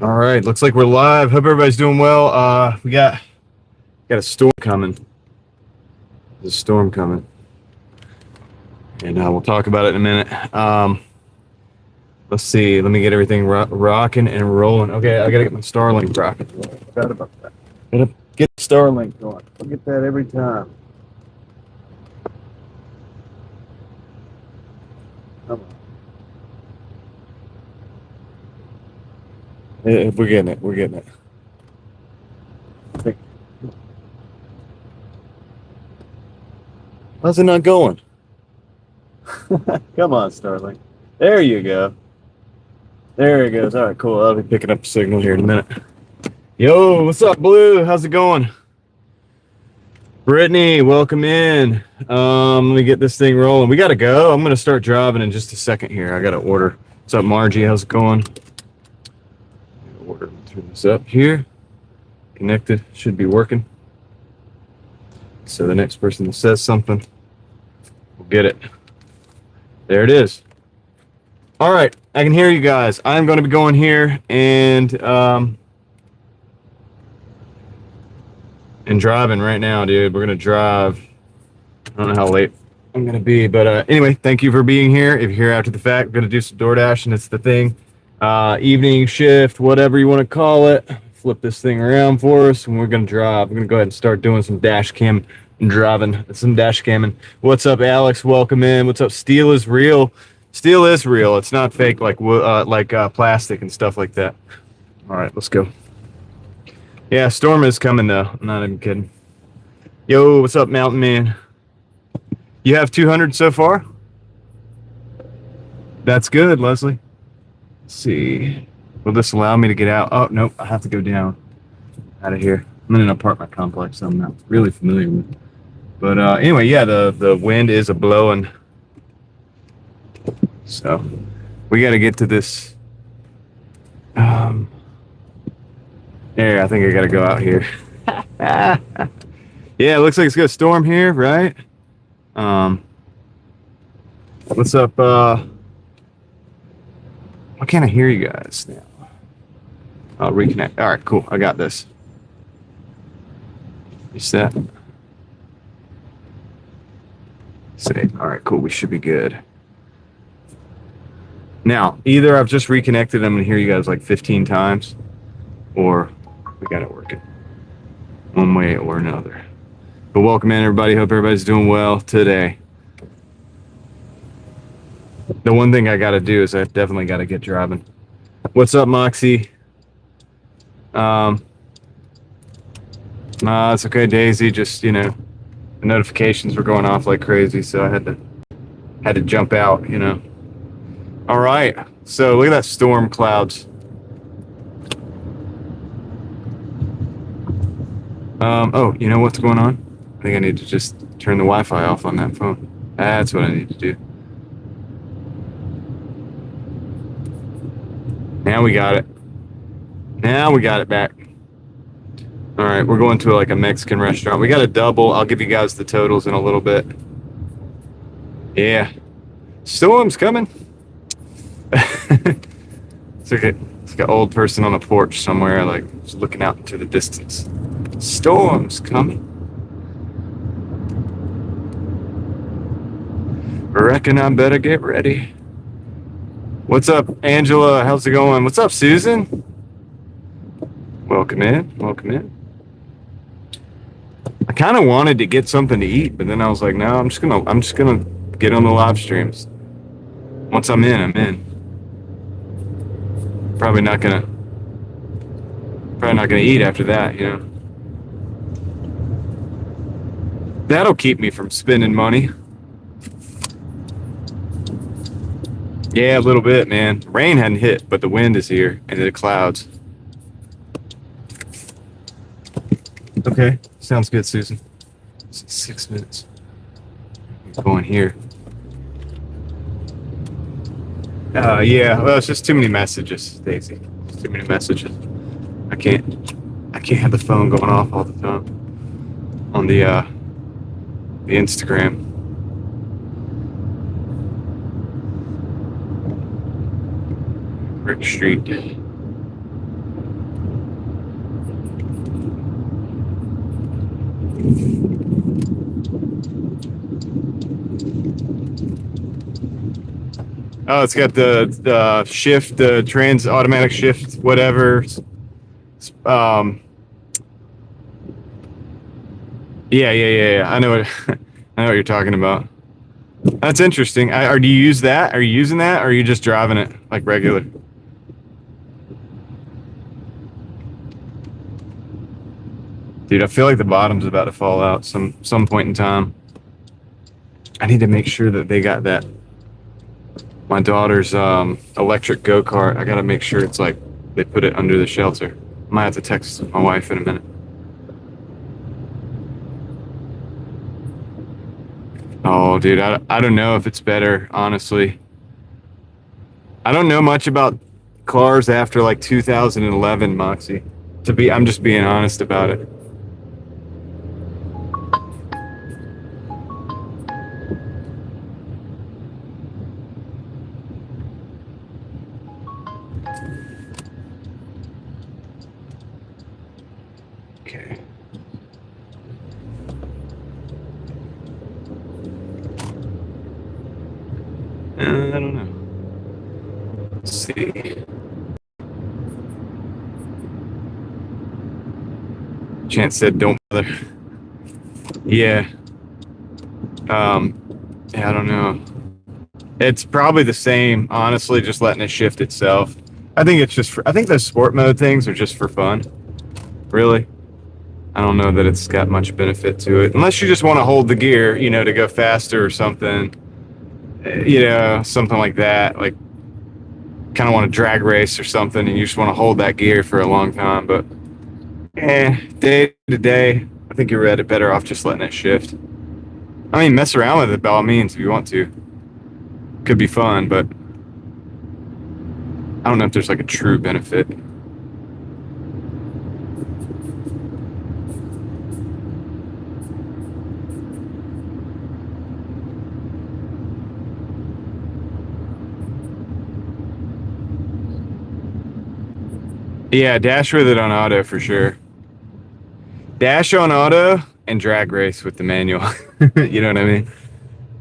All right, looks like we're live. Hope everybody's doing well. We got a storm coming. There's a storm coming, and we'll talk about it in a minute. Let's see. Let me get everything rocking and rolling. Okay, I gotta get my Starlink rocking. Forgot about that. Gotta get Starlink going. I get that every time. Come on. We're getting it. We're getting it. How's it not going? Come on, Starlink. There you go. There it goes. All right, cool. I'll be picking up the signal here in a minute. Yo, what's up, Blue? How's it going? Brittany, welcome in. Let me get this thing rolling. We got to go. I'm going to start driving in just a second here. I got to order. What's up, Margie? How's it going? Turn this up here. Connected. Should be working. So the next person that says something, we'll get it. There it is. All right. I can hear you guys. I'm going to be going here and driving right now, dude. We're going to drive. I don't know how late I'm going to be, but anyway, thank you for being here. If you're here after the fact, we're going to do some Doordash, and it's the thing. Evening shift, whatever you want to call it. Flip this thing around for us, and we're going to drive. We're going to go ahead and start doing some dash cam and driving. Some dash camming. What's up, Alex? Welcome in. What's up? Steel is real. Steel is real. It's not fake like plastic and stuff like that. All right, let's go. Yeah, storm is coming, though. I'm not even kidding. Yo, what's up, Mountain Man? You have 200 so far? That's good, Leslie. Let's see. Will this allow me to get out? Oh, nope. I have to go down out of here. I'm in an apartment complex I'm not really familiar with. But anyway, yeah, the wind is a-blowing. So we got to get to this. There, I think I got to go out here. Yeah, it looks like it's going to storm here, right? What's up? Why can't I hear you guys now? I'll reconnect. All right, cool. I got this. You set? Save. All right, cool. We should be good. Now, either I've just reconnected, I'm going to hear you guys like 15 times, or we got it working one way or another. But welcome in, everybody. Hope everybody's doing well today. The one thing I got to do is I definitely got to get driving. What's up, Moxie? It's okay, Daisy. Just, the notifications were going off like crazy, so I had to jump out, All right. So look at that storm clouds. Oh, you know what's going on? I think I need to just turn the Wi-Fi off on that phone. That's what I need to do. Now we got it. Now we got it back. All right, we're going to like a Mexican restaurant. We got a double. I'll give you guys the totals in a little bit. Yeah. Storm's coming. It's like an old person on a porch somewhere, like just looking out into the distance. Storm's coming. Reckon I better get ready. What's up, Angela? How's it going? What's up, Susan? Welcome in. Welcome in. I kind of wanted to get something to eat, but then I was like, no, I'm just gonna get on the live streams. Once I'm in, I'm in. Probably not gonna eat after that, That'll keep me from spending money. Yeah, a little bit, man. Rain hadn't hit, but the wind is here and the clouds. Okay, sounds good, Susan. 6 minutes. Going here. Yeah, well, it's just too many messages, Daisy. It's too many messages. I can't have the phone going off all the time on the Instagram. Brick Street. Oh, it's got the shift, the automatic shift, whatever. Yeah. I know what I know what you're talking about. That's interesting. Do you use that? Are you using that, or are you just driving it like regular? Dude, I feel like the bottom's about to fall out some point in time. I need to make sure that they got that. My daughter's electric go-kart. I gotta make sure it's like they put it under the shelter. I might have to text my wife in a minute. Oh, dude, I don't know if it's better, honestly. I don't know much about cars after like 2011, Moxie. I'm just being honest about it. Okay. I don't know. Let's see. Chance said, "Don't bother." Yeah. Yeah, I don't know. It's probably the same, honestly, just letting it shift itself. I think it's just I think those sport mode things are just for fun. Really. I don't know that it's got much benefit to it. Unless you just want to hold the gear, to go faster or something. Something like that. Like, kind of want to drag race or something, and you just want to hold that gear for a long time. But, day to day, I think you're better off just letting it shift. I mean, mess around with it by all means if you want to. Could be fun, but I don't know if there's like a true benefit. Yeah, dash with it on auto for sure. Dash on auto and drag race with the manual. You know what I mean?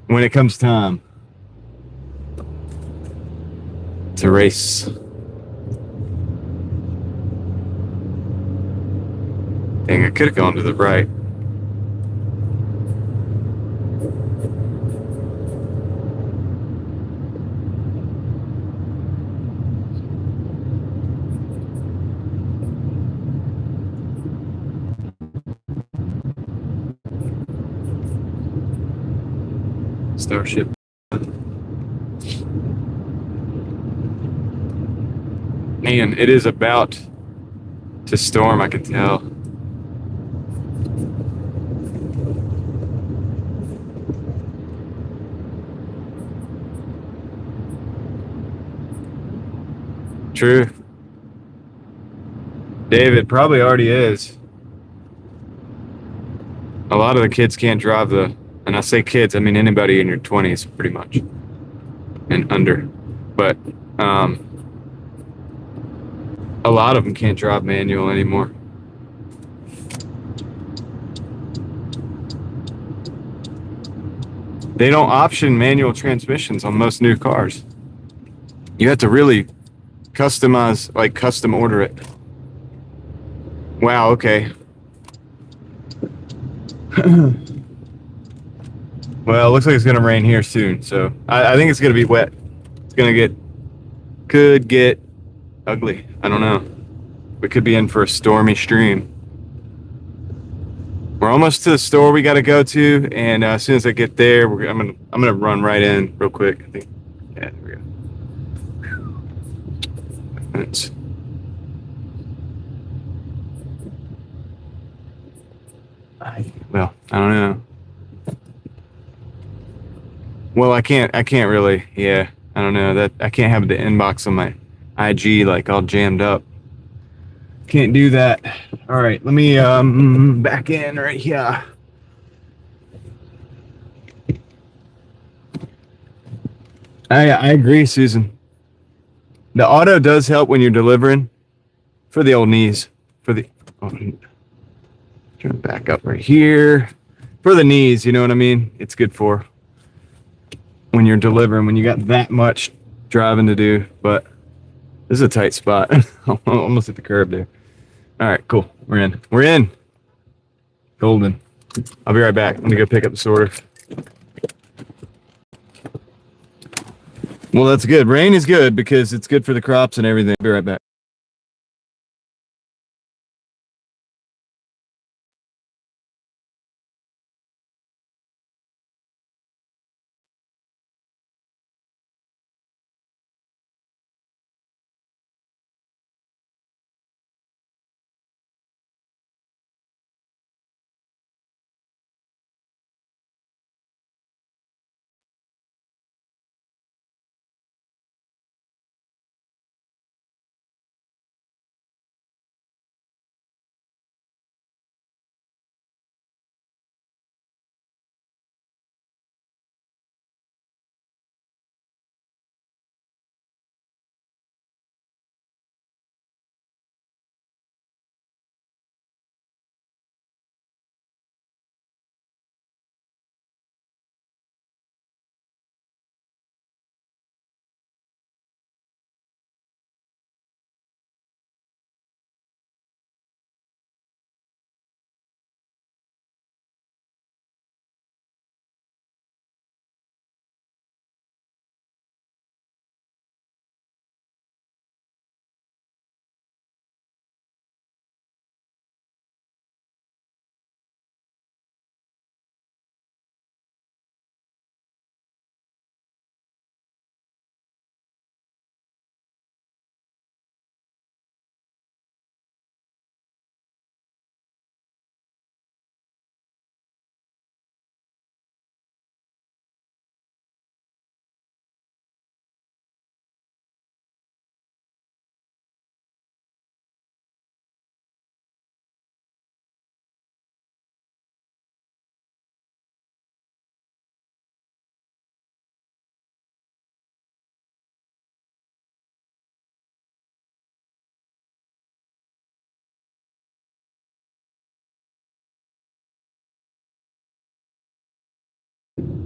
When it comes time to race. Dang, I could have gone to the right. Starship. Man, it is about to storm, I can tell. True. David, probably already is. A lot of the kids can't drive and I say kids, I mean anybody in your 20s pretty much and under. But a lot of them can't drive manual anymore. They don't option manual transmissions on most new cars. You have to really customize, like custom order it. Wow, okay. Well, it looks like it's gonna rain here soon, so I think it's gonna be wet. It's could get ugly. I don't know. We could be in for a stormy stream. We're almost to the store we got to go to, and as soon as I get there, I'm gonna run right in real quick. I think, yeah, there we go. Minutes. Well, I don't know. Well, I can't really. Yeah, I don't know that I can't have the inbox on my IG like all jammed up. Can't do that. All right, let me back in right here. I agree, Susan. The auto does help when you're delivering for the old knees. Turn it back up right here. For the knees, you know what I mean? It's good for when you're delivering, when you got that much driving to do, but this is a tight spot. Almost at the curb there. All right, cool. We're in. We're in. Golden. I'll be right back. Let me go pick up the sorter. Well, that's good. Rain is good because it's good for the crops and everything. I'll be right back.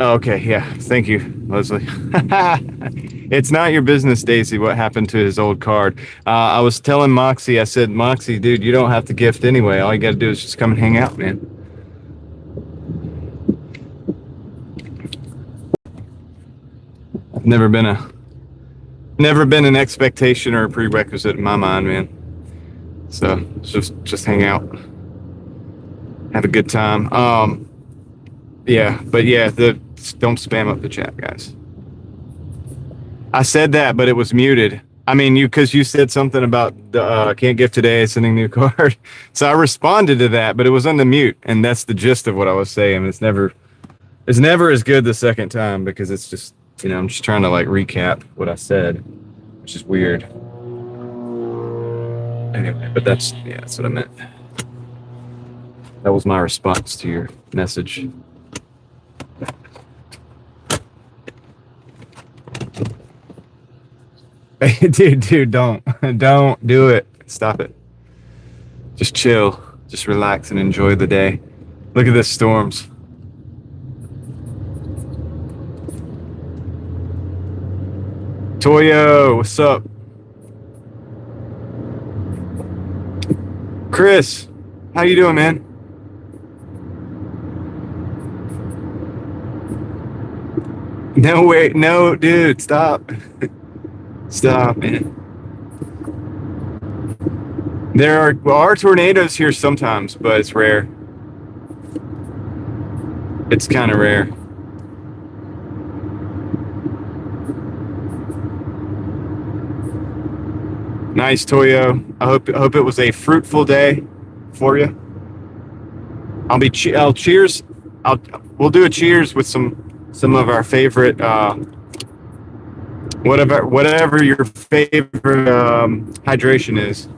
Okay, yeah. Thank you, Leslie. It's not your business, Stacy, what happened to his old card. I was telling Moxie, I said, Moxie, dude, you don't have to gift anyway. All you got to do is just come and hang out, man. Never been an expectation or a prerequisite in my mind, man. So just hang out, have a good time. Yeah, but yeah, don't spam up the chat, guys. I said that, but it was muted. I mean, because you said something about the can't gift today, sending new card. So I responded to that, but it was on the mute, and that's the gist of what I was saying. It's never as good the second time because it's just, I'm just trying to like recap what I said, which is weird. Anyway, but that's what I meant. That was my response to your message. Dude, don't do it. Stop it. Just chill. Just relax and enjoy the day. Look at this storms. Toyo, what's up? Chris, how you doing, man? No, wait, no, dude, stop. Stop, man. There are tornadoes here sometimes, but it's rare. It's kind of rare. Nice, Toyo. I hope it was a fruitful day for you. I'll cheers. We'll do a cheers with some of our favorite whatever your favorite hydration is.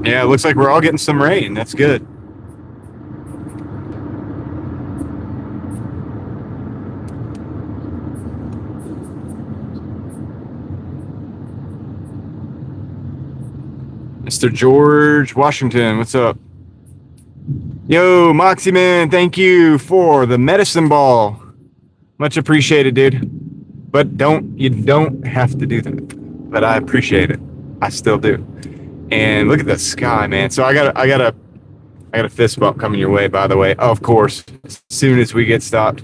Yeah, it looks like we're all getting some rain. That's good. Mr. George Washington, what's up? Yo, Moxie Man, thank you for the medicine ball. Much appreciated, dude. But you don't have to do that. But I appreciate it. I still do. And look at the sky, man. So I got a fist bump coming your way, by the way. Of course, as soon as we get stopped.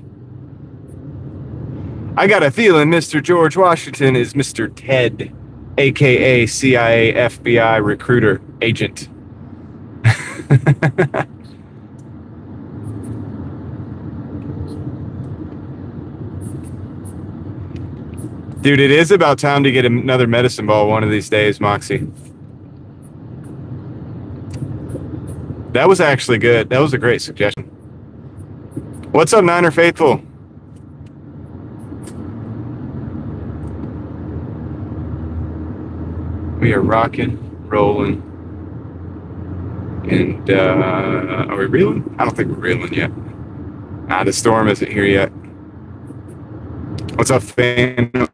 I got a feeling Mr. George Washington is Mr. Ted, aka CIA FBI recruiter agent. Dude, it is about time to get another medicine ball one of these days, Moxie. That was actually good. That was a great suggestion. What's up, Niner Faithful? We are rocking, rolling, and are we reeling? I don't think we're reeling yet. The storm isn't here yet. What's up, Phantom?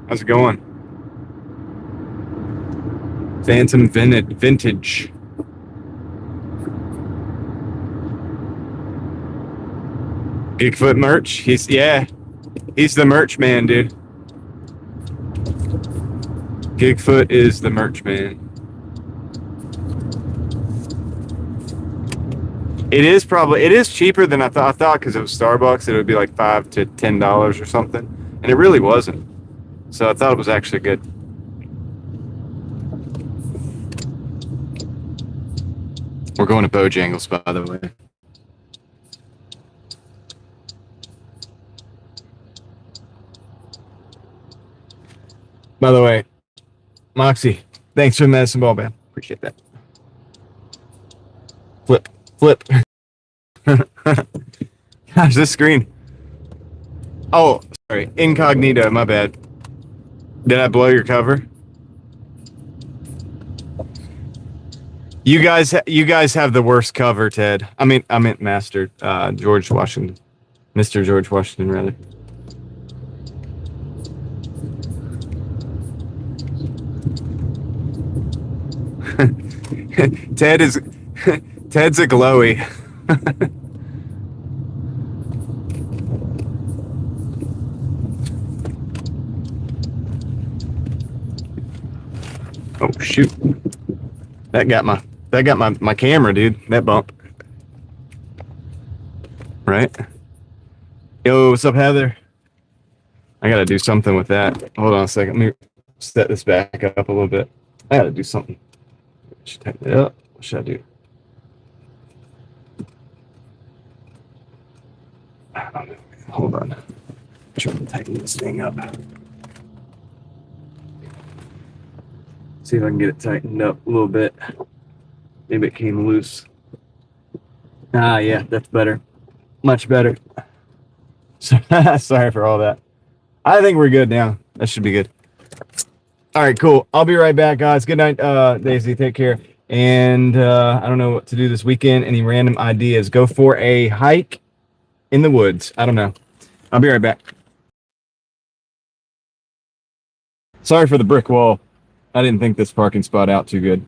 How's it going? Phantom Vintage. Bigfoot merch. He's the merch man, dude. Gigfoot is the merch man. It is cheaper than I thought. I thought because it was Starbucks, it would be like $5 to $10 or something, and it really wasn't. So I thought it was actually good. We're going to Bojangles, by the way. By the way, Moxie, thanks for the medicine ball, man. Appreciate that. Flip. Gosh, this screen. Oh, sorry. Incognito, my bad. Did I blow your cover? You guys have the worst cover, Ted. I meant Master George Washington. Mr. George Washington, rather. Ted's a glowy. Oh shoot. That got my camera, dude. That bump. Right? Yo, what's up, Heather? I gotta do something with that. Hold on a second. Let me set this back up a little bit. I gotta do something. Should tighten it up. What should I do? I don't know. Hold on. Try to tighten this thing up. See if I can get it tightened up a little bit. Maybe it came loose. Yeah, that's better. Much better. Sorry for all that. I think we're good now. That should be good. All right, cool. I'll be right back, guys. Good night, Daisy. Take care. And I don't know what to do this weekend. Any random ideas? Go for a hike in the woods. I don't know. I'll be right back. Sorry for the brick wall. I didn't think this parking spot out too good.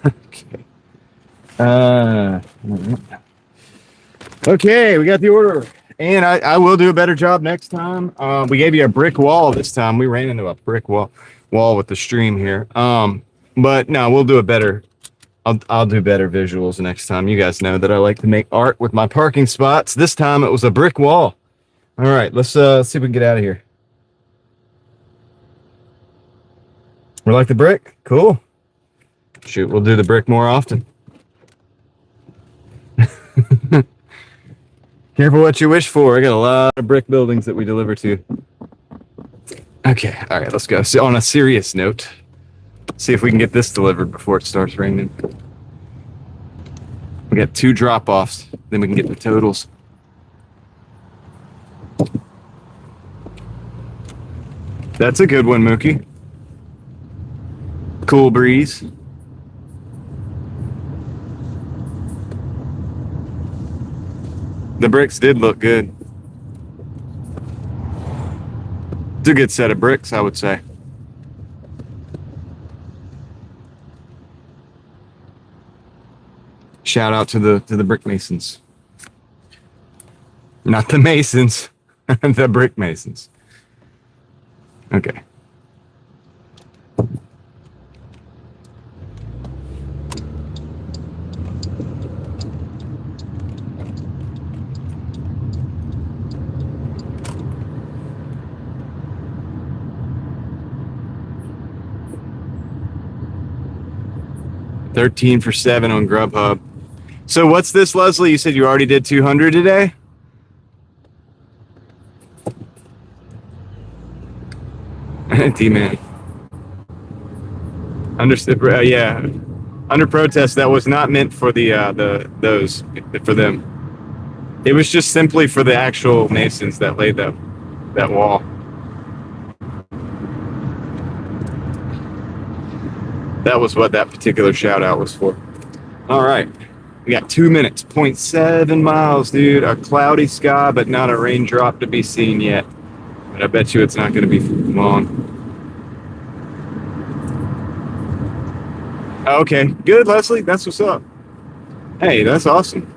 Okay. Okay, we got the order. And I will do a better job next time. We gave you a brick wall this time. We ran into a brick wall with the stream here. But no, we'll do a better. I'll do better visuals next time. You guys know that I like to make art with my parking spots. This time it was a brick wall. All right, let's see if we can get out of here. We like the brick? Cool. Shoot, we'll do the brick more often. Careful what you wish for. I got a lot of brick buildings that we deliver to. Okay, all right, let's go. So on a serious note, see if we can get this delivered before it starts raining. We got 2 drop-offs, then we can get the totals. That's a good one, Mookie. Cool breeze. The bricks did look good. It's a good set of bricks, I would say. Shout out to the brick masons. Not the masons, the brick masons. Okay. $13 for $7 on Grubhub. So what's this, Leslie? You said you already did 200 today? D-man. Understood. Yeah. Under protest, that was not meant for those for them. It was just simply for the actual masons that laid that wall. That was what that particular shout out was for. All right. We got 2 minutes, 0.7 miles, dude. A cloudy sky, but not a raindrop to be seen yet. But I bet you it's not going to be long. Okay, good, Leslie. That's what's up. Hey, that's awesome.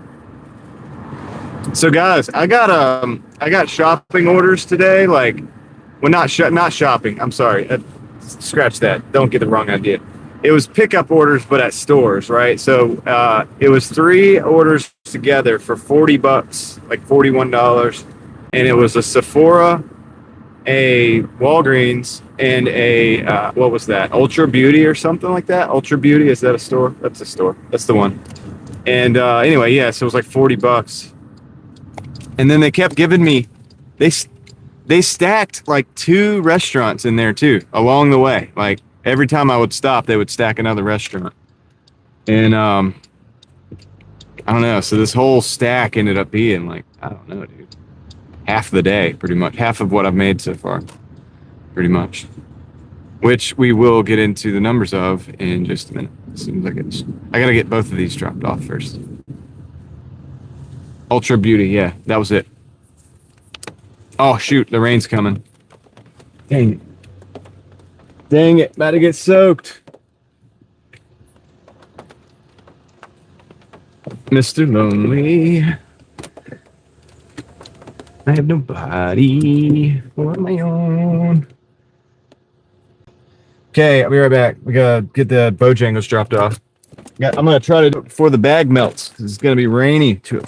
So, guys, I got shopping orders today. Like, well, not shopping. I'm sorry. Scratch that. Don't get the wrong idea. It was pickup orders, but at stores, right? So it was 3 orders together for $40, like $41, and it was a Sephora, a Walgreens, and a what was that? Ultra Beauty or something like that. Ultra Beauty, is that a store? That's a store. That's the one. And anyway, yeah, so it was like $40. And then they kept giving me, they stacked like 2 restaurants in there too along the way. Like every time I would stop, they would stack another restaurant. And I don't know. So this whole stack ended up being like, I don't know, dude, half the day, pretty much half of what I've made so far, pretty much. Which we will get into the numbers of in just a minute. As soon as I gotta get both of these dropped off first. Ultra Beauty, yeah, that was it. Oh shoot, the rain's coming. Dang it. Dang it, about to get soaked. Mr. Lonely. I have nobody for my own. Okay, I'll be right back. We gotta get the Bojangles dropped off. I'm gonna try to do it before the bag melts because it's gonna be rainy too.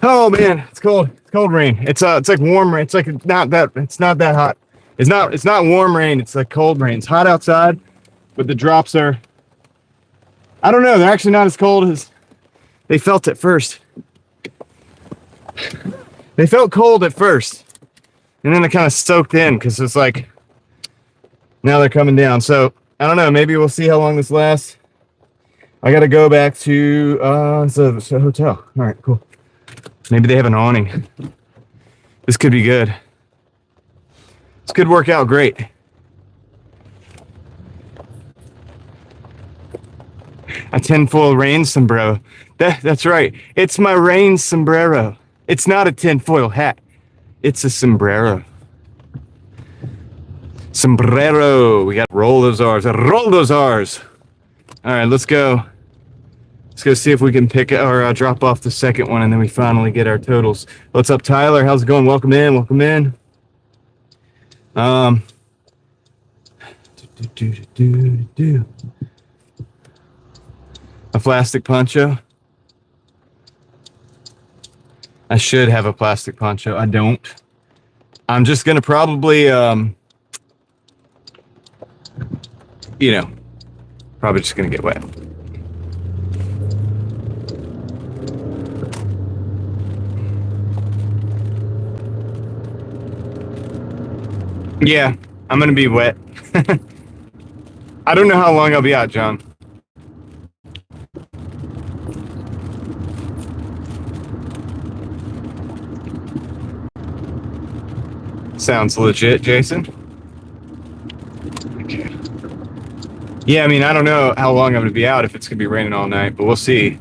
Oh man, it's cold. It's cold rain. It's like warm rain. It's like not that hot. It's not warm rain. It's like cold rain. It's hot outside, but the drops are, I don't know, they're actually not as cold as they felt at first. They felt cold at first, and then they kind of soaked in because it's like now they're coming down. So I don't know. Maybe we'll see how long this lasts. I got to go back to the hotel. All right, cool. Maybe they have an awning. This could be good. This could work out great. A tinfoil rain sombrero. That's right. It's my rain sombrero. It's not a tinfoil hat. It's a sombrero. Sombrero. We got to roll those R's. Roll those R's. All right, let's go. Let's go see if we can pick or drop off the second one, and then we finally get our totals. What's up, Tyler? How's it going? Welcome in. Welcome in. A plastic poncho. I should have a plastic poncho. I don't. I'm just gonna probably, probably just gonna get wet. Yeah, I'm gonna be wet. I don't know how long I'll be out, John. Sounds legit, Jason. Okay. Yeah, I mean, I don't know how long I'm gonna be out, if it's gonna be raining all night, but we'll see.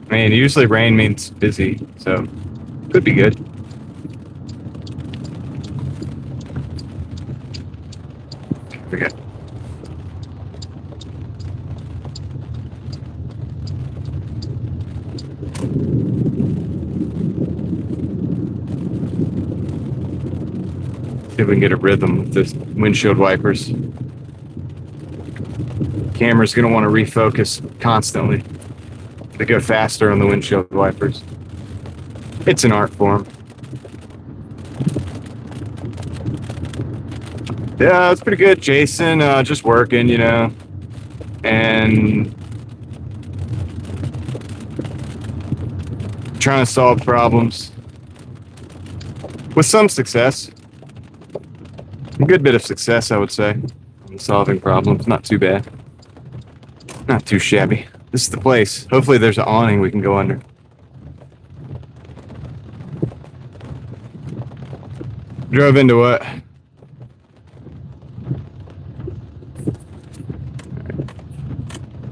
I mean, usually rain means busy, so could be good. Okay. See if we can get a rhythm with this windshield wipers. Camera's gonna want to refocus constantly to go faster on the windshield wipers. It's an art form. Yeah, it's pretty good, Jason. Just working, and trying to solve problems with some success. A good bit of success, I would say, in solving problems. Not too bad. Not too shabby. This is the place. Hopefully there's an awning we can go under. Drove into what?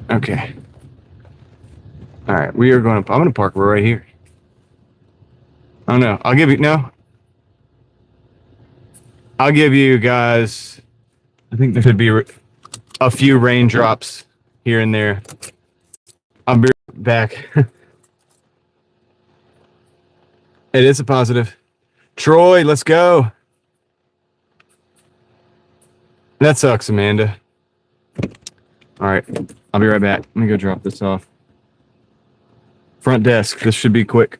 Okay. All right, we are going to, I'm going to park right here. Oh no, I'll give you guys, I think there should be a few raindrops here and there. I'll be back. It is a positive. Troy, let's go. That sucks, Amanda. All right, I'll be right back. Let me go drop this off. Front desk, this should be quick.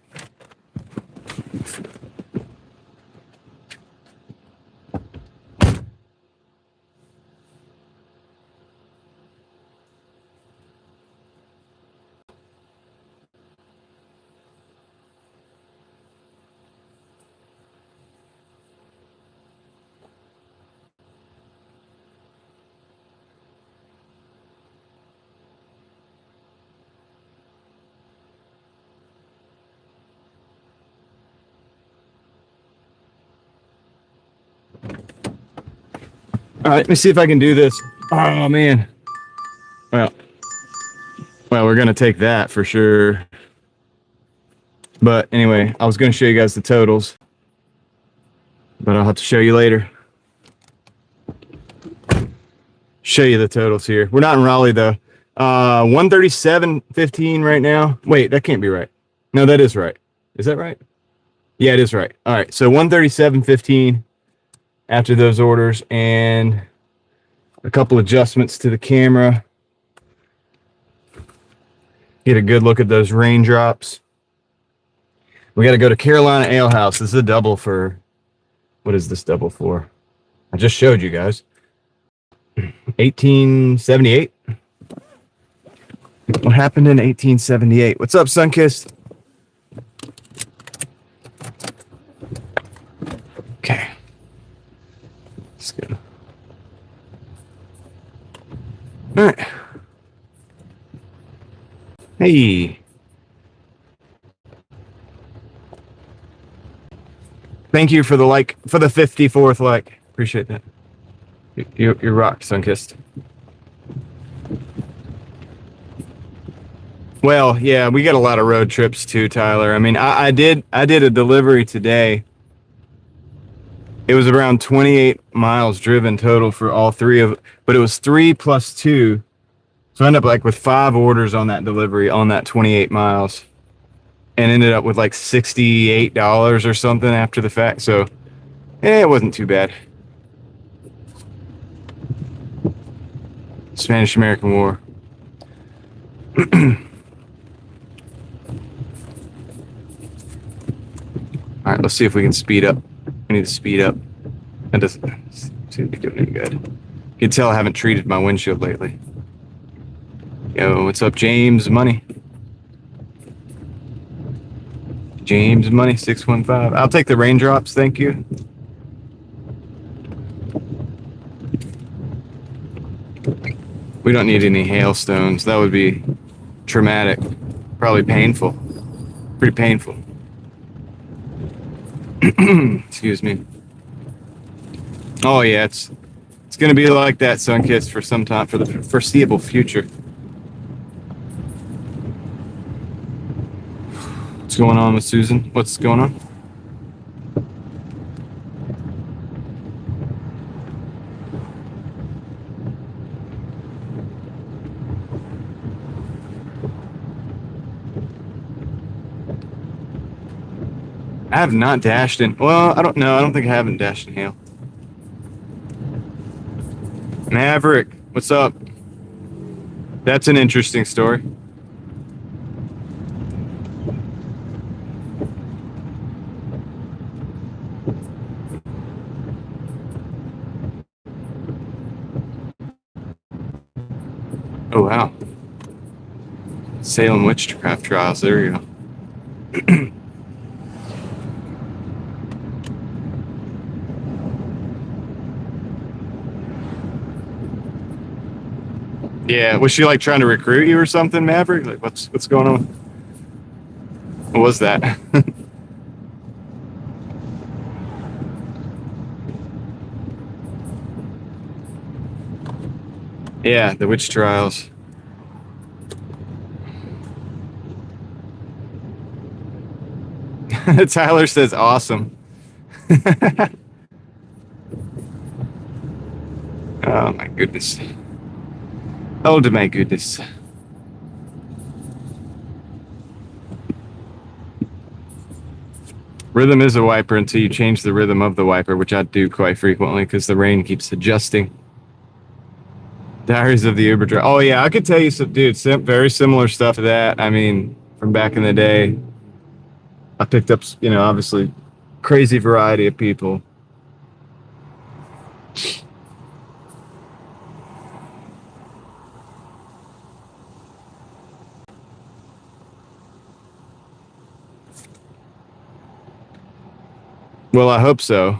All right, let me see if I can do this. Oh, man. Well, we're going to take that for sure. But anyway, I was going to show you guys the totals, but I'll have to show you later. Show you the totals here. We're not in Raleigh, though. 137.15 right now. Wait, that can't be right. No, that is right. Is that right? Yeah, it is right. All right, so 137.15 after those orders, and a couple adjustments to the camera. Get a good look at those raindrops. We got to go to Carolina Ale House. This is a double for, what is this double for? I just showed you guys. 1878. What happened in 1878? What's up, Sunkissed? Okay. Let's go. All right. Hey. Thank you for the like, for the 54th like. Appreciate that. You're rocked, Sunkissed. Well, yeah, we got a lot of road trips too, Tyler. I mean, I did a delivery today. It was around 28 miles driven total for all three of, but it was 3 plus 2. So I ended up like with 5 orders on that delivery on that 28 miles, and ended up with like $68 or something after the fact. So, it wasn't too bad. Spanish-American War. All right, let's see if we can speed up. We need to speed up. That doesn't seem to be doing any good. You can tell I haven't treated my windshield lately. Yo, what's up, James Money? James Money 615. I'll take the raindrops, thank you. We don't need any hailstones. That would be traumatic. Probably painful. Pretty painful. Excuse me. Oh yeah, it's gonna be like that, Sunkiss, for some time, for the foreseeable future. What's going on with Susan? What's going on? I have not dashed in. Well, I don't know. I don't think I haven't dashed in hail. Maverick, what's up? That's an interesting story. Oh, wow. Salem witchcraft trials. There you go. Yeah, was she like trying to recruit you or something, Maverick? Like, what's going on? What was that? Yeah, the witch trials. Tyler says awesome. Oh my goodness. Oh my goodness. Rhythm is a wiper until you change the rhythm of the wiper, which I do quite frequently because the rain keeps adjusting. Diaries of the Uber driver. Oh yeah, I could tell you some, dude, very similar stuff to that. I mean, from back in the day, I picked up, you know, obviously crazy variety of people. Well, I hope so.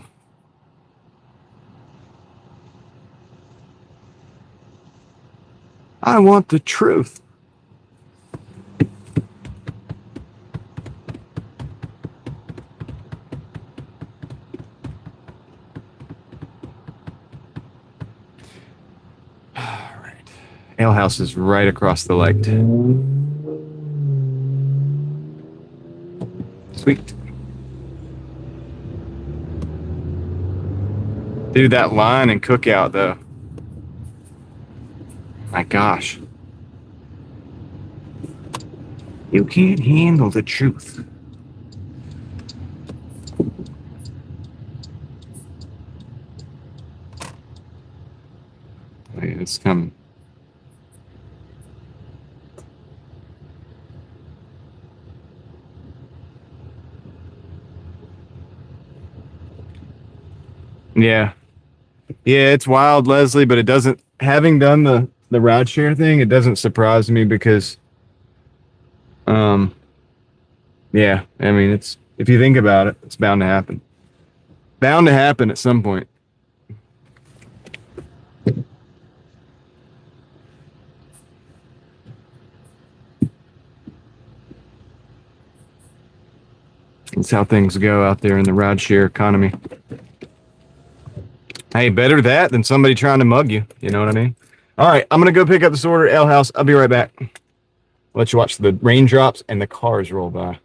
I want the truth. All right. Ale House is right across the lake. Sweet. Dude, that line and cookout, though. My gosh. You can't handle the truth. Wait, it's coming. Yeah. Yeah, it's wild, Leslie, but it doesn't, having done the ride share thing, it doesn't surprise me because, um, yeah, I mean, it's, if you think about it, it's bound to happen. Bound to happen at some point. That's how things go out there in the ride share economy. Hey, better that than somebody trying to mug you. You know what I mean? All right, I'm going to go pick up this order at L House. I'll be right back. Let you watch the raindrops and the cars roll by.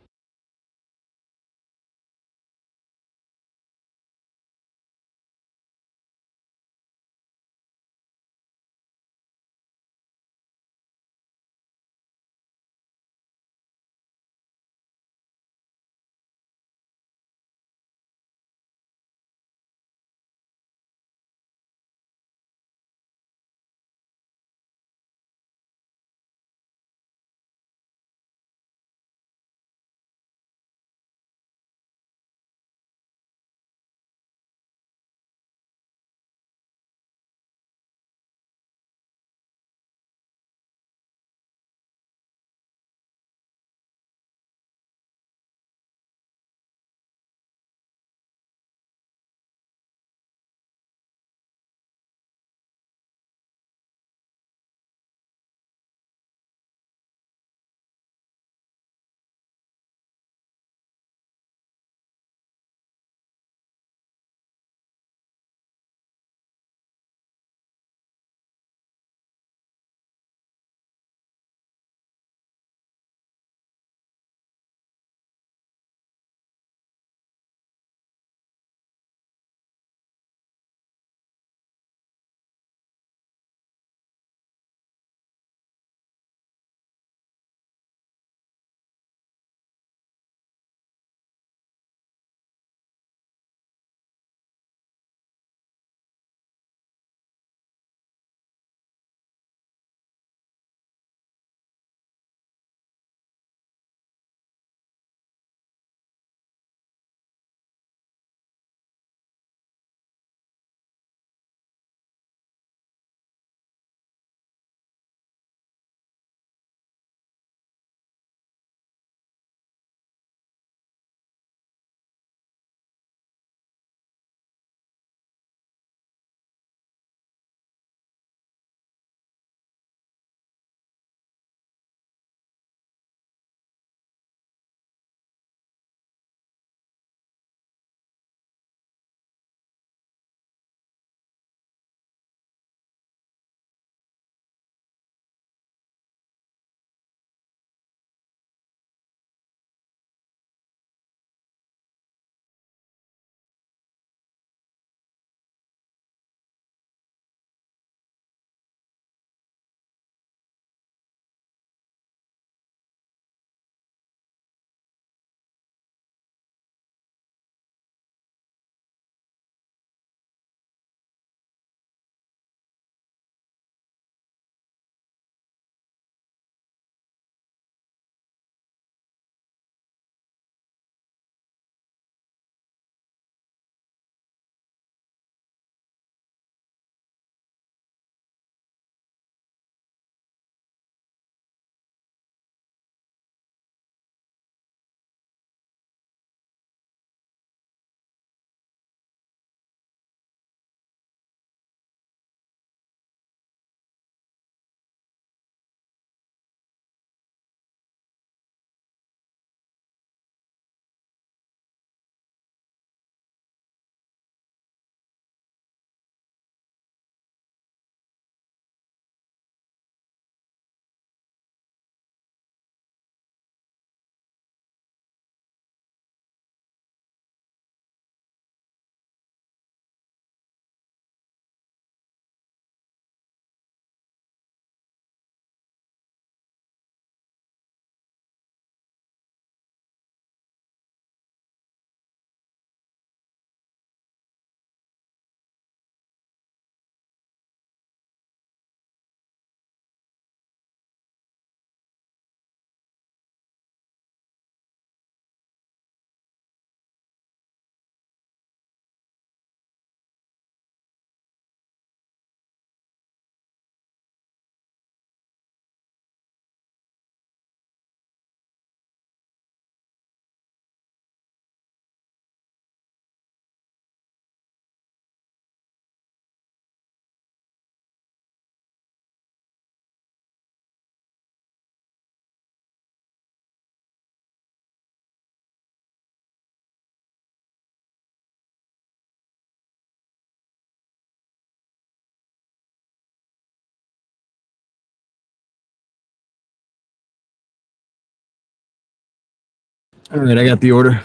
All right, I got the order.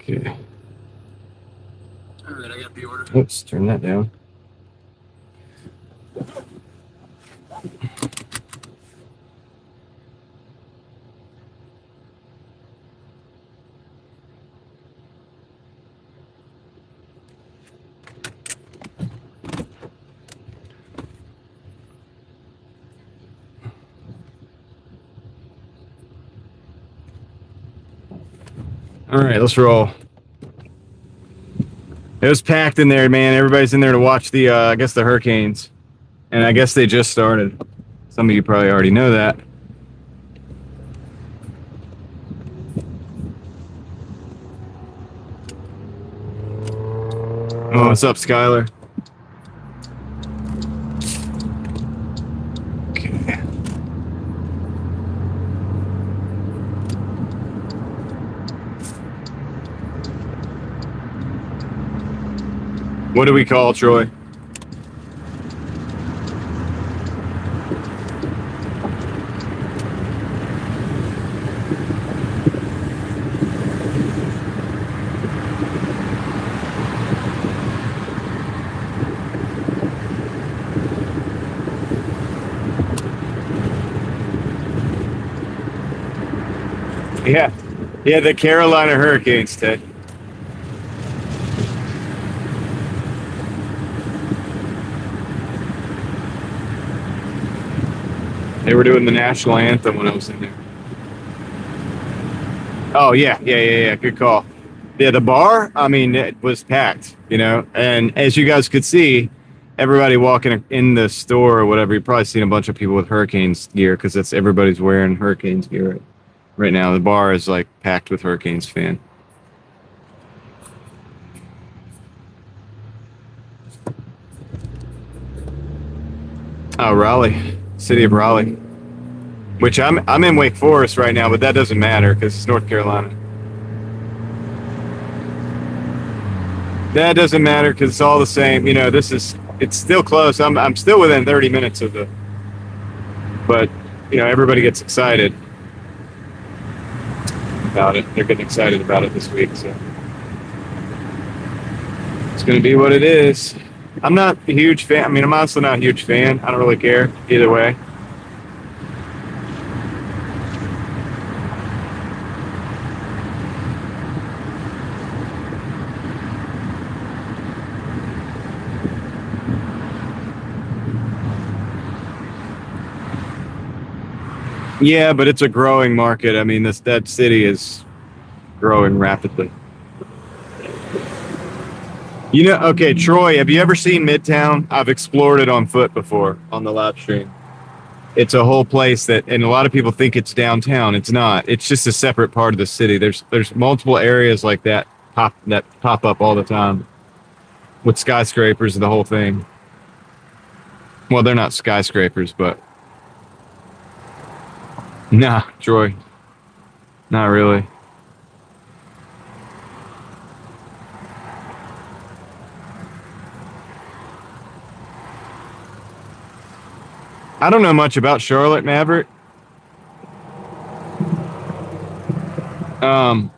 Okay. All right, I got the order. Oops, turn that down. All right, let's roll. It was packed in there, man. Everybody's in there to watch the, I guess, the hurricanes. And I guess they just started. Some of you probably already know that. Oh, what's up, Skylar? Okay. What do we call Troy? Yeah, the Carolina Hurricanes, Ted. They were doing the national anthem when I was in there. Oh, yeah. Good call. Yeah, the bar, I mean, it was packed, you know, and as you guys could see, everybody walking in the store or whatever, you've probably seen a bunch of people with Hurricanes gear because that's everybody's wearing Hurricanes gear right now. The bar is like packed with Hurricanes fan. Oh, Raleigh, city of Raleigh, which I'm in Wake Forest right now, but that doesn't matter because it's North Carolina. That doesn't matter because it's all the same. You know, it's still close. I'm still within 30 minutes of the, but you know, everybody gets excited about it. They're getting excited about it this week, so it's going to be what it is. I'm not a huge fan. I mean, I'm honestly not a huge fan. I don't really care either way. Yeah, but it's a growing market. I mean, that city is growing rapidly. You know, okay, Troy, have you ever seen Midtown? I've explored it on foot before on the live stream. It's a whole place that, and a lot of people think it's downtown. It's not. It's just a separate part of the city. There's multiple areas like that pop up all the time with skyscrapers and the whole thing. Well, they're not skyscrapers, but nah, Troy, not really. I don't know much about Charlotte, Maverick. I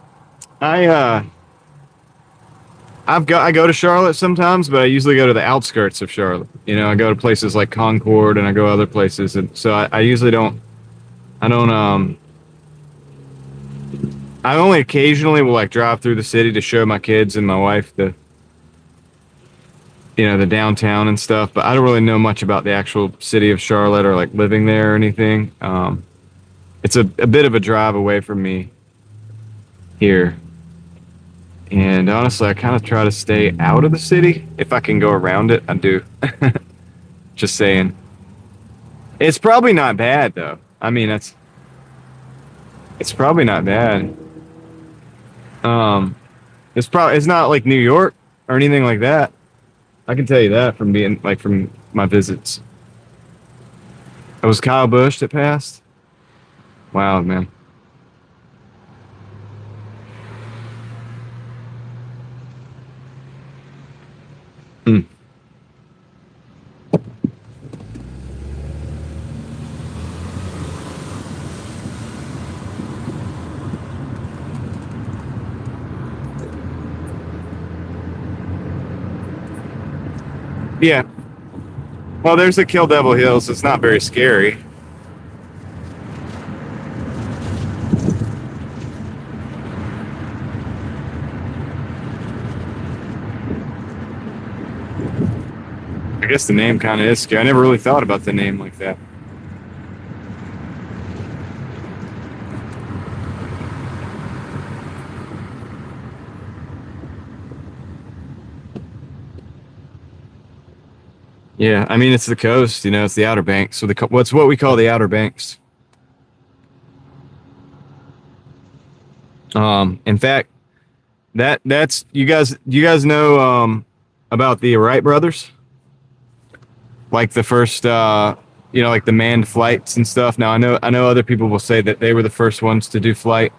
go to Charlotte sometimes, but I usually go to the outskirts of Charlotte. You know, I go to places like Concord and I go other places, and so I usually don't. I only occasionally will like drive through the city to show my kids and my wife the downtown and stuff, but I don't really know much about the actual city of Charlotte or like living there or anything. It's a bit of a drive away from me here. And honestly, I kind of try to stay out of the city. If I can go around it, I do. Just saying. It's probably not bad though. I mean, it's probably not bad. It's not like New York or anything like that. I can tell you that from my visits. It was Kyle Busch that passed. Wow, man. Yeah. Well, there's the Kill Devil Hills. It's not very scary. I guess the name kind of is scary. I never really thought about the name like that. Yeah, I mean, it's the coast, it's the Outer Banks. So what's what we call the Outer Banks. In fact, that's you guys know about the Wright brothers? Like the first like the manned flights and stuff. Now I know other people will say that they were the first ones to do flight.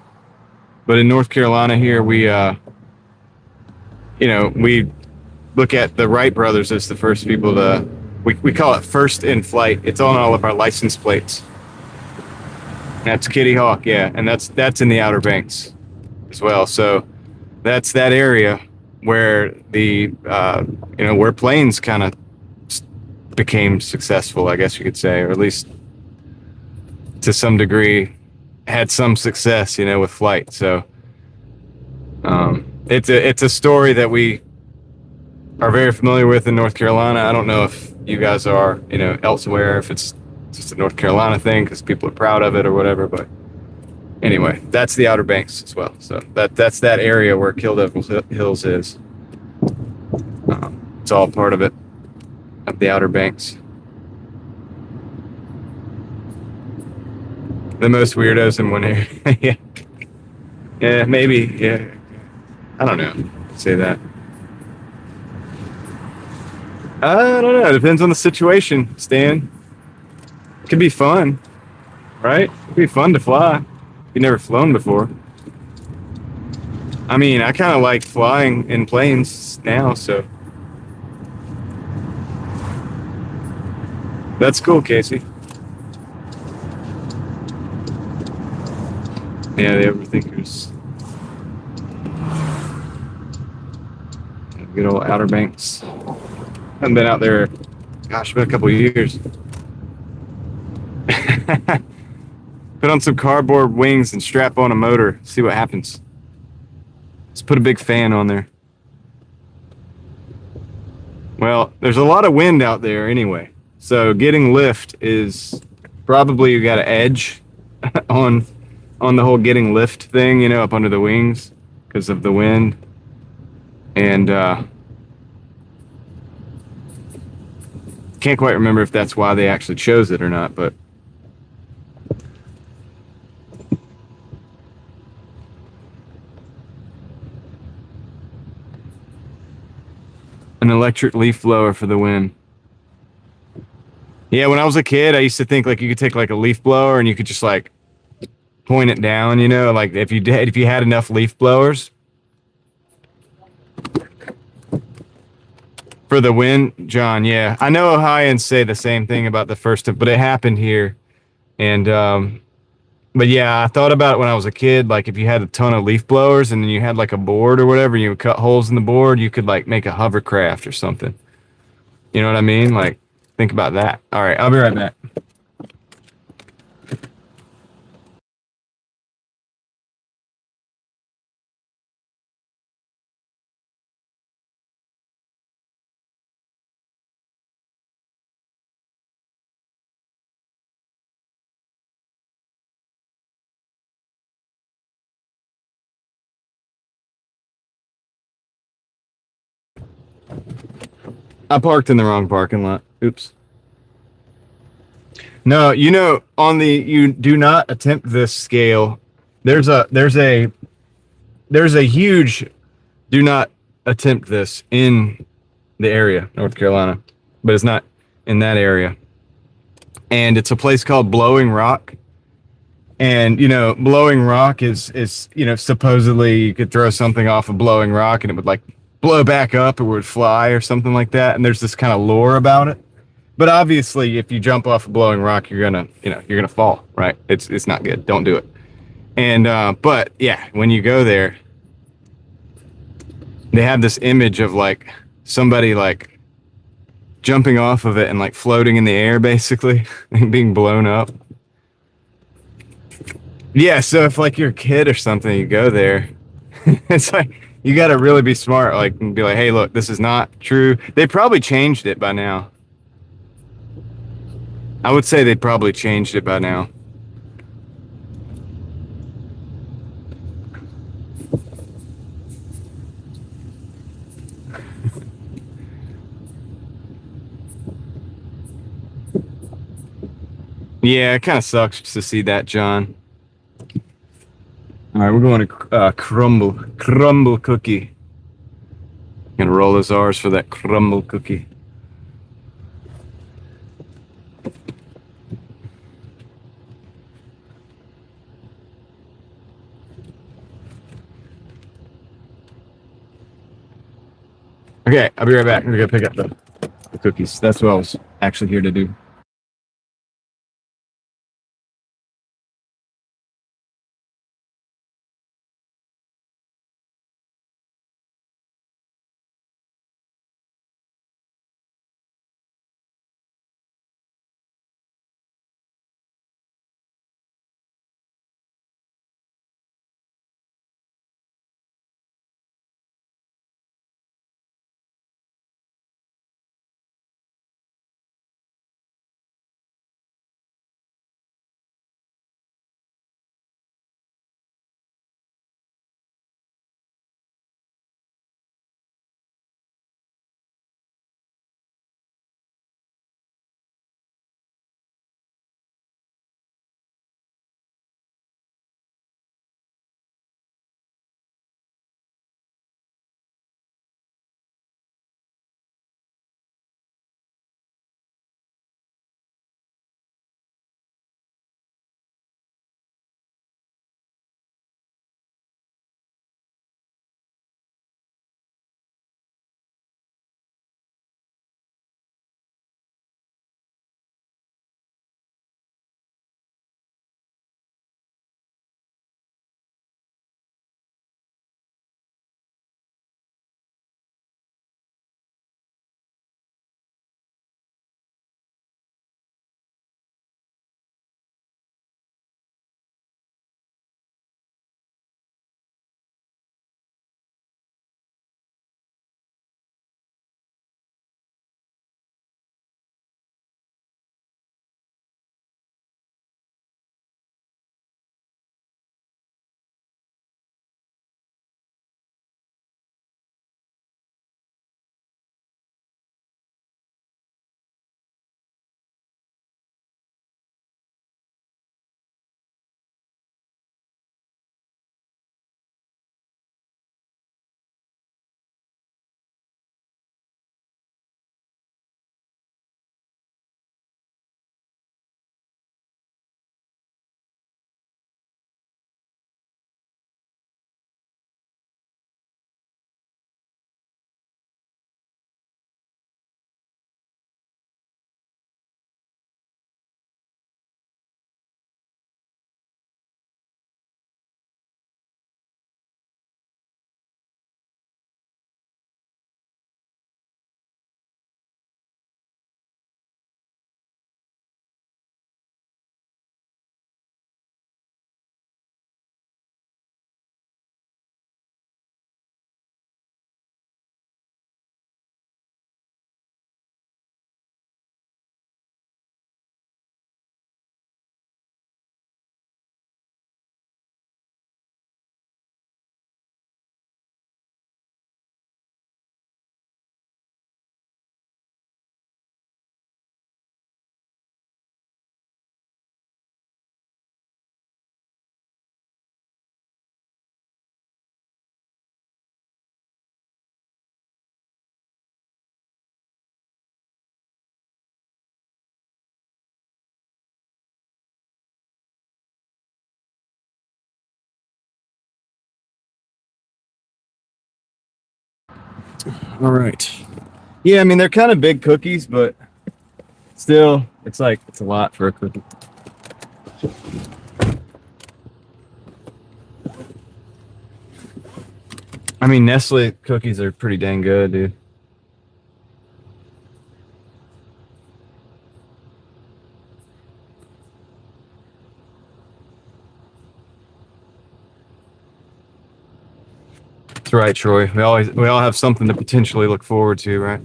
But in North Carolina here we we look at the Wright brothers as the first people to we call it first in flight. It's on all of our license plates. That's Kitty Hawk, yeah, and that's in the Outer Banks as well. So that's that area where the where planes kind of became successful, I guess you could say, or at least to some degree had some success, with flight. So it's a story that we are very familiar with in North Carolina. I don't know if you guys are, elsewhere, if it's just a North Carolina thing because people are proud of it or whatever. But anyway, that's the Outer Banks as well. So that's that area where Kill Devil Hills is. It's all part of it, of the Outer Banks. The most weirdos in one area. Yeah. Yeah, maybe. Yeah. I don't know. Say that. I don't know. It depends on the situation, Stan. It could be fun, right? It could be fun to fly. You've never flown before. I mean, I kind of like flying in planes now, so. That's cool, Casey. Yeah, the Overthinkers. Good old Outer Banks. Haven't been out there, gosh, been a couple of years. Put on some cardboard wings and strap on a motor. See what happens. Let's put a big fan on there. Well, there's a lot of wind out there anyway. So getting lift is probably you got an edge on the whole getting lift thing, up under the wings because of the wind. And can't quite remember if that's why they actually chose it or not, but an electric leaf blower for the wind. Yeah, when I was a kid, I used to think like you could take like a leaf blower and you could just like point it down, like if you had enough leaf blowers for the wind, John. Yeah, I know Ohioans say the same thing about the first, but it happened here, and but yeah, I thought about it when I was a kid. Like if you had a ton of leaf blowers and then you had like a board or whatever, you would cut holes in the board, you could like make a hovercraft or something. You know what I mean? Like think about that. All right, I'll be right back. I parked in the wrong parking lot. Oops. No, on the you do not attempt this scale. There's a huge do not attempt this in the area, North Carolina, but it's not in that area. And it's a place called Blowing Rock. And Blowing Rock is supposedly you could throw something off of Blowing Rock and it would like blow back up or would fly or something like that. And there's this kind of lore about it. But obviously, if you jump off a Blowing Rock, you're gonna fall, right? It's not good. Don't do it. And but yeah, when you go there, they have this image of like somebody like jumping off of it and like floating in the air, basically, and being blown up. Yeah, so if like you're a kid or something, you go there, it's like you got to really be smart, like, and be like, hey, look, this is not true. They probably changed it by now. I would say they probably changed it by now. Yeah, it kind of sucks to see that, John. All right, we're going to crumble cookie. Gonna roll those R's for that crumble cookie. Okay, I'll be right back. I'm gonna go pick up the cookies. That's what I was actually here to do. All right. Yeah, I mean, they're kind of big cookies, but still, it's like, it's a lot for a cookie. I mean, Nestle cookies are pretty dang good, dude. right, Troy. We all have something to potentially look forward to, right?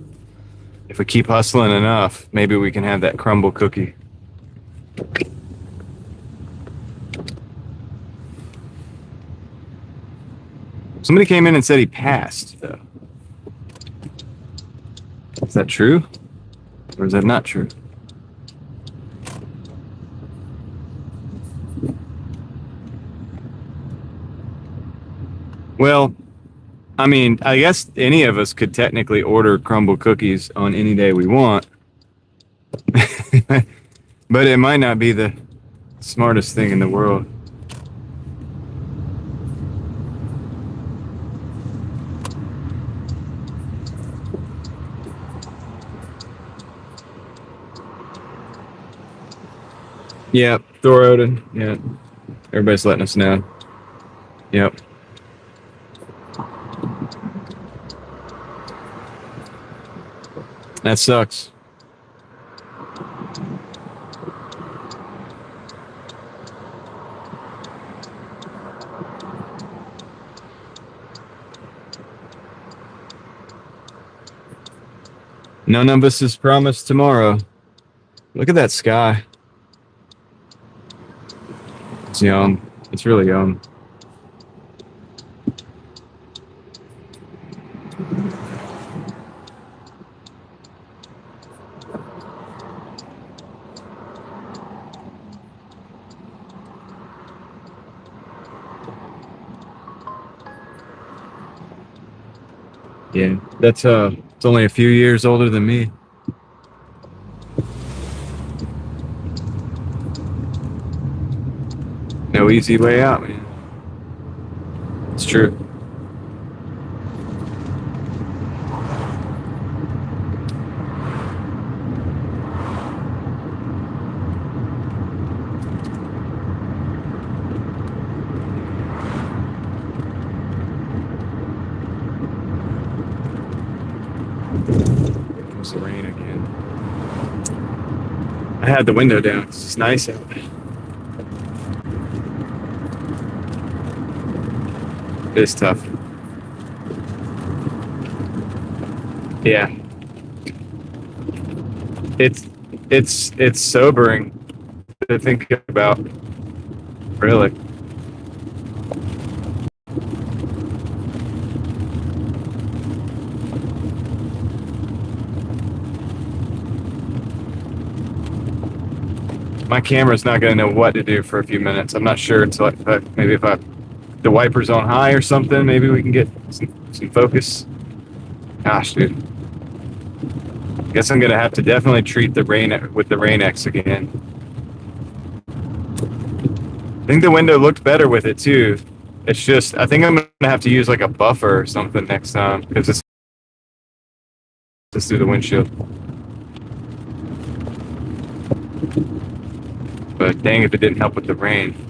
If we keep hustling enough, maybe we can have that crumble cookie. Somebody came in and said he passed, though. Is that true? Or is that not true? Well, I mean, I guess any of us could technically order crumble cookies on any day we want. But it might not be the smartest thing in the world. Yep, Thor Odin. Yeah, everybody's letting us know. Yep. That sucks. None of us is promised tomorrow. Look at that sky. It's young. It's really young. Yeah, that's it's only a few years older than me. No easy way out, man. It's true. Comes the rain again. I had the window down. It's nice out. It's tough. Yeah. It's sobering to think about. Really. My camera's not going to know what to do for a few minutes. I'm not sure until maybe if I the wipers on high or something, maybe we can get some focus. Gosh, dude. Guess I'm gonna have to definitely treat the rain with the Rain-X again. I think the window looked better with it too. It's just I think I'm gonna have to use like a buffer or something next time because it's just through the windshield. But dang if it didn't help with the rain.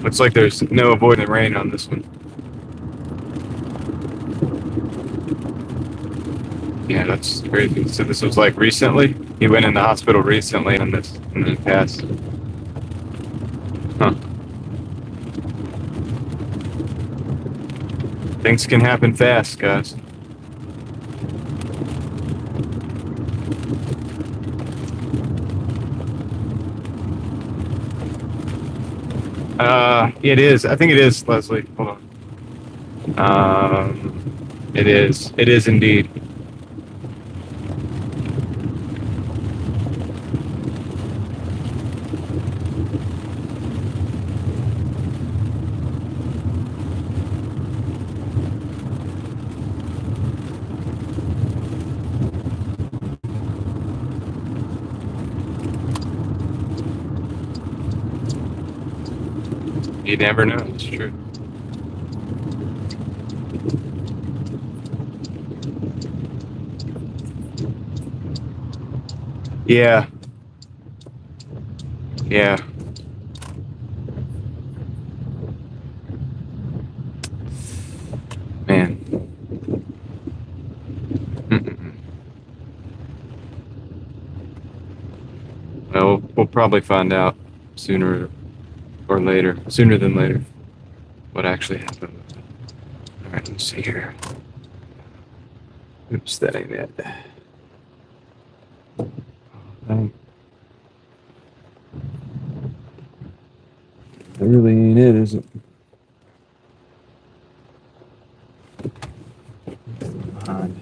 Looks like there's no avoiding the rain on this one. Yeah, that's crazy. So this was like recently? He went in the hospital recently and then passed. Huh. Things can happen fast, guys. It is. I think it is, Leslie. Hold on. It is. It is indeed. You never know. It's true. Yeah. Yeah. Man. Mm-mm. Well, we'll probably find out sooner or later. Sooner than later. What actually happened. All right, let's see here. Oops, that ain't it. That really ain't it, is it? Behind.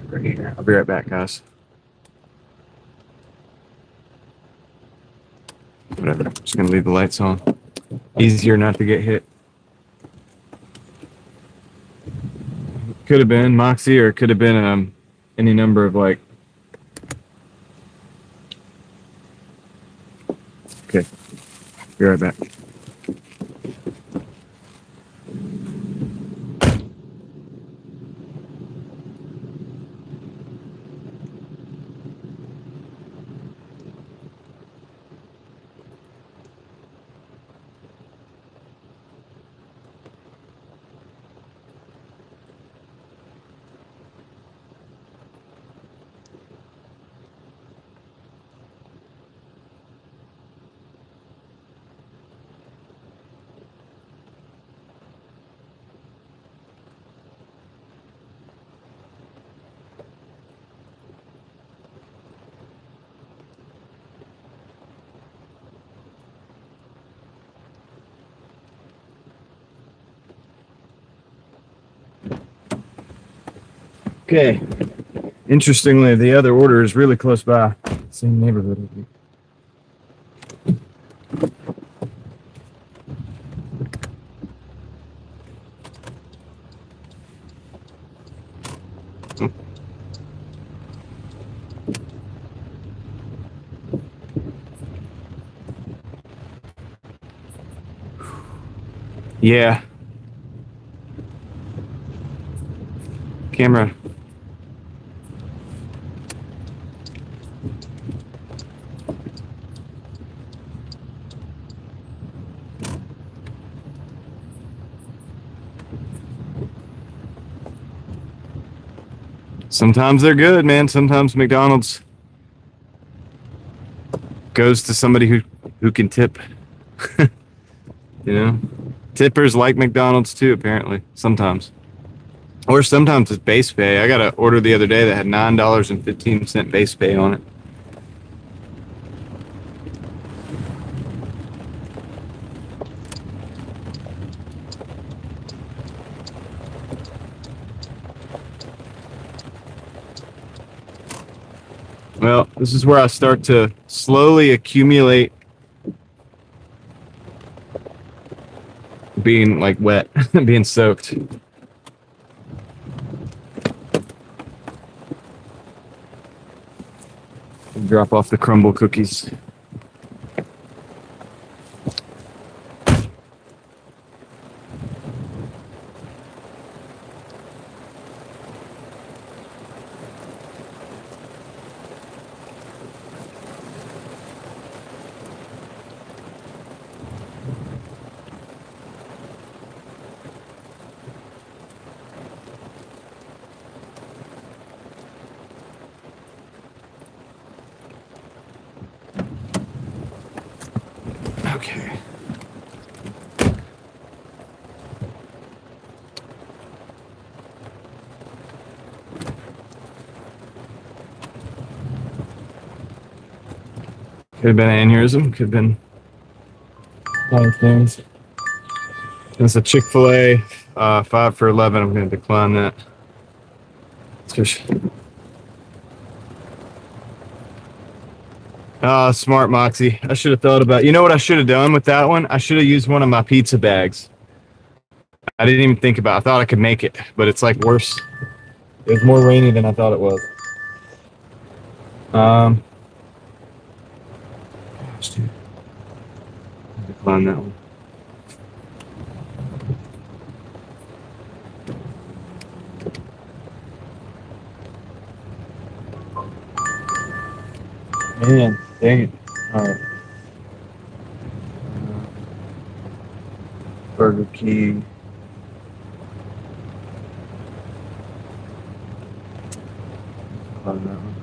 Right here. I'll be right back, guys. Whatever. Just gonna leave the lights on. Easier not to get hit. Could have been Moxie, or it could have been any number of like. Okay. Be right back. Okay. Interestingly, the other order is really close by. Same neighborhood. Yeah. Camera. Sometimes they're good, man. Sometimes McDonald's goes to somebody who can tip. You know, tippers like McDonald's too, apparently. Sometimes, or sometimes it's base pay. I got an order the other day that had $9.15 base pay on it. Well, this is where I start to slowly accumulate being like wet, being soaked. Drop off the crumble cookies. Okay. Could have been an aneurysm. Could have been a lot of things. It's a Chick-fil-A 5 for $11. I'm going to decline that. Smart Moxie. I should have thought about. You know what I should have done with that one? I should have used one of my pizza bags. I didn't even think about it. I thought I could make it, but it's like worse. It was more rainy than I thought it was. Gosh, dude. On that one. Man, dang it. Alright. Burger King. On that one.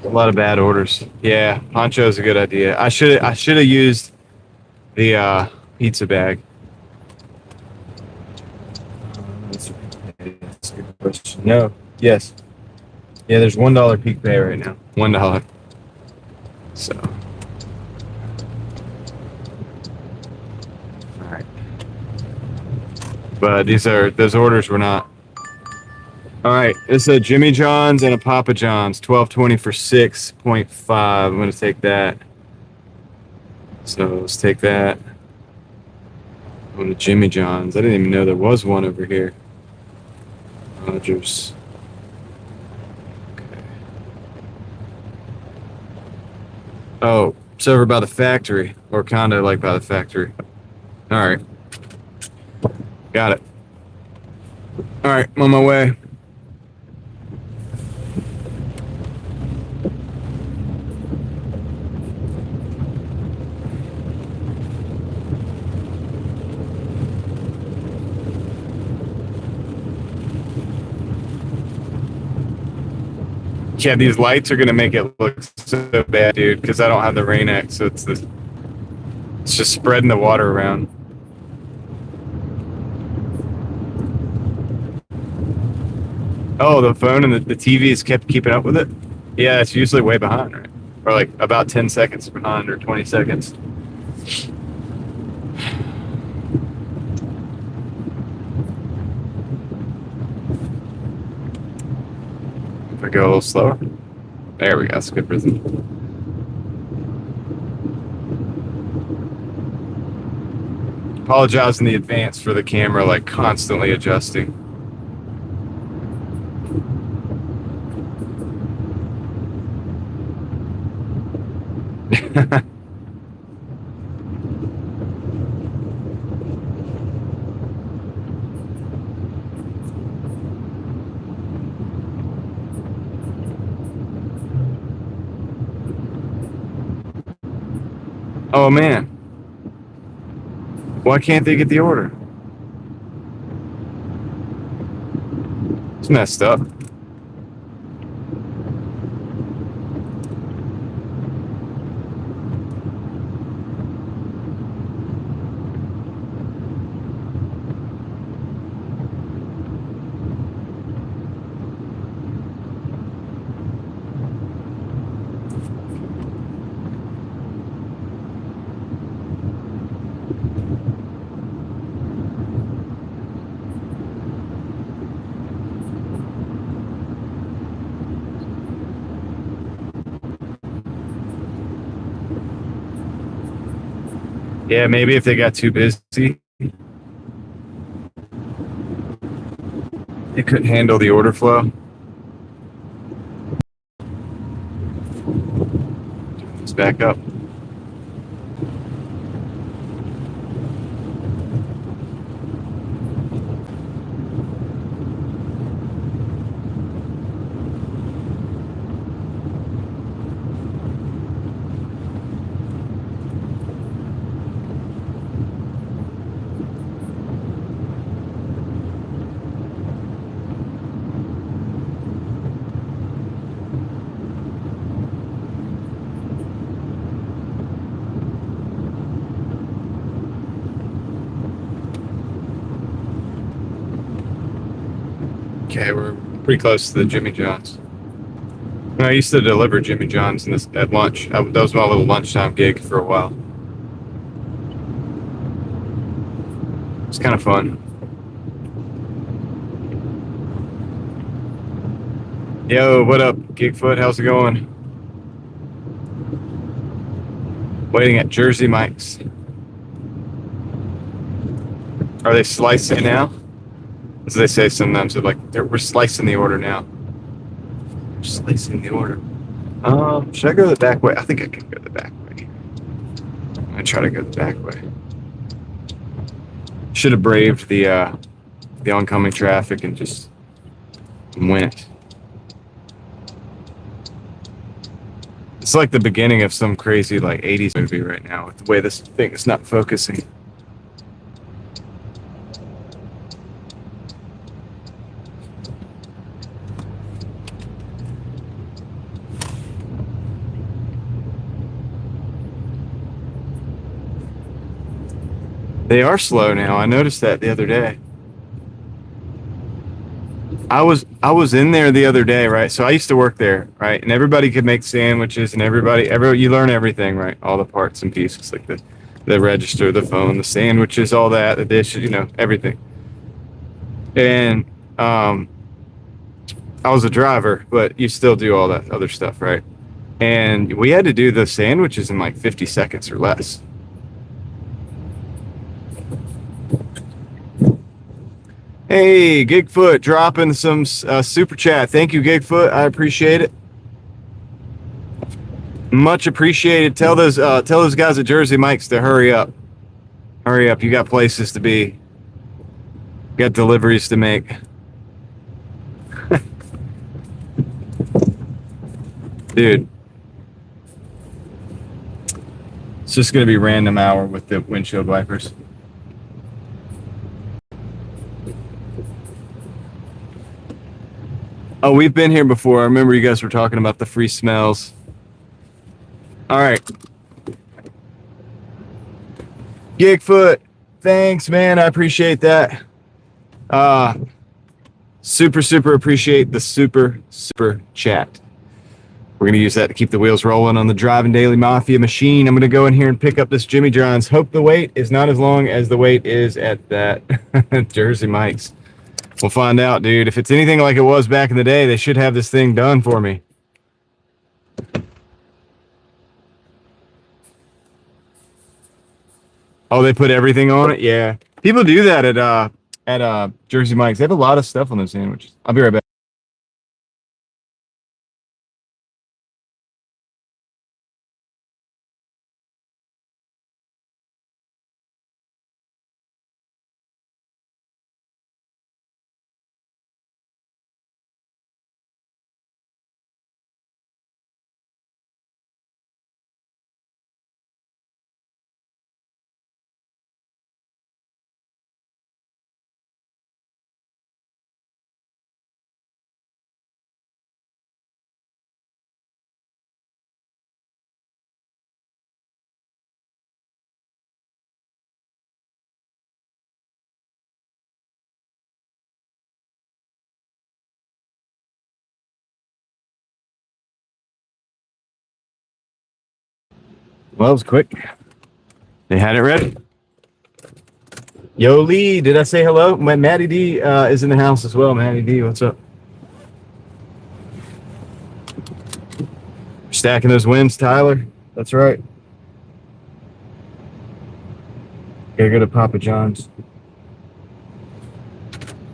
A lot of bad orders. Yeah, poncho's a good idea. I should have used the pizza bag. That's a good question. No. Yes. Yeah, there's $1 peak pay right now. $1. So. All right. But those orders were not. All right, it's a Jimmy John's and a Papa John's, $12.20 for 6.5. I'm gonna take that. So let's take that. On the Jimmy John's. I didn't even know there was one over here. Rogers. Okay. Oh, it's over by the factory, or kind of like by the factory. All right. Got it. All right, I'm on my way. Yeah, these lights are gonna make it look so bad, dude, because I don't have the Rain X, so it's just spreading the water around. Oh, the phone and the TV has kept keeping up with it? Yeah, it's usually way behind, right? Or like about 10 seconds behind or 20 seconds. If I go a little slower. There we go, that's good rhythm. Apologize in the advance for the camera like constantly adjusting. Oh man. Why can't they get the order? It's messed up. Yeah, maybe if they got too busy, they couldn't handle the order flow. Let's back up. Okay, we're pretty close to the Jimmy John's. I used to deliver Jimmy John's at lunch. That was my little lunchtime gig for a while. It's kind of fun. Yo, what up, Gigfoot? How's it going? Waiting at Jersey Mike's. Are they slicing now? As they say sometimes, they're like, we're slicing the order now. We're slicing the order. Should I go the back way? I think I can go the back way. try to go the back way. Should have braved the oncoming traffic and just went. It's like the beginning of some crazy like 80s movie right now with the way this thing is not focusing. They are slow now. I noticed that the other day. I was in there the other day, right? So I used to work there, right? And everybody could make sandwiches, and you learn everything, right? All the parts and pieces, like the register, the phone, the sandwiches, all that, the dishes, you know, everything. And I was a driver, but you still do all that other stuff, right? And we had to do the sandwiches in like 50 seconds or less. Hey, Gigfoot, dropping some super chat. Thank you, Gigfoot. I appreciate it. Much appreciated. Tell those guys at Jersey Mike's to hurry up. Hurry up. You got places to be. You got deliveries to make. Dude. It's just going to be random hour with the windshield wipers. Oh, we've been here before. I remember you guys were talking about the free smells. All right. Gigfoot, thanks, man. I appreciate that. Super appreciate the super chat. We're going to use that to keep the wheels rolling on the Driving Daily Mafia machine. I'm going to go in here and pick up this Jimmy John's. Hope the wait is not as long as the wait is at that Jersey Mike's. We'll find out, dude. If it's anything like it was back in the day, they should have this thing done for me. Oh, they put everything on it? Yeah. People do that at Jersey Mike's. They have a lot of stuff on those sandwiches. I'll be right back. Well, it was quick. They had it ready. Yo, Lee, did I say hello? My Maddie D is in the house as well. Maddie D, what's up? Stacking those wins, Tyler. That's right. Gotta go to Papa John's.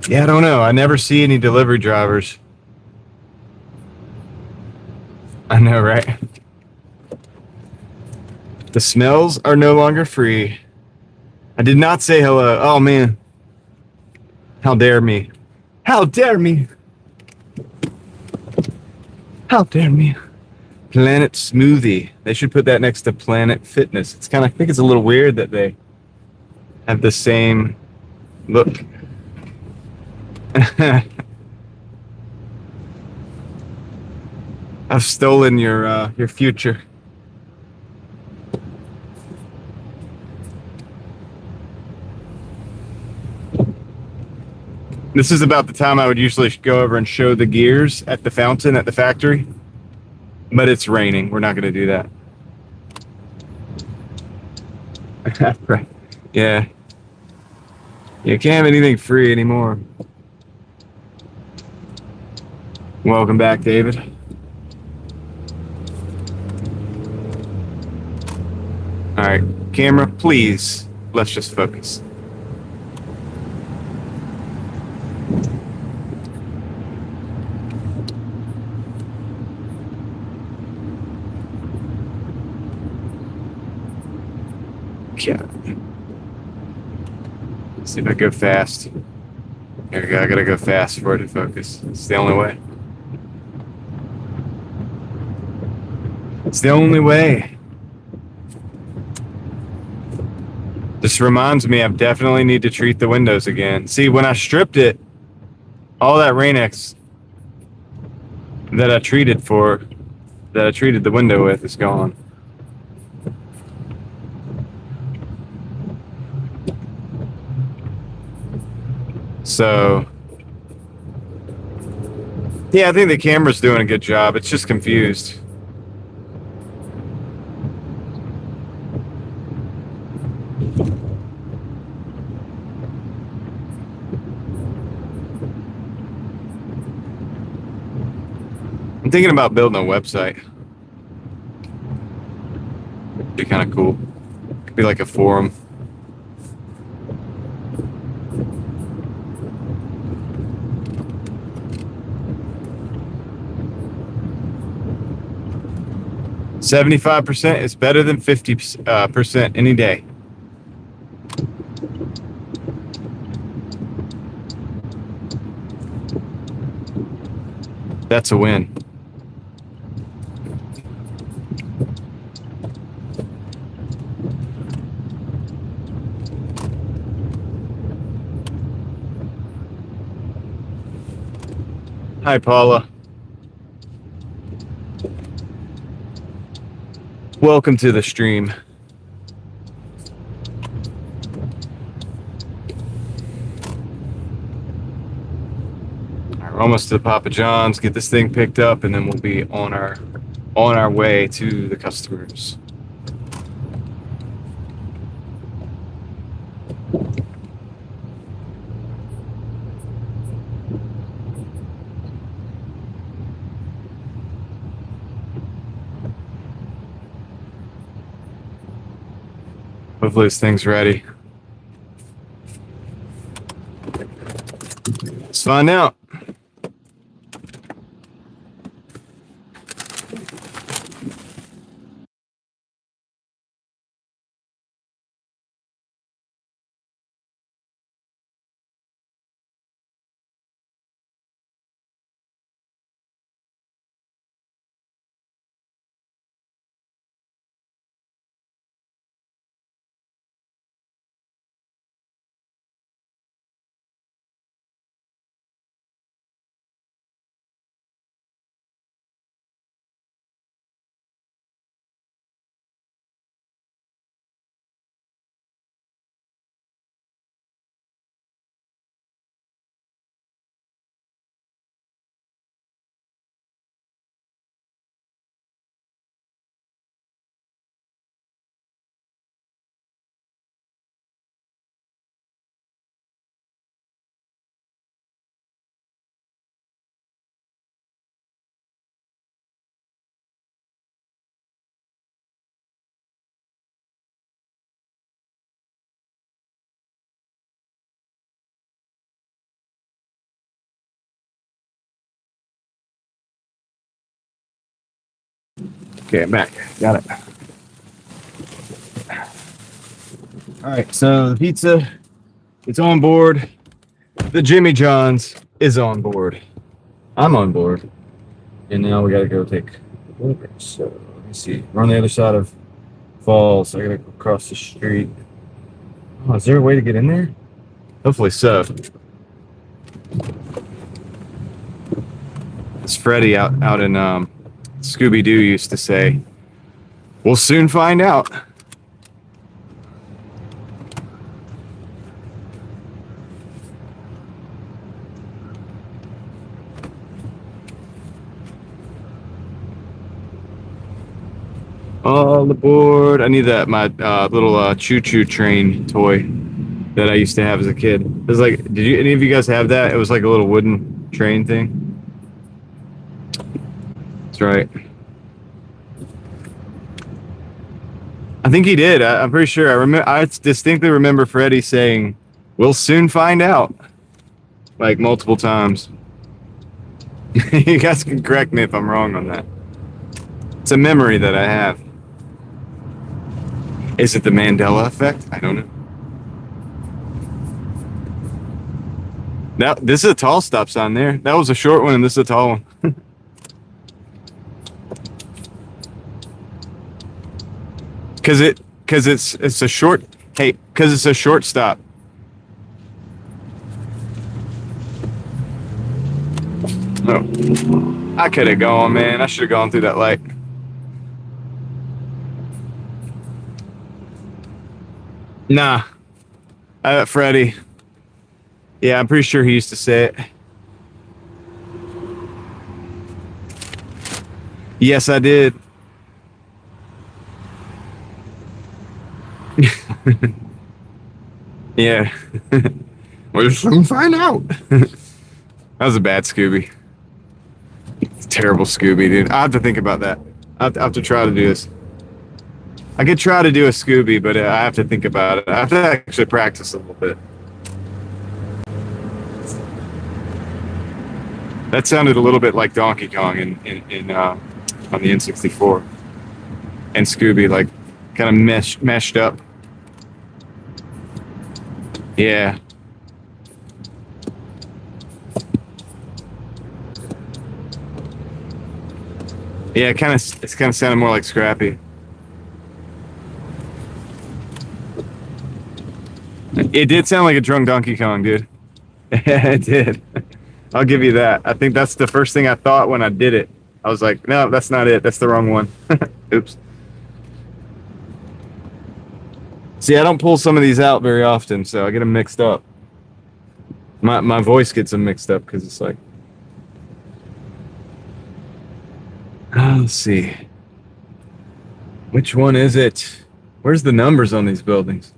Yeah, I don't know. I never see any delivery drivers. I know, right? The smells are no longer free. I did not say hello. Oh, man. How dare me? How dare me? How dare me? Planet Smoothie. They should put that next to Planet Fitness. It's kind of, I think it's a little weird that they have the same look. I've stolen your future. This is about the time I would usually go over and show the gears at the fountain at the factory. But it's raining. We're not going to do that. Right. Yeah. You can't have anything free anymore. Welcome back, David. All right, camera, please. Let's just focus. Yeah. Let's see if I go fast. There we go. I gotta go fast for it to focus. It's the only way. It's the only way. This reminds me, I definitely need to treat the windows again. See, when I stripped it, all that Rain-X that I treated the window with is gone. So, yeah, I think the camera's doing a good job. It's just confused. I'm thinking about building a website. Be kind of cool. Could be like a forum. %75% is better than 50% any day. That's a win. Hi, Paula. Welcome to the stream. We're almost to the Papa John's. Get this thing picked up, and then we'll be on our way to the customers. Hopefully this thing's ready. Let's find out. Okay, I'm back. Got it. All right, so the pizza, it's on board. The Jimmy John's is on board. I'm on board. And now we gotta go take deliveries. So let me see. We're on the other side of Falls. So I gotta go across the street. Oh, is there a way to get in there? Hopefully so. It's Freddie out in Scooby-Doo used to say, "We'll soon find out." All aboard. I need my little choo-choo train toy that I used to have as a kid. It was like, any of you guys have that? It was like a little wooden train thing. That's right. I think he did. I'm pretty sure. I distinctly remember Freddie saying, "We'll soon find out," like multiple times. You guys can correct me if I'm wrong on that. It's a memory that I have. Is it the Mandela effect? I don't know. Now, this is a tall stop sign there. That was a short one, and this is a tall one. Because it's a short. Hey, because it's a short stop. Oh, I could have gone, man. I should have gone through that light. Nah, Freddie. Yeah, I'm pretty sure he used to say it. Yes, I did. Yeah. We'll soon find out. That was a bad Scooby. It's a terrible Scooby, dude. I have to think about that. I have to try to do this. I could try to do a Scooby, but I have to think about it. I have to actually practice a little bit. That sounded a little bit like Donkey Kong in on the N64, and Scooby, like kind of meshed up. Yeah. Yeah, it's kind of sounded more like Scrappy. It did sound like a drunk Donkey Kong, dude. It did. I'll give you that. I think that's the first thing I thought when I did it. I was like, no, that's not it. That's the wrong one. Oops. See, I don't pull some of these out very often, so I get them mixed up. My voice gets them mixed up because it's like... let's see. Which one is it? Where's the numbers on these buildings?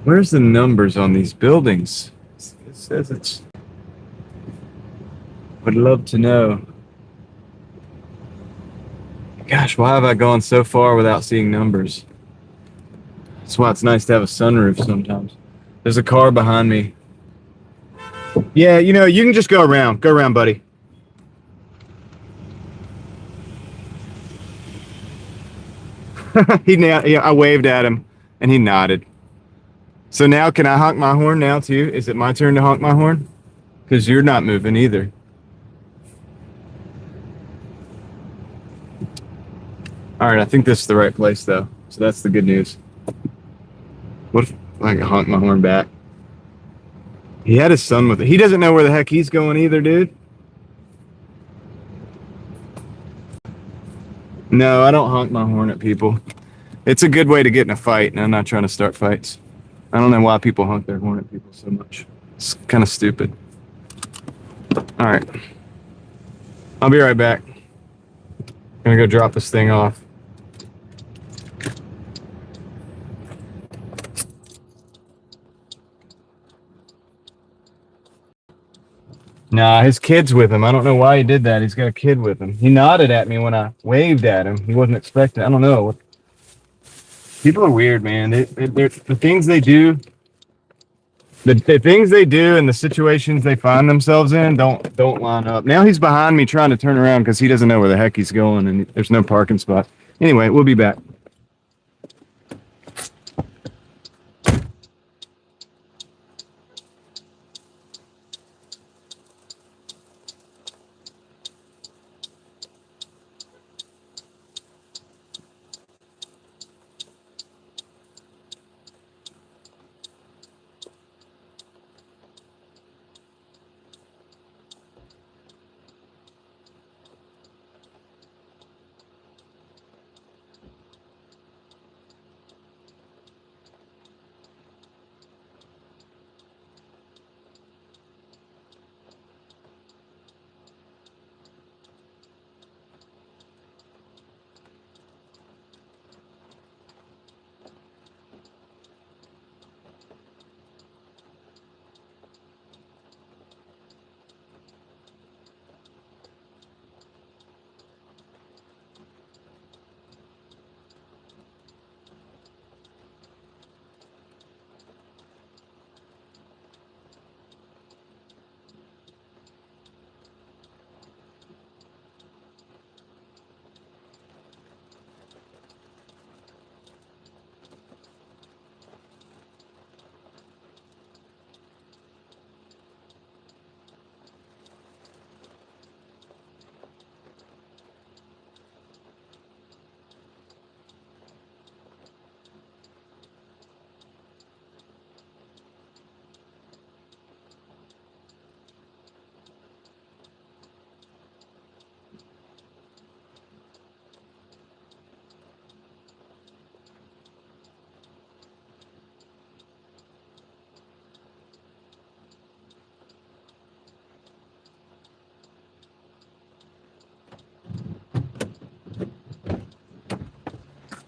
Where's the numbers on these buildings? It says it's... Would love to know. Gosh, why have I gone so far without seeing numbers? That's why it's nice to have a sunroof sometimes. There's a car behind me. Yeah, you know, you can just go around. Go around, buddy. Yeah, I waved at him, and he nodded. So now, can I honk my horn now, too? Is it my turn to honk my horn? Because you're not moving either. All right, I think this is the right place, though. So that's the good news. What if I can honk my horn back? He had his son with it. He doesn't know where the heck he's going either, dude. No, I don't honk my horn at people. It's a good way to get in a fight, and I'm not trying to start fights. I don't know why people honk their horn at people so much. It's kind of stupid. All right. I'll be right back. Gonna go drop this thing off. Nah, his kid's with him. I don't know why he did that. He's got a kid with him. He nodded at me when I waved at him. He wasn't expecting. I don't know. People are weird, man. The things they do, the things they do, and the situations they find themselves in don't line up. Now he's behind me trying to turn around because he doesn't know where the heck he's going, and there's no parking spot. Anyway, we'll be back.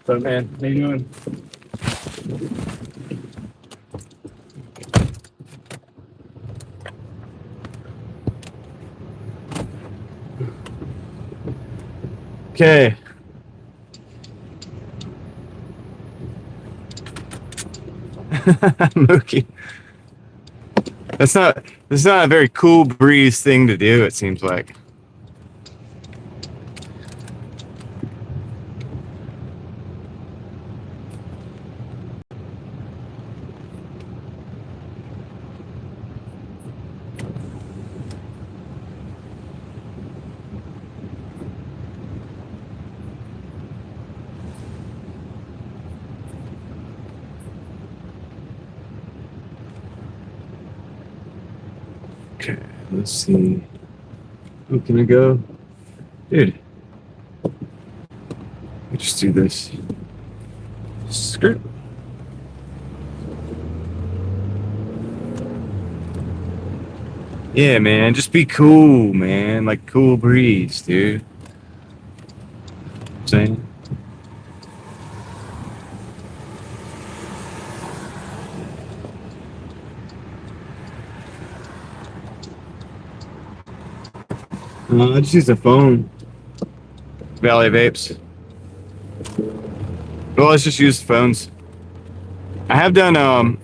What's up, man? How you doing? Okay. Mookie. That's not a very cool breeze thing to do, it seems like. Okay, let's see. Who can I go? Dude. Let me just do this. Skirt. Yeah, man. Just be cool, man. Like cool breeze, dude. Saying. I just use a phone. Valley Vapes. Well, let's just use phones. I have done I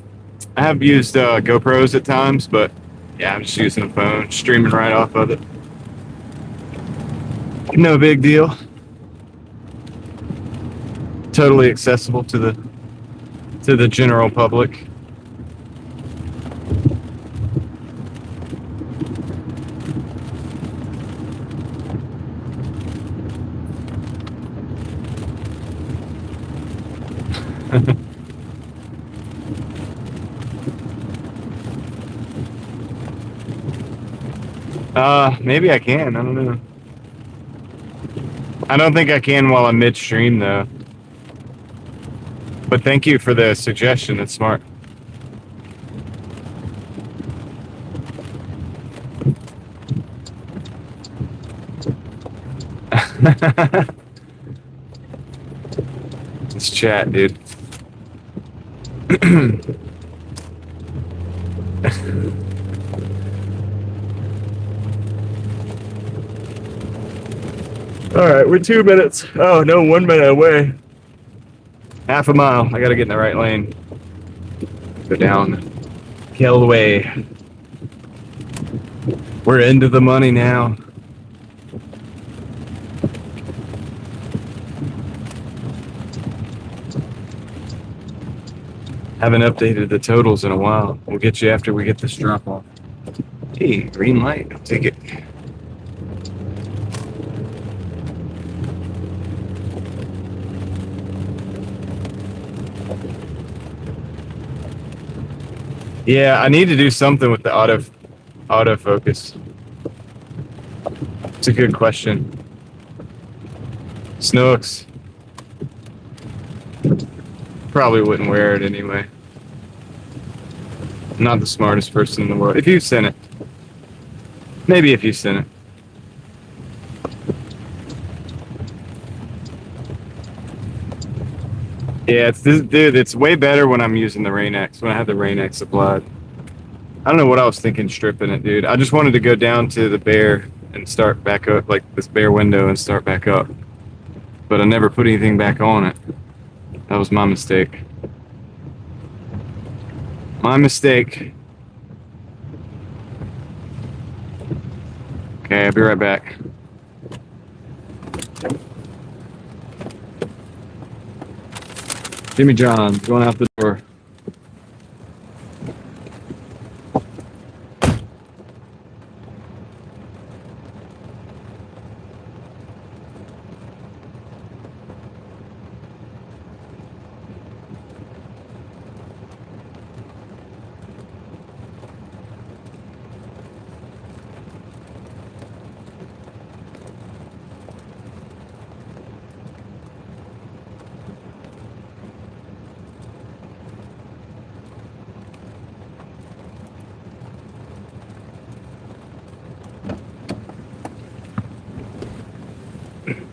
have used GoPros at times, but yeah, I'm just using a phone, streaming right off of it. No big deal. Totally accessible to the general public. Maybe I can. I don't know. I don't think I can while I'm midstream though. But thank you for the suggestion. It's smart. Let's chat, dude. All right, we're 2 minutes. Oh, no, 1 minute away. Half a mile. I gotta get in the right lane. Go down Kelway. We're into the money now. Haven't updated the totals in a while. We'll get you after we get this drop off. Hey, green light. I'll take it. Yeah, I need to do something with the autofocus. It's a good question. Snooks. Probably wouldn't wear it anyway. Not the smartest person in the world. If you sent it. Maybe if you sent it. Yeah, dude, it's way better when I'm using the Rain-X, when I have the Rain-X applied. I don't know what I was thinking stripping it, dude. I just wanted to go down to the bare and start back up, like this bare window and start back up. But I never put anything back on it. That was my mistake. My mistake. Okay, I'll be right back. Jimmy John, going out the door.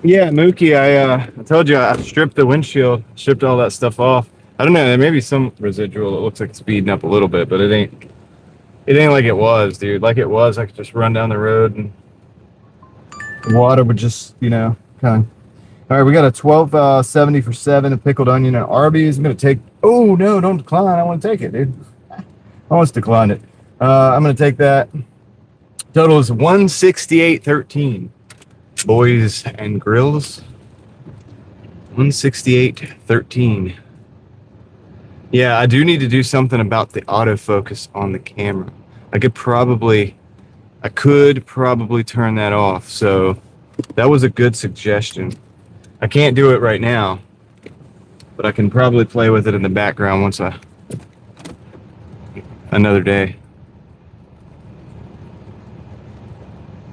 Yeah, Mookie, I told you I stripped the windshield, stripped all that stuff off. I don't know, there may be some residual. It looks like it's speeding up a little bit, but it ain't like it was, dude. Like it was, I could just run down the road and the water would just, kind of. All right, we got a 12.70 for 7, a pickled onion at Arby's. I'm gonna take. Oh no, don't decline. I want to take it, dude. I almost declined it. I'm gonna take that. Total is 168.13. Boys and grills. 168.13. Yeah, I do need to do something about the autofocus on the camera. I could probably turn that off. So that was a good suggestion. I can't do it right now, but I can probably play with it in the background another day.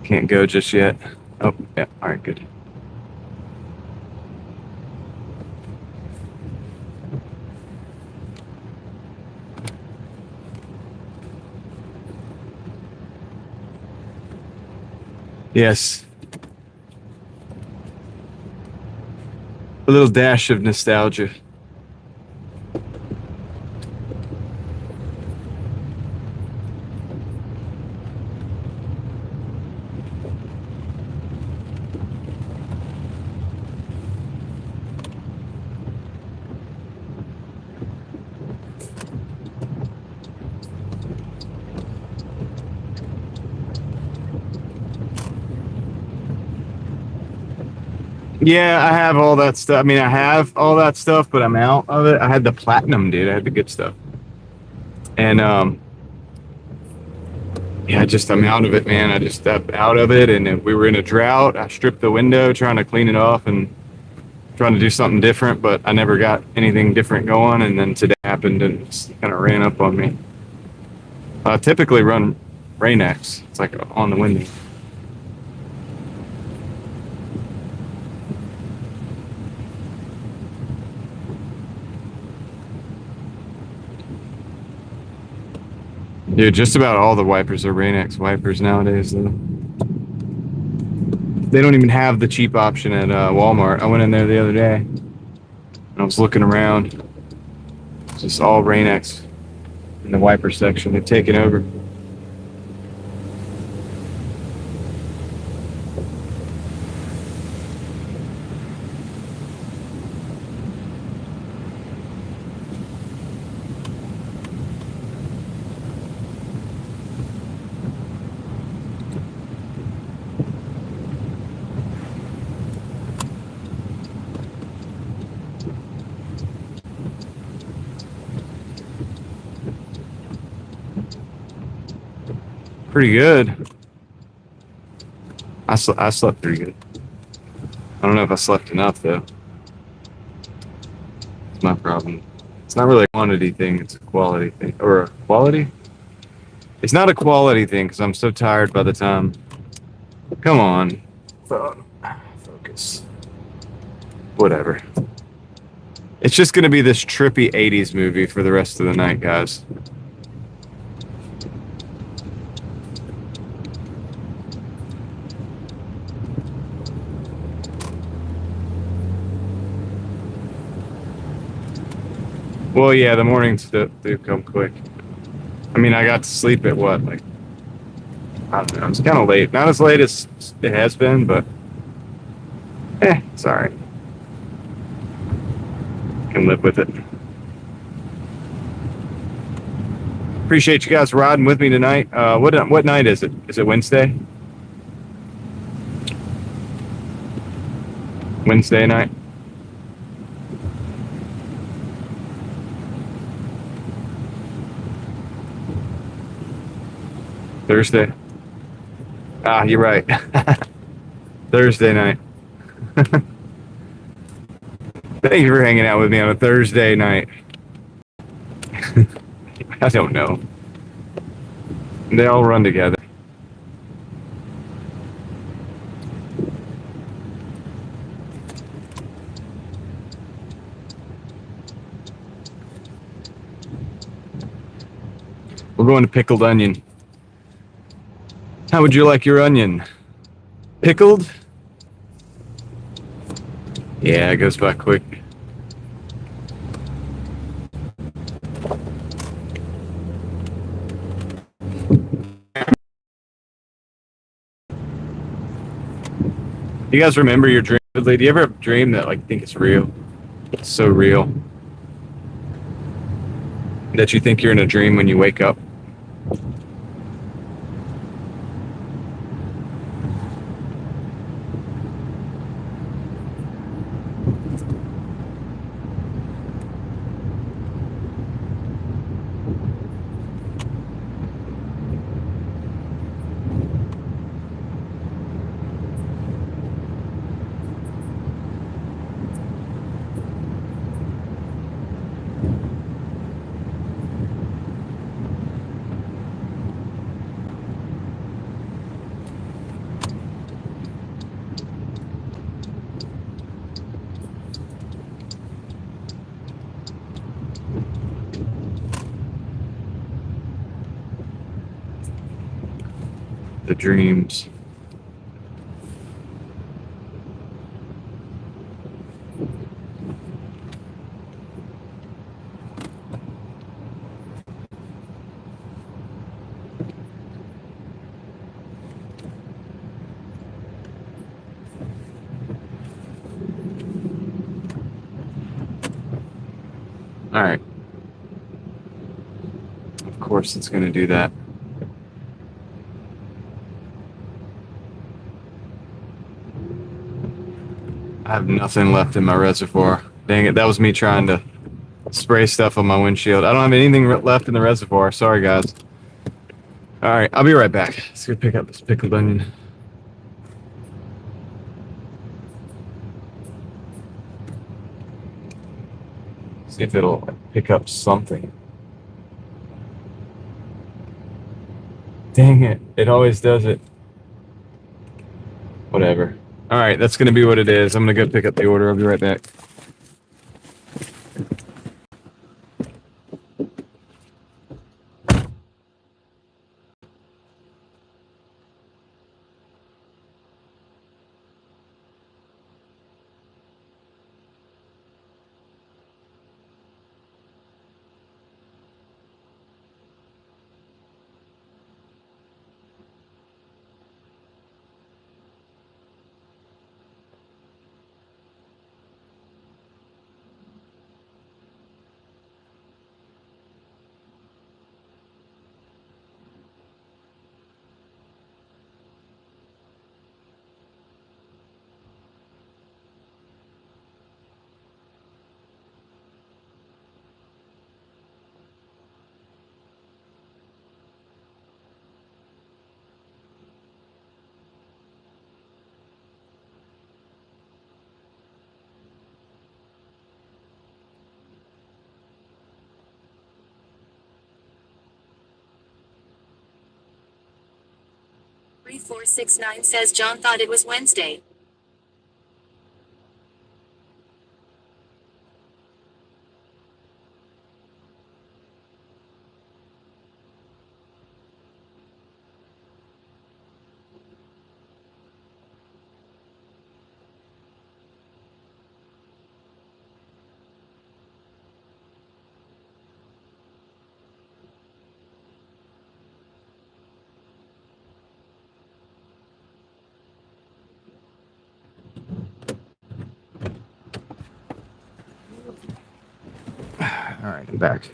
Can't go just yet. Oh, yeah. All right, good. Yes. A little dash of nostalgia. Yeah, I have all that stuff. I mean, I have all that stuff, but I'm out of it. I had the platinum, dude. I had the good stuff. And yeah, I'm out of it, man. I'm out of it. And we were in a drought. I stripped the window, trying to clean it off and trying to do something different, but I never got anything different going. And then today happened and it kind of ran up on me. I typically run Rain-X. It's like on the window. Dude, just about all the wipers are Rain-X wipers nowadays, though. They don't even have the cheap option at Walmart. I went in there the other day and I was looking around. It's just all Rain-X in the wiper section. They've taken over. Pretty good. I slept pretty good. I don't know if I slept enough, though. It's my problem. It's not really a quantity thing, it's a quality thing. Or a quality? It's not a quality thing, because I'm so tired by the time. Come on. Focus. Whatever. It's just going to be this trippy 80s movie for the rest of the night, guys. Well, yeah, the mornings do come quick. I mean, I got to sleep at what, like, I don't know, it's kind of late. Not as late as it has been, but, it's all right. Can live with it. Appreciate you guys riding with me tonight. What night is it? Is it Wednesday? Wednesday night? Thursday? Ah, you're right. Thursday night. Thank you for hanging out with me on a Thursday night. I don't know. They all run together. We're going to pickled onion. How would you like your onion? Pickled Yeah, it goes by quick. You guys remember your dream? Do you ever have a dream that like think it's real? It's so real that you think you're in a dream when you wake up. The dreams. All right. Of course it's going to do that. I have nothing left in my reservoir. Dang it, that was me trying to spray stuff on my windshield. I don't have anything left in the reservoir. Sorry, guys. All right, I'll be right back. Let's go pick up this pickled onion. See if it'll pick up something. Dang it, it always does it. Whatever. All right, that's going to be what it is. I'm going to go pick up the order. I'll be right back. "3469 says John thought it was Wednesday. All right, I'm back.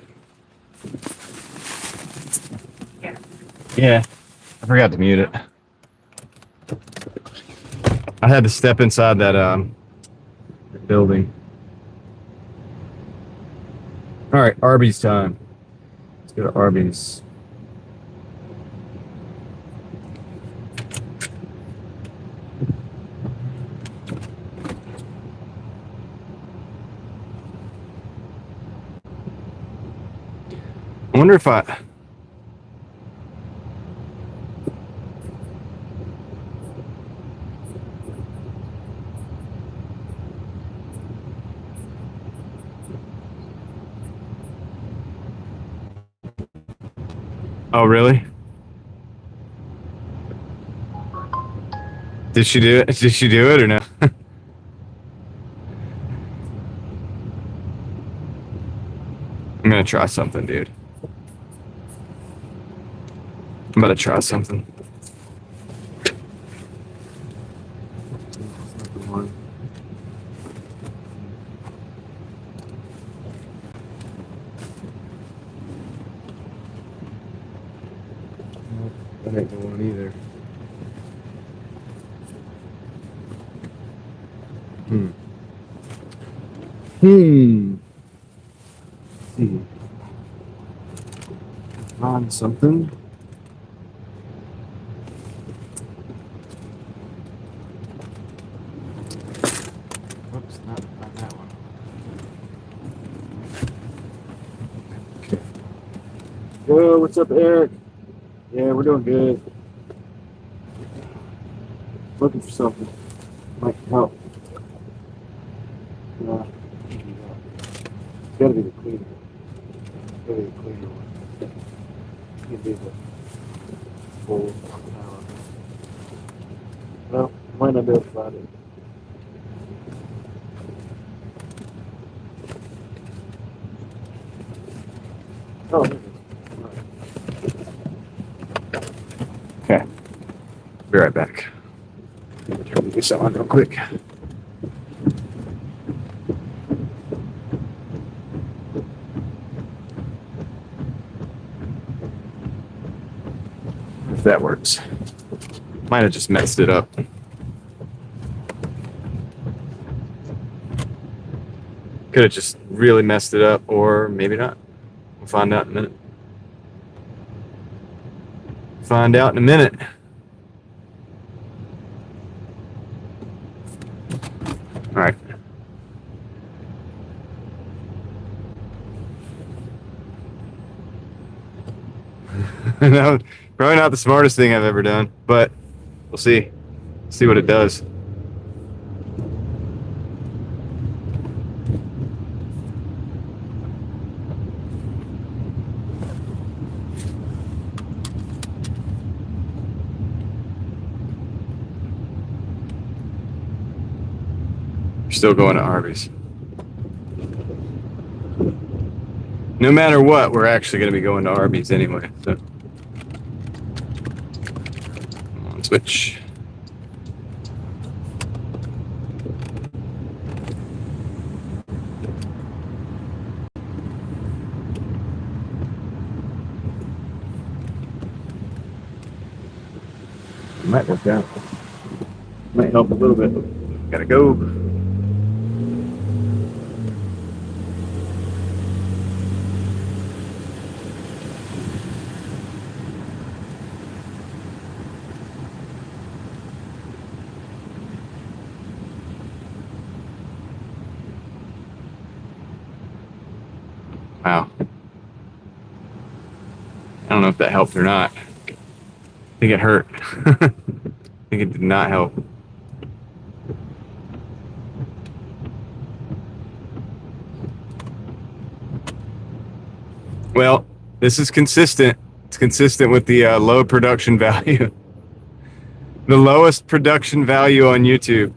Yeah, I forgot to mute it. I had to step inside that building. All right, Arby's time. Let's go to Arby's. I wonder if I... Oh, really? Did she do it? Did she do it or no? I'm gonna try something, dude. I'm about to try something. That ain't the one either. On something. Oops, not on that one. Okay. Yo, what's up, Eric? Yeah, we're doing good. Looking for something. Might help. No. It's gotta be the cleaner. It's gotta be the cleaner one. Can't be the full power. Well, might not be able to find it. Oh, there it is. Okay. Be right back. Turn this on real quick. If that works. Might have just messed it up. Could have just really messed it up, or maybe not. We'll find out in a minute. Find out in a minute. All right. No, probably not the smartest thing I've ever done, but we'll see. See what it does. We're still going to Arby's. No matter what, we're actually going to be going to Arby's anyway. So, switch. It might work out. Might help a little bit. Gotta go. Wow. I don't know if that helped or not. I think it hurt. I think it did not help. Well, this is consistent. It's consistent with the low production value. The lowest production value on YouTube.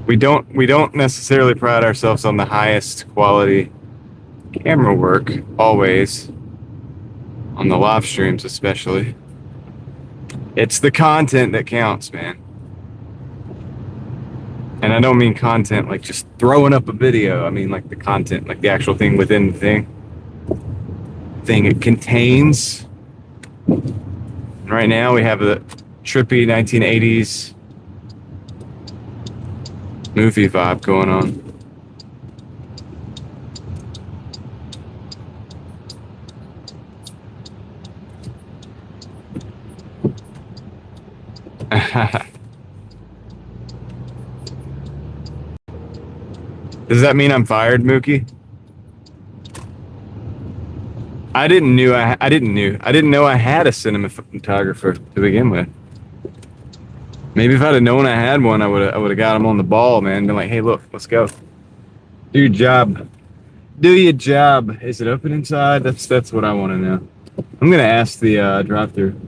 We don't necessarily pride ourselves on the highest quality camera work always, on the live streams especially. It's the content that counts, man. And I don't mean content like just throwing up a video. I mean like the content, like the actual thing within the thing it contains. And right now we have a trippy 1980s movie vibe going on. Does that mean I'm fired, Mookie? I didn't know I had a cinematographer to begin with. Maybe if I'd have known I had one, I would have got him on the ball, man. Been like, hey, look, let's go. Do your job. Do your job. Is it open inside? That's what I want to know. I'm gonna ask the drive-through.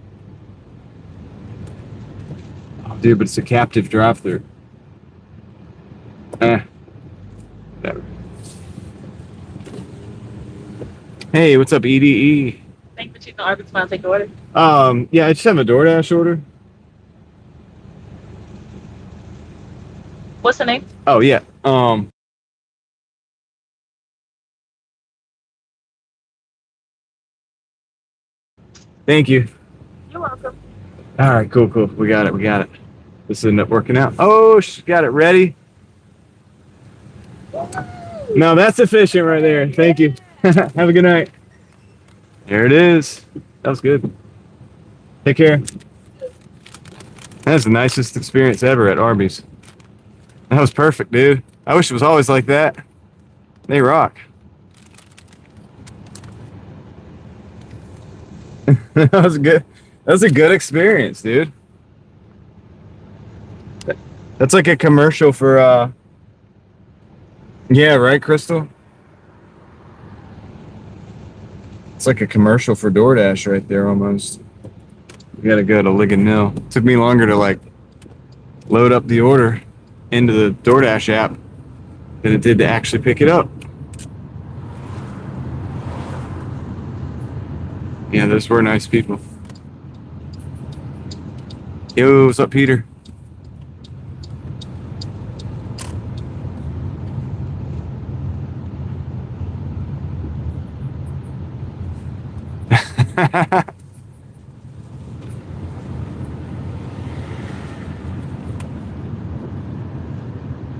Oh, dude, but it's a captive drive-through. Hey, what's up, EDE? Thank you, but you know, Arby's want to take the order. Yeah, I just have a DoorDash order. What's the name? Oh yeah. Thank you. You're welcome. All right, cool. We got it. This ended up working out. Oh, she got it ready. No, that's efficient right there. Thank you. Have a good night. There it is. That was good. Take care. That's the nicest experience ever at Arby's. That was perfect, dude. I wish it was always like that. They rock. That was good. That was a good experience, dude. That's like a commercial for yeah, right, Crystal? It's like a commercial for DoorDash right there almost. We gotta go to Ligon Mill. Took me longer to like load up the order into the DoorDash app than it did to actually pick it up. Yeah, those were nice people. Yo, what's up, Peter?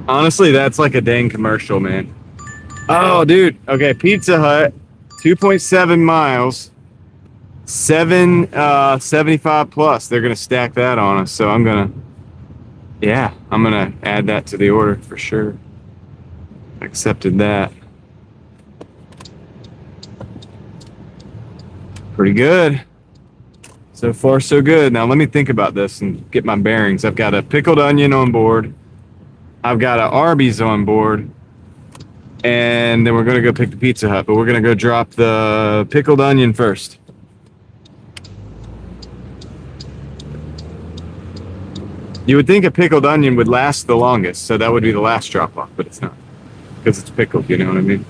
Honestly, that's like a dang commercial, man. Oh, dude. Okay, Pizza Hut, 2.7 miles, 75 plus. They're gonna stack that on us, so I'm gonna add that to the order for sure. Accepted that. Pretty good. So far, so good. Now let me think about this and get my bearings. I've got a pickled onion on board. I've got an Arby's on board. And then we're going to go pick the Pizza Hut, but we're going to go drop the pickled onion first. You would think a pickled onion would last the longest, so that would be the last drop off, but it's not. Because it's pickled, you know what I mean?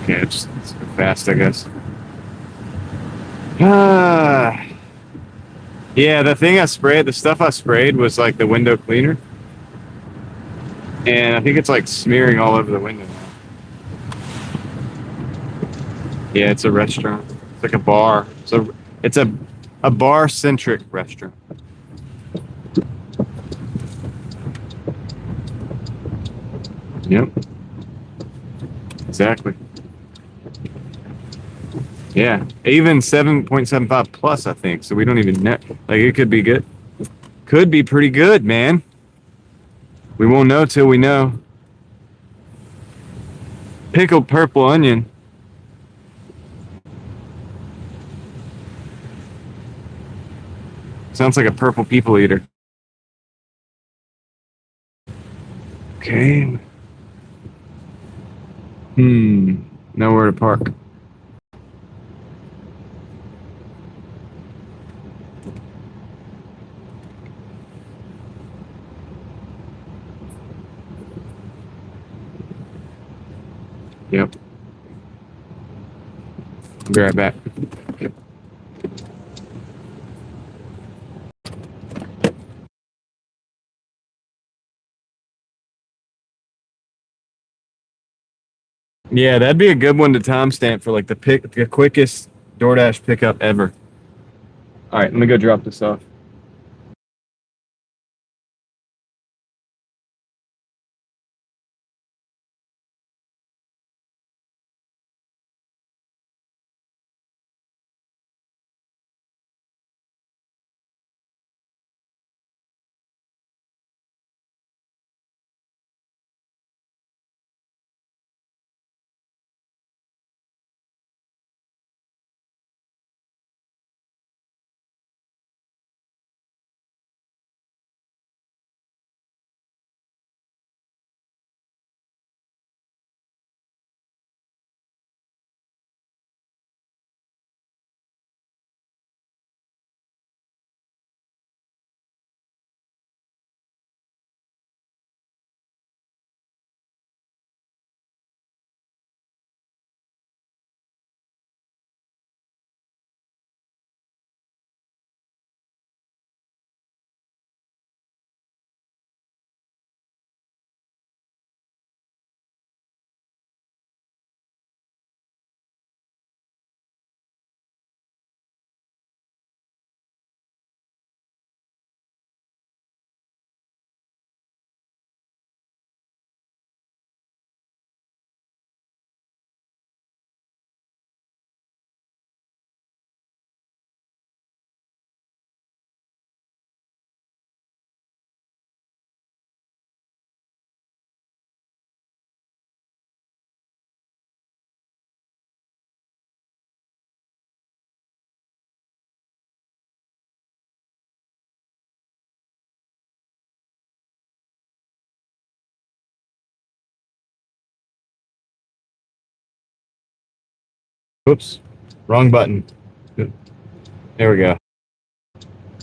Okay, let's go fast, I guess. Yeah, the stuff I sprayed was like the window cleaner. And I think it's like smearing all over the window now. Yeah, it's a restaurant. It's like a bar. So it's a bar-centric restaurant. Yep. Exactly. Yeah. Even 7.75 plus, I think. So we don't even know. Like, it could be good. Could be pretty good, man. We won't know till we know. Pickled purple onion. Sounds like a purple people eater. Okay. Nowhere to park. Yep. I'll be right back. Yeah, that'd be a good one to timestamp for like the quickest DoorDash pickup ever. All right, let me go drop this off. Oops, wrong button. There we go.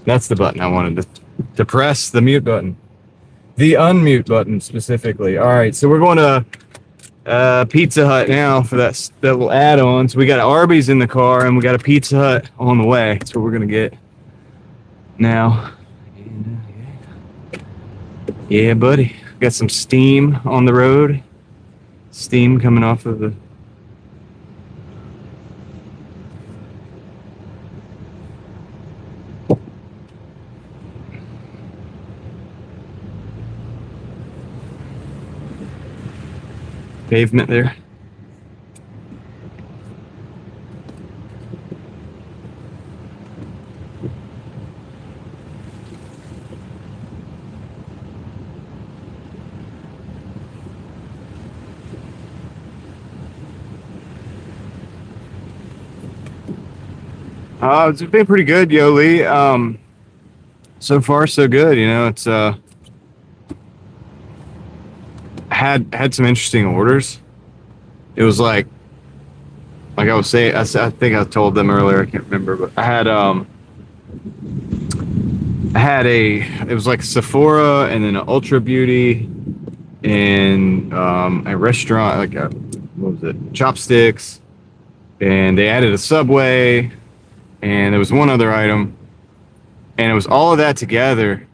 That's the button I wanted to press, the mute button. The unmute button specifically. All right, so we're going to Pizza Hut now for that little add-on. So we got Arby's in the car and we got a Pizza Hut on the way. That's what we're going to get now. Yeah, buddy. Got some steam on the road. Steam coming off of the pavement there. It's been pretty good, Yoli. So far so good. You know, it's had some interesting orders. It was like I was saying, I think I told them earlier, I can't remember, but I had it was like Sephora and then an Ultra Beauty and a restaurant, like what was it, Chopsticks, and they added a Subway, and there was one other item, and it was all of that together.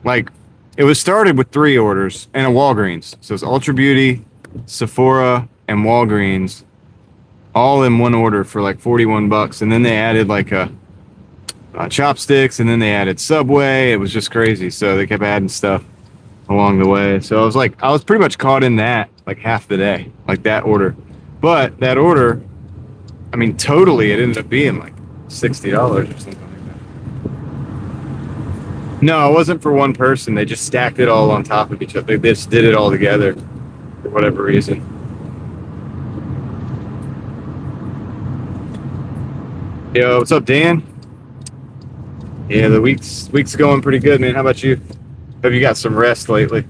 Like, it was started with 3 orders and a Walgreens. So it's Ultra Beauty, Sephora, and Walgreens, all in one order for like $41. And then they added like a Chopsticks, and then they added Subway. It was just crazy. So they kept adding stuff along the way. So I was pretty much caught in that like half the day, like that order. But that order, I mean, totally, it ended up being like $60 or something like that. No, it wasn't for one person. They just stacked it all on top of each other. They just did it all together for whatever reason. Yo, what's up, Dan? Yeah, the week's going pretty good, man. How about you? Have you got some rest lately?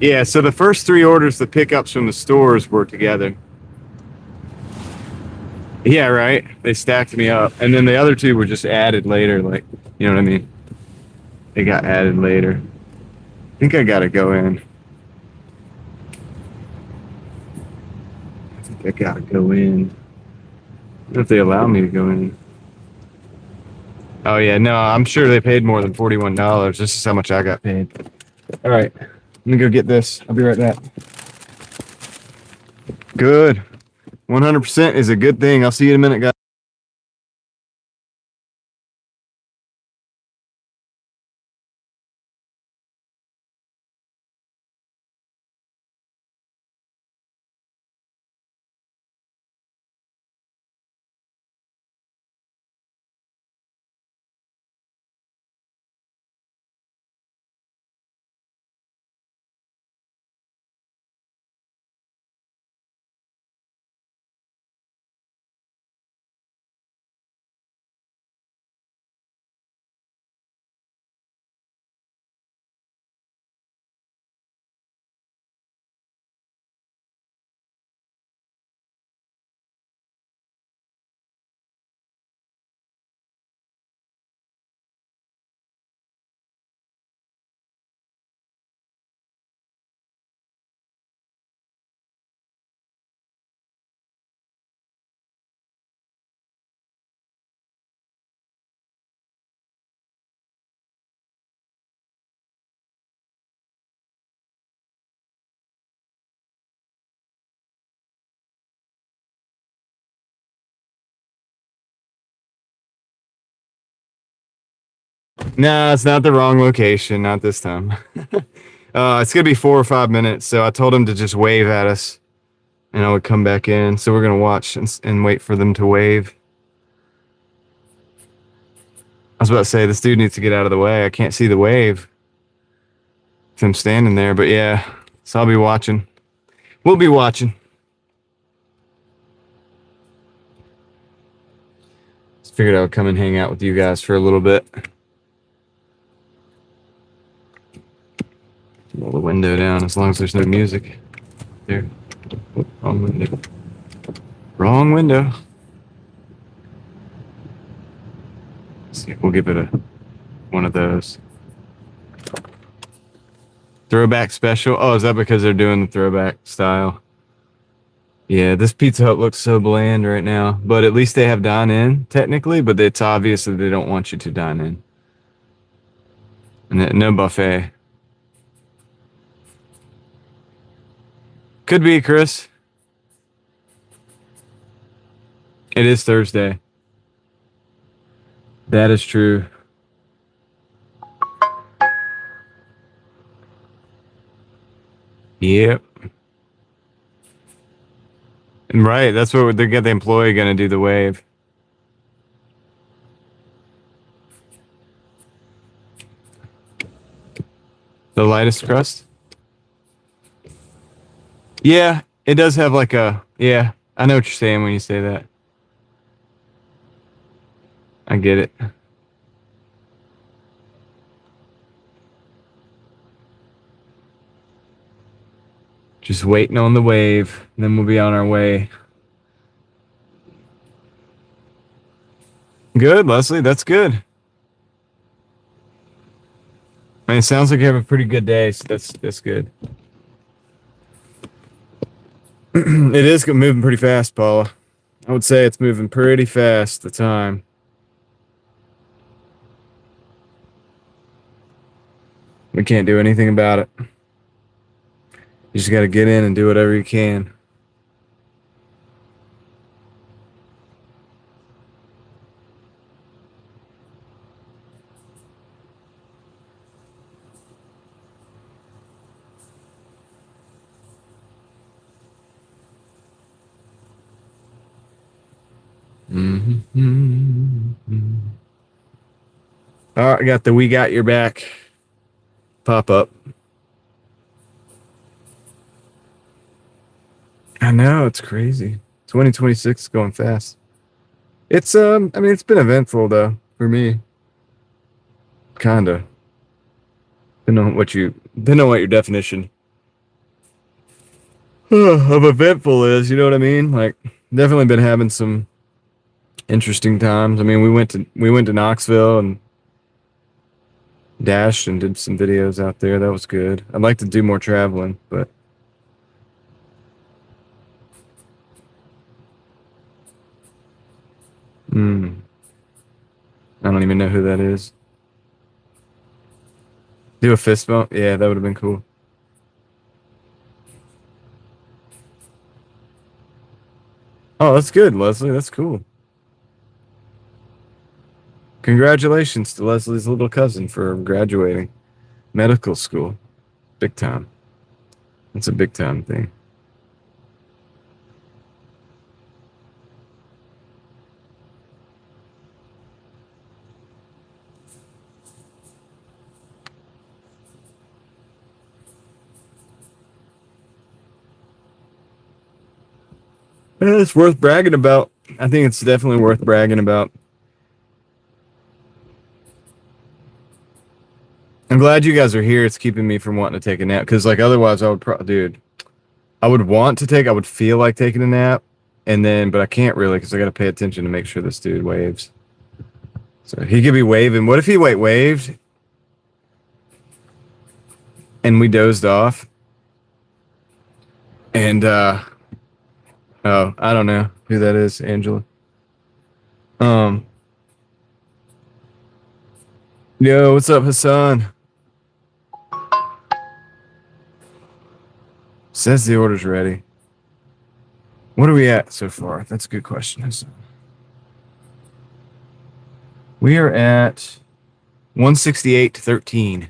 Yeah, so the first 3 orders, the pickups from the stores were together. Yeah, right. They stacked me up. And then the other 2 were just added later, like, you know what I mean? They got added later. I think I gotta go in. I think I gotta go in. I don't know if they allow me to go in. Oh yeah, no, I'm sure they paid more than $41. This is how much I got paid. All right, let me go get this. I'll be right back. Good. 100% is a good thing. I'll see you in a minute, guys. No, it's not the wrong location. Not this time. It's gonna be 4 or 5 minutes. So I told him to just wave at us, and I would come back in. So we're gonna watch and wait for them to wave. I was about to say, this dude needs to get out of the way. I can't see the wave. With him standing there, but yeah. So I'll be watching. We'll be watching. Just figured I would come and hang out with you guys for a little bit. Roll the window down as long as there's no music. There. Wrong window. Wrong window. Let's see, we'll give it one of those. Throwback special. Oh, is that because they're doing the throwback style? Yeah, this Pizza Hut looks so bland right now, but at least they have dine-in technically, but it's obvious that they don't want you to dine in. And no buffet. Could be, Chris. It is Thursday. That is true. Yep. Right, that's what they get the employee going to do, the wave. The lightest crust? Yeah, it does have like a, yeah, I know what you're saying when you say that. I get it. Just waiting on the wave, and then we'll be on our way. Good, Leslie, that's good. I mean, it sounds like you have a pretty good day, so that's good. It is moving pretty fast, Paula. I would say it's moving pretty fast, the time. We can't do anything about it. You just got to get in and do whatever you can. All right, I got the "We Got Your Back" pop up. I know, it's crazy. 2026 is going fast. It's I mean, it's been eventful though for me. Kinda. Depending on what your definition of eventful is, you know what I mean? Like, definitely been having some interesting times. I mean, we went to Knoxville and dashed and did some videos out there. That was good. I'd like to do more traveling, but I don't even know who that is. Do a fist bump? Yeah, that would have been cool. Oh, that's good, Leslie. That's cool. Congratulations to Leslie's little cousin for graduating medical school. Big time. It's a big time thing. It's worth bragging about. I think it's definitely worth bragging about. I'm glad you guys are here. It's keeping me from wanting to take a nap. Because, like, otherwise I would I would feel like taking a nap. But I can't really because I got to pay attention to make sure this dude waves. So he could be waving. What if he waved and we dozed off? And, oh, I don't know who that is, Angela. Yo, what's up, Hassan? Says the order's ready. What are we at so far? That's a good question, Hassan. We are at 168.13.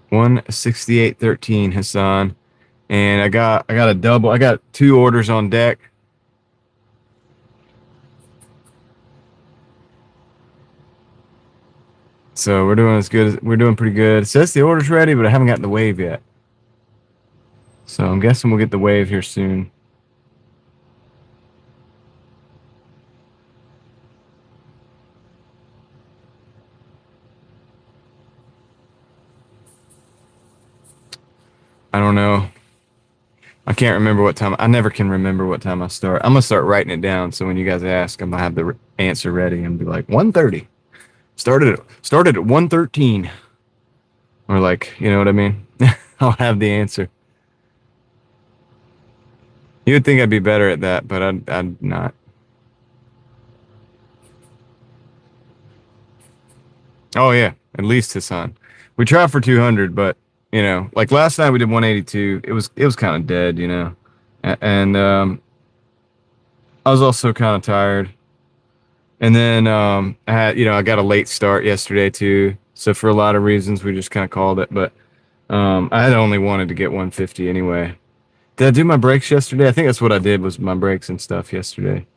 168.13, Hassan. And I got a double. I got 2 orders on deck. So we're doing pretty good. It says the order's ready, but I haven't gotten the wave yet. So I'm guessing we'll get the wave here soon. I don't know. I can't remember what time. I never can remember what time I start. I'm gonna start writing it down so when you guys ask, I'm gonna have the answer ready and be like 1:30. Started at 1:13. Or like, you know what I mean? I'll have the answer. You would think I'd be better at that, but I'd not. Oh yeah, at least Hassan. We tried for 200, but you know, like last night we did 182. It was kind of dead, you know, and I was also kind of tired. And then I had, you know, I got a late start yesterday too. So for a lot of reasons, we just kind of called it. But I had only wanted to get 150 anyway. Did I do my brakes yesterday? I think that's what I did was my brakes and stuff yesterday.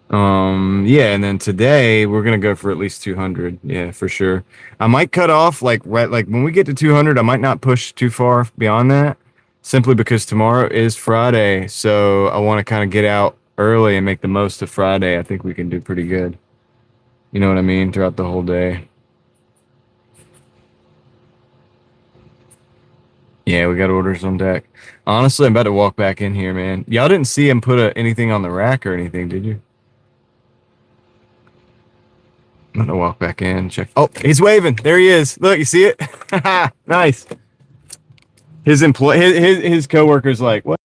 Yeah, and then today we're gonna go for at least 200. Yeah, for sure. I might cut off like right like when we get to 200, I might not push too far beyond that, simply because tomorrow is Friday. So I want to kind of get out early and make the most of Friday. I think we can do pretty good. You know what I mean? Throughout the whole day. Yeah, we got orders on deck. Honestly, I'm about to walk back in here, man. Y'all didn't see him put anything on the rack or anything, did you? I'm gonna walk back in, check. Oh, he's waving. There he is. Look, you see it? Nice. His coworker's like, what?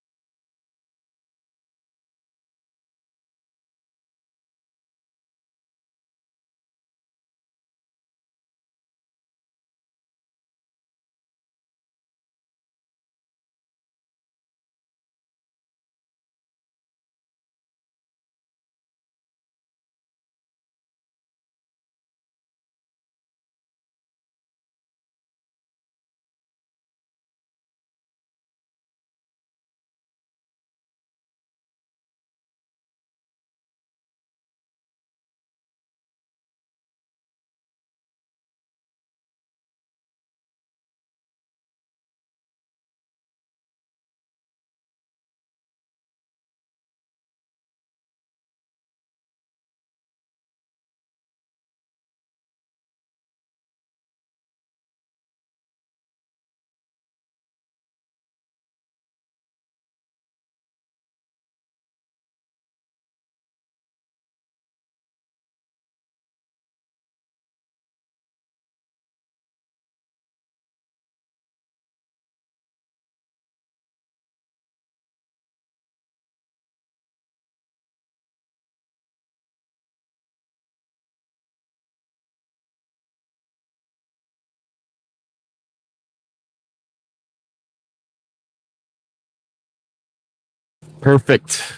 Perfect.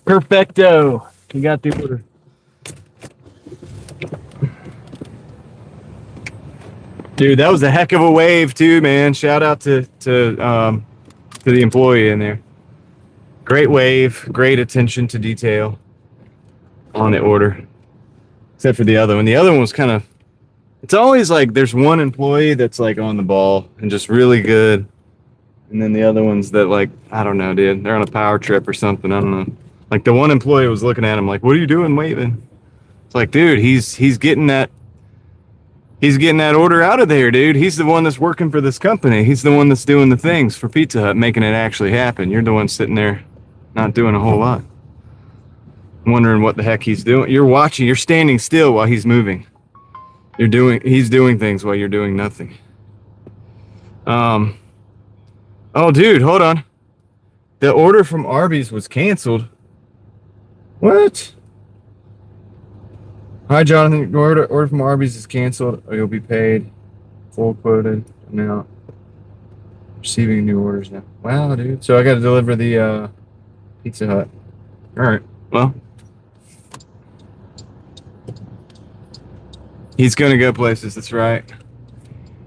Perfecto. We got the order. Dude, that was a heck of a wave too, man. Shout out to the employee in there. Great wave, great attention to detail on the order. Except for the other one. The other one was kind of, it's always like there's one employee that's like on the ball and just really good. And then the other ones that like, I don't know, dude. They're on a power trip or something. I don't know. Like the one employee was looking at him like, what are you doing waving? It's like, dude, he's getting that order out of there, dude. He's the one that's working for this company. He's the one that's doing the things for Pizza Hut, making it actually happen. You're the one sitting there not doing a whole lot. Wondering what the heck he's doing. You're watching, you're standing still while he's moving. He's doing things while you're doing nothing. Oh, dude, hold on. The order from Arby's was canceled. What? Hi, Jonathan. Order from Arby's is canceled. Or you'll be paid full quoted amount. Receiving new orders now. Wow, dude. So I got to deliver the Pizza Hut. All right. Well, he's going to go places. That's right.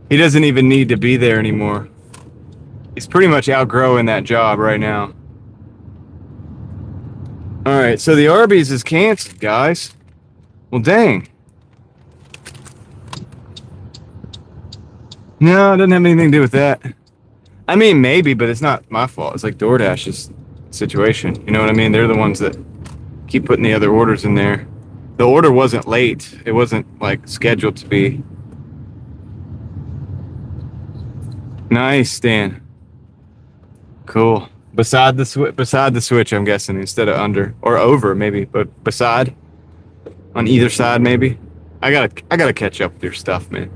He doesn't even need to be there anymore. He's pretty much outgrowing that job right now. All right, so the Arby's is canceled, guys. Well, dang. No, it doesn't have anything to do with that. I mean, maybe, but it's not my fault. It's like Doordash's situation. You know what I mean? They're the ones that keep putting the other orders in there. The order wasn't late. It wasn't like scheduled to be. Nice, Dan. Cool. Beside the switch, I'm guessing, instead of under or over maybe, but beside, on either side maybe. I gotta catch up with your stuff, man.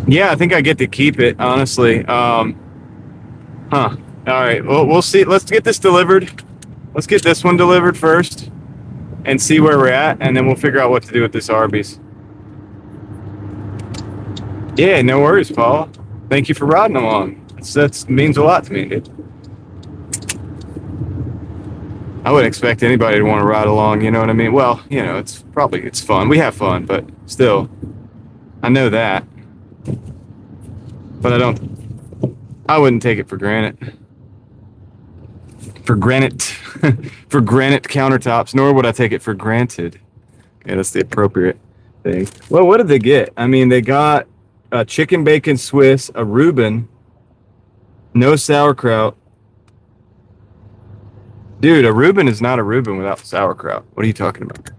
Yeah, I think I get to keep it, honestly. Huh. All right. Well, we'll see. Let's get this delivered. Let's get this one delivered first and see where we're at, and then we'll figure out what to do with this Arby's. Yeah, no worries, Paul. Thank you for riding along. That means a lot to me, dude. I wouldn't expect anybody to want to ride along, you know what I mean? Well, you know, it's fun. We have fun, but still, I know that. But I wouldn't take it for granted. For granite countertops, nor would I take it for granted. Okay, that's the appropriate thing. Well, what did they get? I mean, they got a chicken bacon Swiss, a Reuben, no sauerkraut. Dude, a Reuben is not a Reuben without sauerkraut. What are you talking about?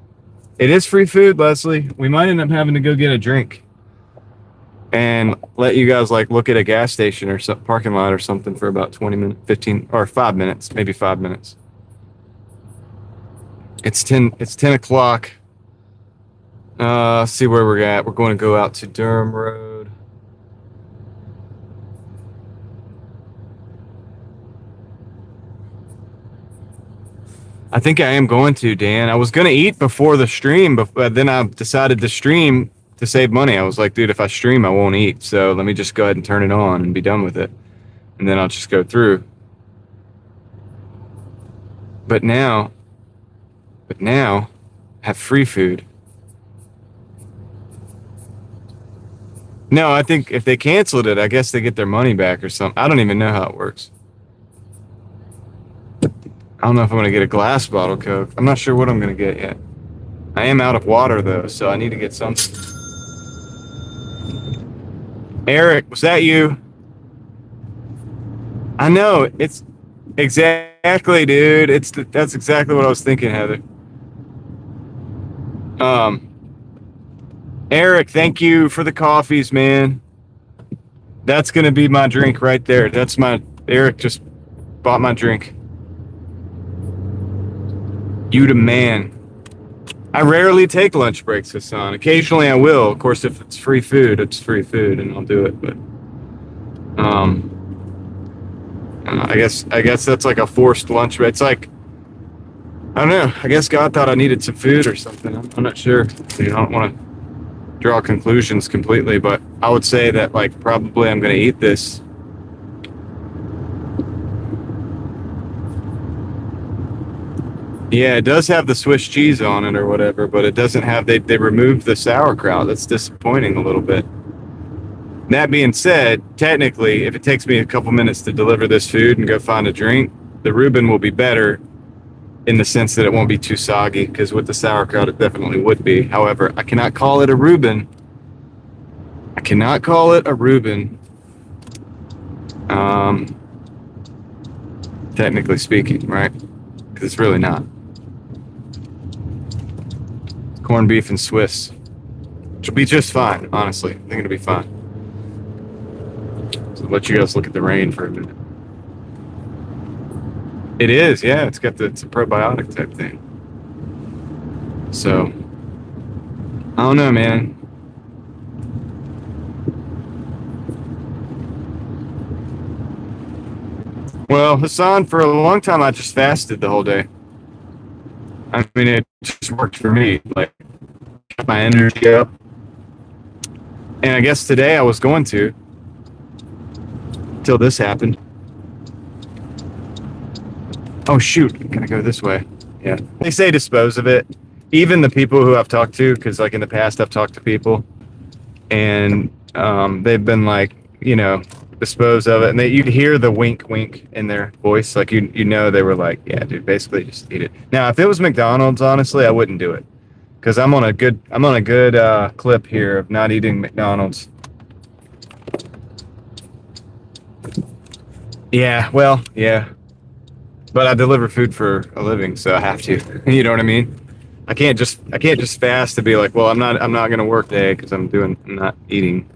It is free food, Leslie. We might end up having to go get a drink and let you guys like look at a gas station or some parking lot or something for about 20 minutes, 15 or 5 minutes, maybe 5 minutes. It's 10 o'clock. See where we're at. We're going to go out to Durham Road. I think I am going to, Dan. I was going to eat before the stream, but then I decided to stream to save money. I was like, dude, if I stream, I won't eat. So let me just go ahead and turn it on and be done with it. And then I'll just go through. But now, have free food. No, I think if they canceled it, I guess they get their money back or something. I don't even know how it works. I don't know if I'm going to get a glass bottle Coke. I'm not sure what I'm going to get yet. I am out of water, though, so I need to get something. Eric, was that you? I know. It's exactly, dude. That's exactly what I was thinking, Heather. Eric, thank you for the coffees, man. That's going to be my drink right there. Eric just bought my drink. You the man. I rarely take lunch breaks, Hassan. Occasionally I will. Of course, if it's free food, it's free food and I'll do it. But I guess that's like a forced lunch break. It's like, I don't know. I guess God thought I needed some food or something. I'm not sure. You know, I don't want to draw conclusions completely, but I would say that like probably I'm going to eat this. Yeah, it does have the Swiss cheese on it or whatever, but it doesn't have, they removed the sauerkraut. That's disappointing a little bit. That being said, technically, if it takes me a couple minutes to deliver this food and go find a drink, the Reuben will be better in the sense that it won't be too soggy, because with the sauerkraut, it definitely would be. However, I cannot call it a Reuben. I cannot call it a Reuben. Technically speaking, right? Because it's really not. Corned beef and Swiss, which will be just fine, honestly. I think it'll be fine. So I'll let you guys look at the rain for a minute. It is, yeah. It's a probiotic type thing. So, I don't know, man. Well, Hassan, for a long time, I just fasted the whole day. I mean, it just worked for me. Like, kept my energy up. And I guess today I was going to, till this happened. Oh, shoot. I'm going to go this way. Yeah. They say dispose of it. Even the people who I've talked to, because, like, in the past, I've talked to people, and they've been like, you know, dispose of it. And you'd hear the wink in their voice. Like, you know, they were like, yeah, dude, basically just eat it. Now, if it was McDonald's, honestly, I wouldn't do it. Because I'm on a good clip here of not eating McDonald's. Yeah, well, yeah. But I deliver food for a living, so I have to. You know what I mean? I can't just fast to be like, well, I'm not gonna work today because I'm not eating.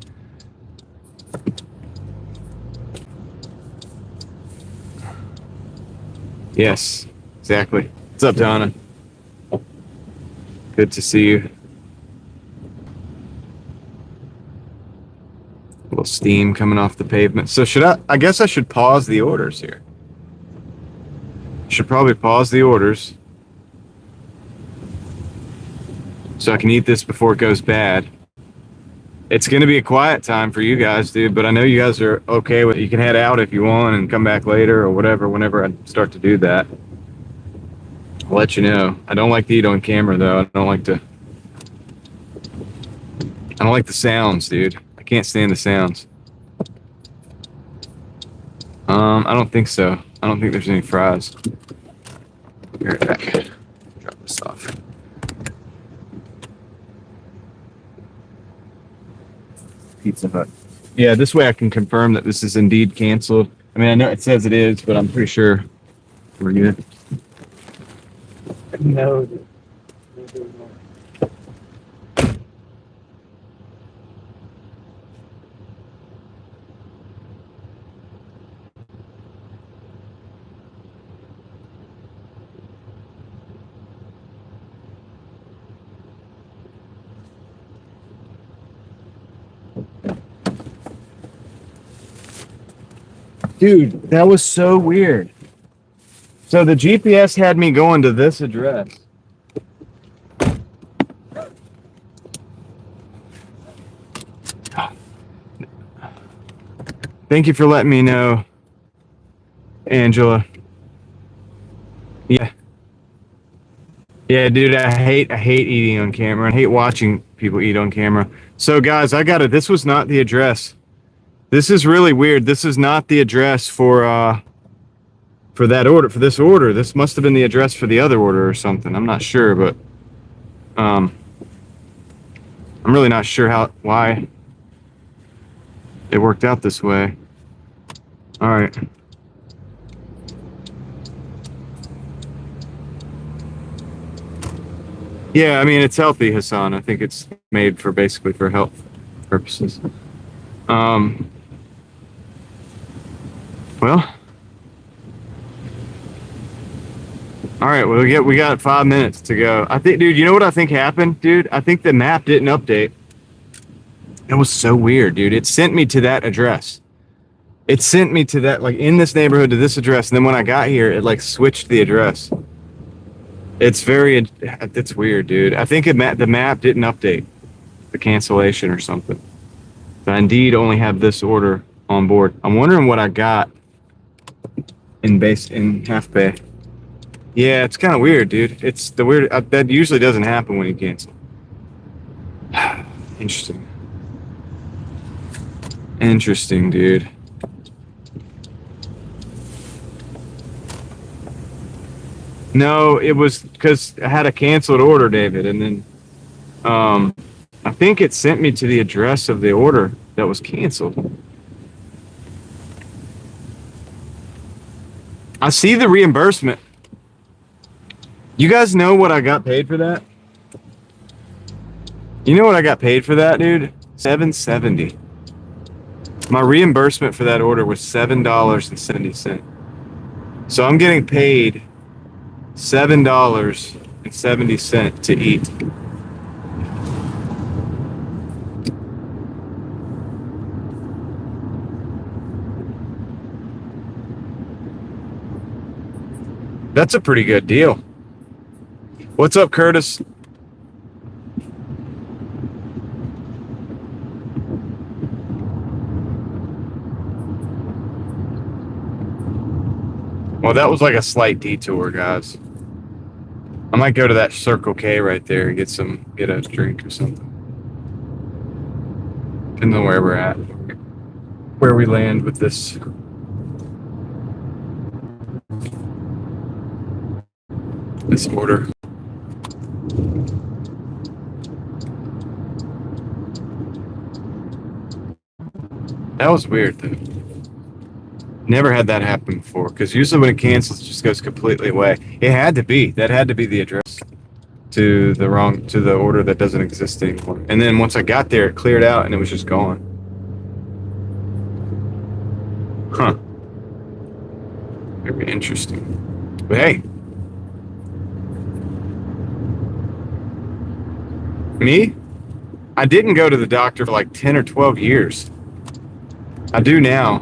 Yes, exactly. What's up, Donna? Good to see you. A little steam coming off the pavement. So I guess I should pause the orders here. Should probably pause the orders so I can eat this before it goes bad. It's going to be a quiet time for you guys, dude, but I know you guys are okay with it. You can head out if you want and come back later or whatever, whenever I start to do that. I'll let you know. I don't like to eat on camera, though. I don't like the sounds, dude. I can't stand the sounds. I don't think so. I don't think there's any fries. Be right back. Drop this off. Pizza Hut. Yeah, this way I can confirm that this is indeed canceled. I mean, I know it says it is, but I'm pretty sure we're good. No. Dude, that was so weird. So the GPS had me going to this address. Thank you for letting me know, Angela. Yeah. Yeah, dude, I hate eating on camera. I hate watching people eat on camera. So guys, I got it. This was not the address. This is really weird. This is not the address for that order, for this order. This must have been the address for the other order or something. I'm not sure, but I'm really not sure why it worked out this way. All right. Yeah, I mean, it's healthy, Hassan. I think it's made for basically for health purposes. Well, all right. Well, we got 5 minutes to go. I think, dude. You know what I think happened, dude? I think the map didn't update. It was so weird, dude. It sent me to that address. It sent me to that, like, in this neighborhood to this address, and then when I got here, it like switched the address. It's weird, dude. I think the map didn't update the cancellation or something. So I indeed only have this order on board. I'm wondering what I got in Half Bay. Yeah, it's kind of weird, dude. It's the weird that usually doesn't happen when you cancel. Interesting, dude. No, it was because I had a canceled order, David, and then I think it sent me to the address of the order that was canceled. I see the reimbursement. You guys know what I got paid for that? You know what I got paid for that, dude? $7.70. My reimbursement for that order was $7.70. So I'm getting paid $7.70 to eat. That's a pretty good deal. What's up, Curtis? Well, that was like a slight detour, guys. I might go to that Circle K right there and get a drink or something. Depends on where we're at, where we land with this. This order. That was weird, though. Never had that happen before, because usually when it cancels, it just goes completely away. It had to be. That had to be the address to the order that doesn't exist anymore. And then once I got there, it cleared out and it was just gone. Huh. Very interesting. But hey, me, I didn't go to the doctor for like 10 or 12 years. I do now.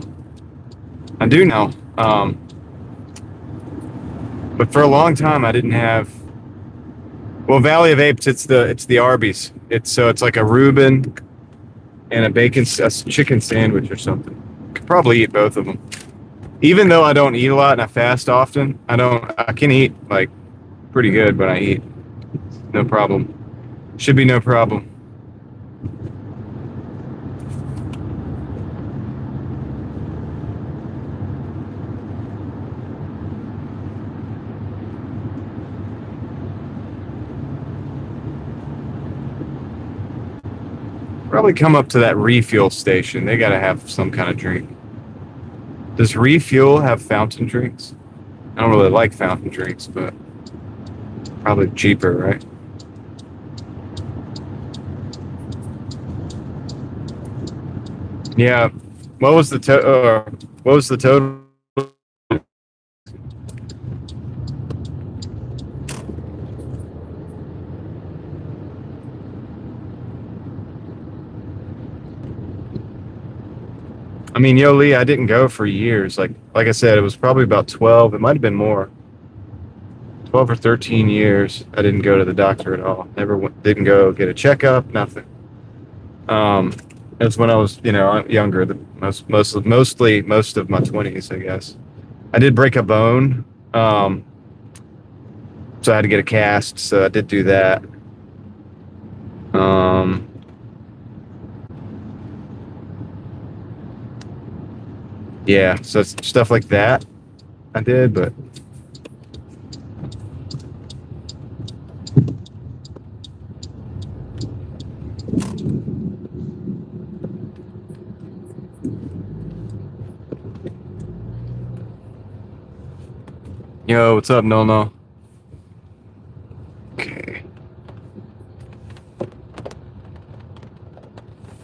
I do now. But for a long time, I didn't have. Well, Valley of Apes, it's the Arby's. It's like a Reuben and a chicken sandwich or something. Could probably eat both of them. Even though I don't eat a lot and I fast often, I can eat like pretty good when I eat. No problem. Should be no problem. Probably come up to that refuel station. They gotta have some kind of drink. Does refuel have fountain drinks? I don't really like fountain drinks, but probably cheaper, right? Yeah. What was the total? I mean, yo, Lee, I didn't go for years. Like I said, it was probably about 12. It might have been more. 12 or 13 years. I didn't go to the doctor at all. Didn't go get a checkup. Nothing. Um, it was when I was, younger. Most of my 20s, I guess. I did break a bone. Um, so I had to get a cast. So I did do that. Um, yeah. So stuff like that I did, but. Yo, what's up, No? Okay.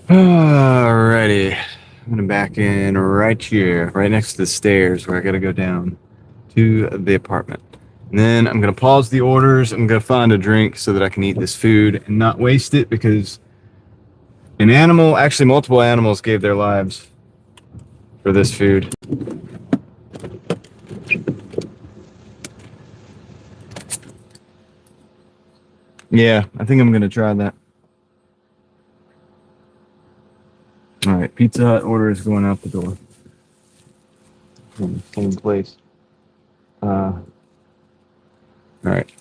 Alrighty. I'm gonna back in right here, right next to the stairs where I gotta go down to the apartment. And then I'm gonna pause the orders. I'm gonna find a drink so that I can eat this food and not waste it because actually multiple animals gave their lives for this food. Yeah, I think I'm gonna try that. All right, Pizza Hut order is going out the door. Same place. All right.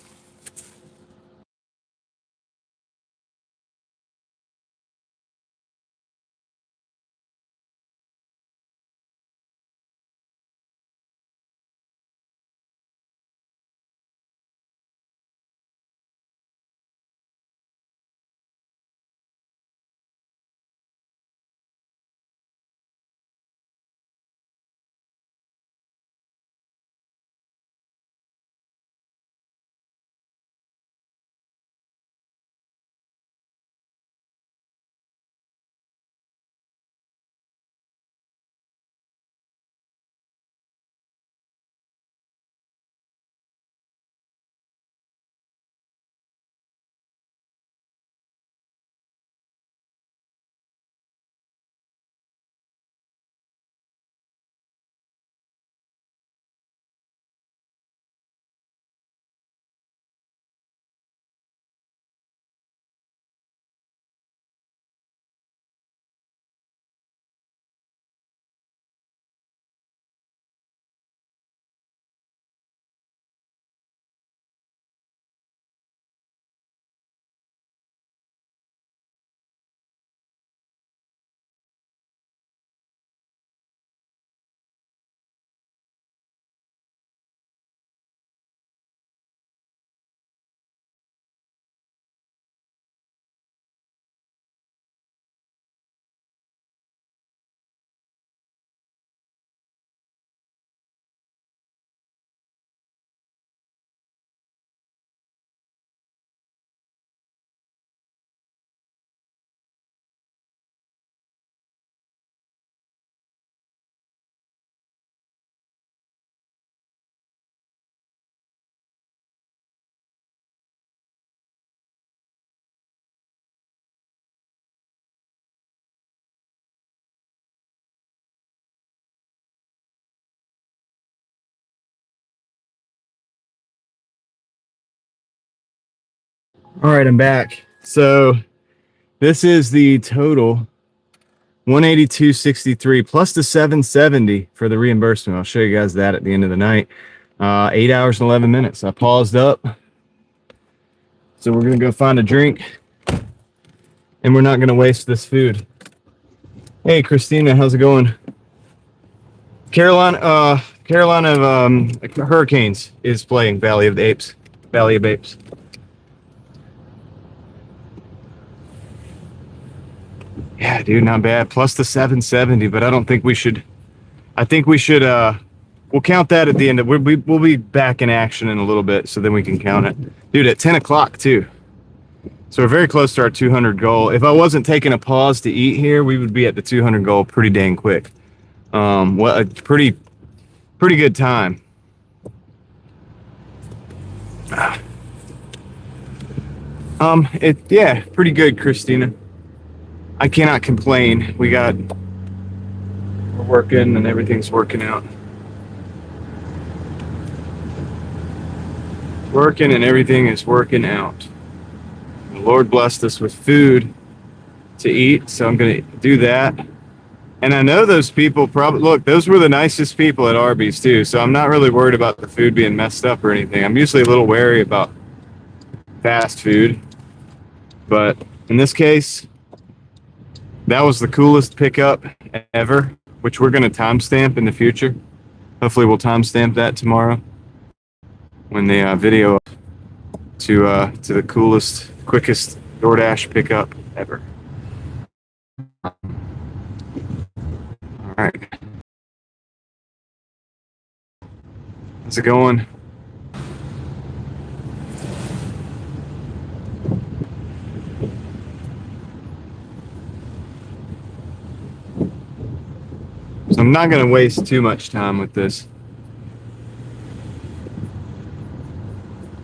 All right, I'm back. So this is the total 182.63 plus the 770 for the reimbursement. I'll show you guys that at the end of the night. 8 hours and 11 minutes. I paused up. So we're going to go find a drink and we're not going to waste this food. Hey, Christina, how's it going? Carolina of Hurricanes is playing Valley of the Apes. Valley of Apes. Yeah, dude, not bad. Plus the 770, but I don't think we should. I think we should. We'll count that at the end. We'll be back in action in a little bit, so then we can count it, dude. At 10 o'clock too. So we're very close to our 200 goal. If I wasn't taking a pause to eat here, we would be at the 200 goal pretty dang quick. Well, a pretty good time. Yeah, pretty good, Christina. I cannot complain. We're working and everything's working out. Working and everything is working out. The Lord blessed us with food to eat, so I'm going to do that. And I know those people probably, look, those were the nicest people at Arby's too, so I'm not really worried about the food being messed up or anything. I'm usually a little wary about fast food, but in this case, that was the coolest pickup ever, which we're going to timestamp in the future. Hopefully we'll timestamp that tomorrow when the video to the coolest, quickest DoorDash pickup ever. All right. How's it going? So I'm not going to waste too much time with this.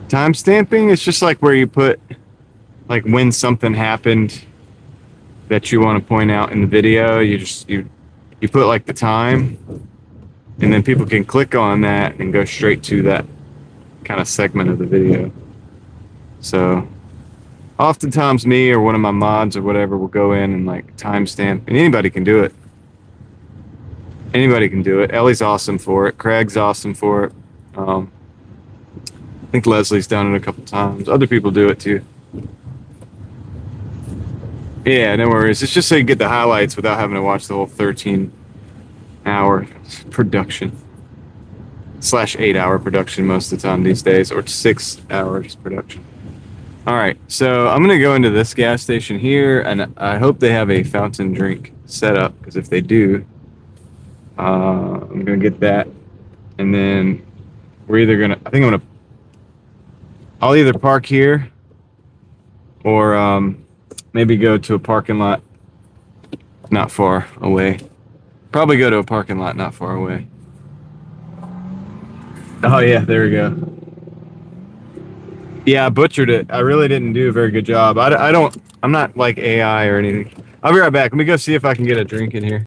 Timestamping is just like where you put like when something happened that you want to point out in the video. You put like the time, and then people can click on that and go straight to that kind of segment of the video. So oftentimes me or one of my mods or whatever will go in and like timestamp, and anybody can do it. Anybody can do it. Ellie's awesome for it. Craig's awesome for it. I think Leslie's done it a couple times. Other people do it too. Yeah, no worries. It's just so you get the highlights without having to watch the whole 13-hour production. /8-hour production most of the time these days, or 6 hours production. All right, so I'm gonna go into this gas station here, and I hope they have a fountain drink set up, because if they do, I'm gonna get that, and then we're either gonna, I'll either park here, or maybe go to a parking lot not far away. Probably go to a parking lot not far away. Oh yeah, there we go. Yeah, I butchered it. I really didn't do a very good job. I'm not like AI or anything. I'll be right back. Let me go see if I can get a drink in here.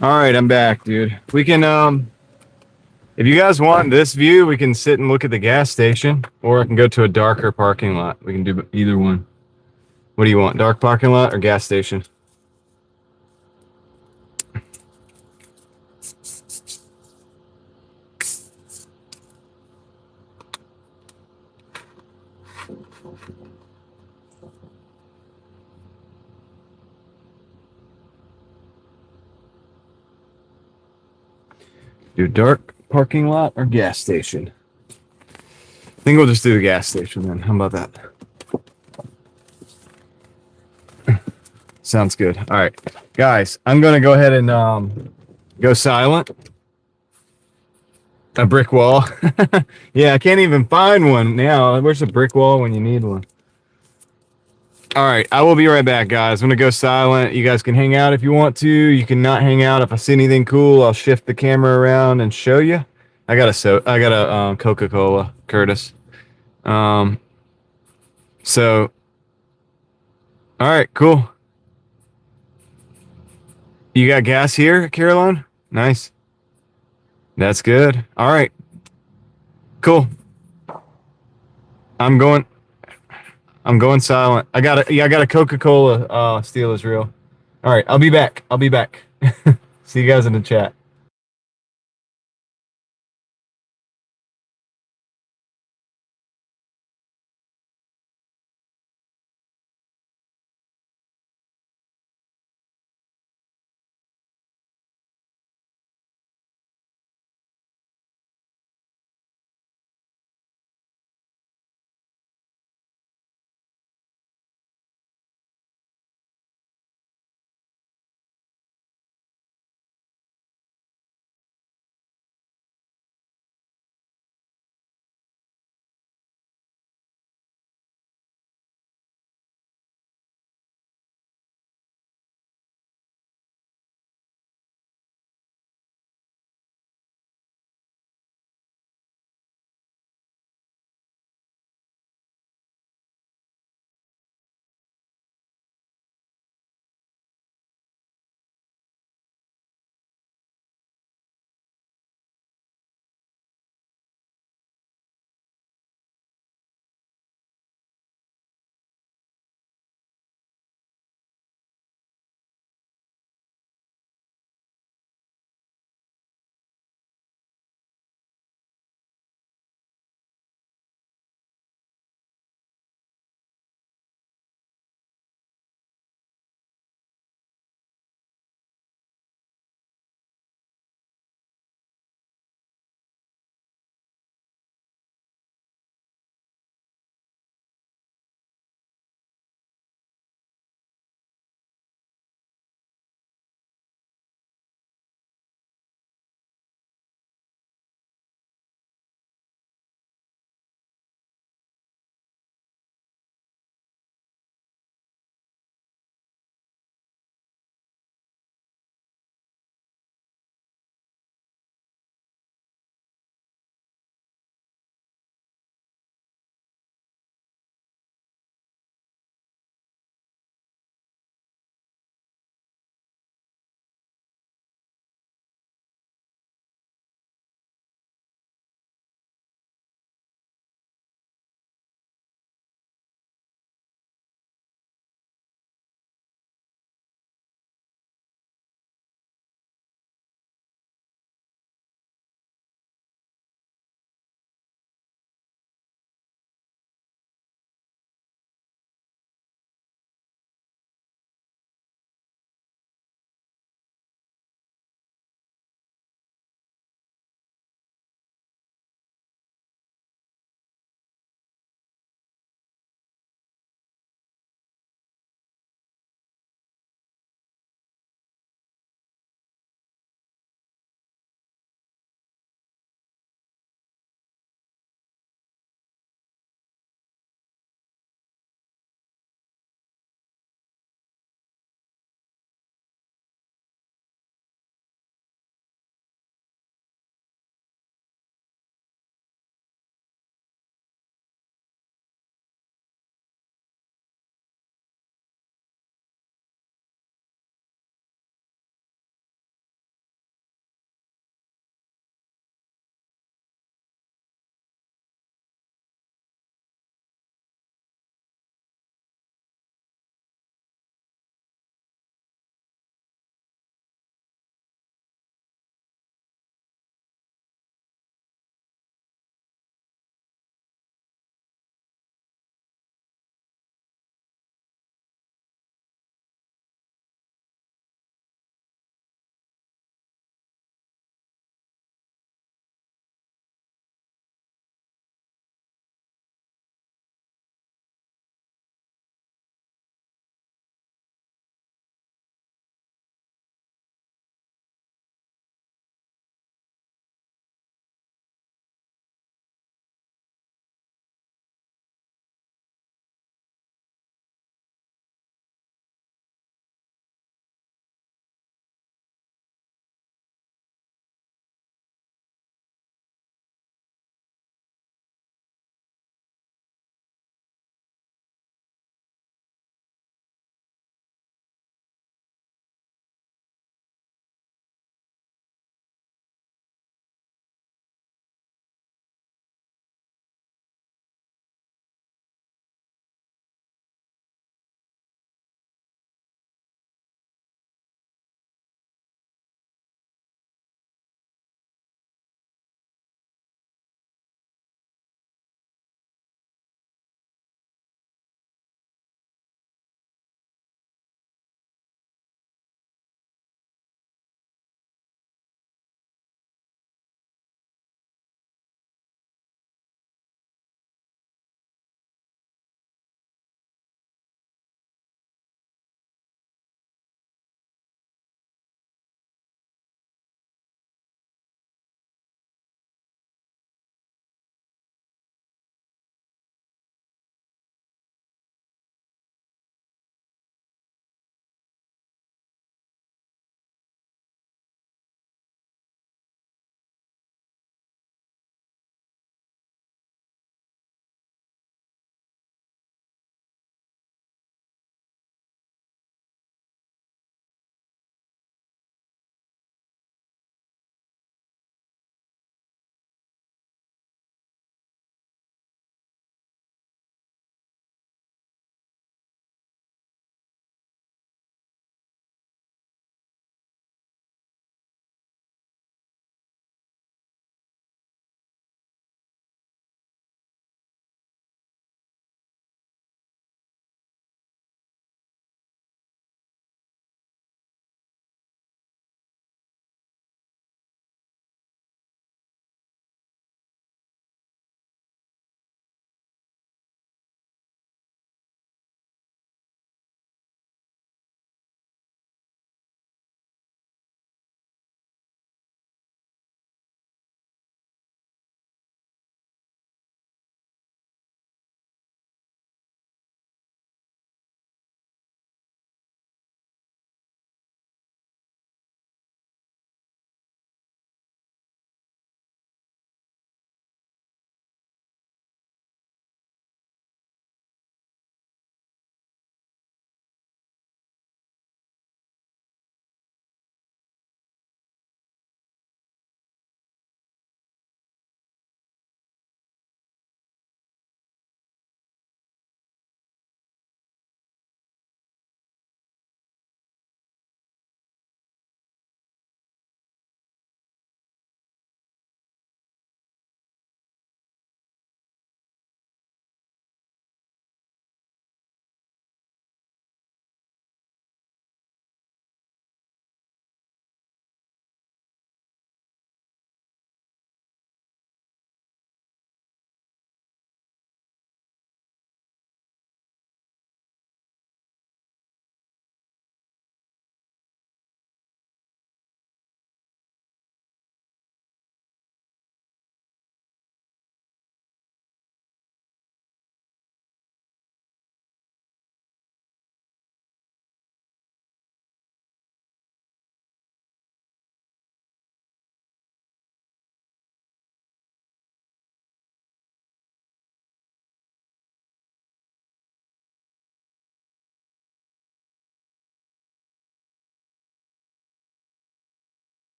All right, I'm back, dude. We can if you guys want this view, we can sit and look at the gas station, or I can go to a darker parking lot. We can do either one. What do you want? Dark parking lot or gas station? Do dark parking lot or gas station? I think we'll just do the gas station then. How about that? Sounds good. All right, guys, I'm gonna go ahead and go silent. A brick wall. Yeah, I can't even find one now. Where's a brick wall when you need one? All right, I will be right back, guys. I'm gonna go silent. You guys can hang out if you want to. You can not hang out. If I see anything cool, I'll shift the camera around and show you. I got a Coca-Cola, Curtis. Um, so, all right, cool. You got gas here, Caroline? Nice. That's good. All right, cool. I'm going. I'm going silent. I got a Coca-Cola. Steel is real. All right, I'll be back. I'll be back. See you guys in the chat.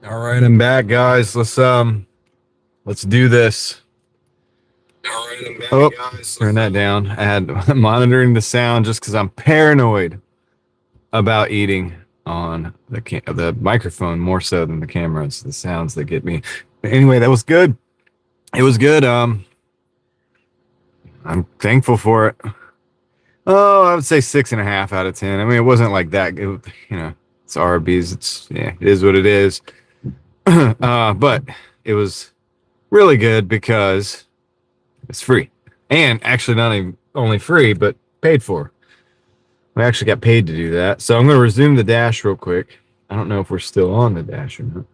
All right, I'm back, guys. Let's do this. All right, I'm back, Oh, guys. turn that down. I had monitoring the sound just because I'm paranoid about eating on the microphone more so than the camera. It's the sounds that get me. But anyway, that was good. It was good. I'm thankful for it. Oh, I would say 6.5 out of 10. I mean, it wasn't like that. It's Arby's. It is what it is. But it was really good because it's free, and actually not even only free, but paid for. We actually got paid to do that. So I'm going to resume the dash real quick. I don't know if we're still on the dash or not.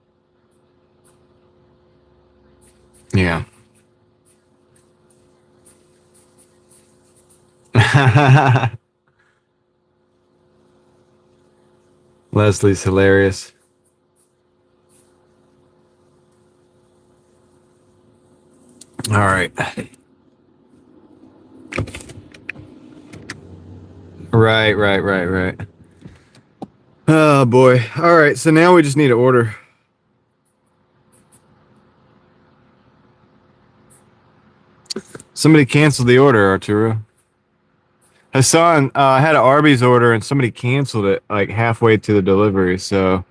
Yeah. Leslie's hilarious. All right. Right. Oh boy. All right. So now we just need to order. Somebody canceled the order, Arturo. Hassan had an Arby's order and somebody canceled it like halfway to the delivery. So,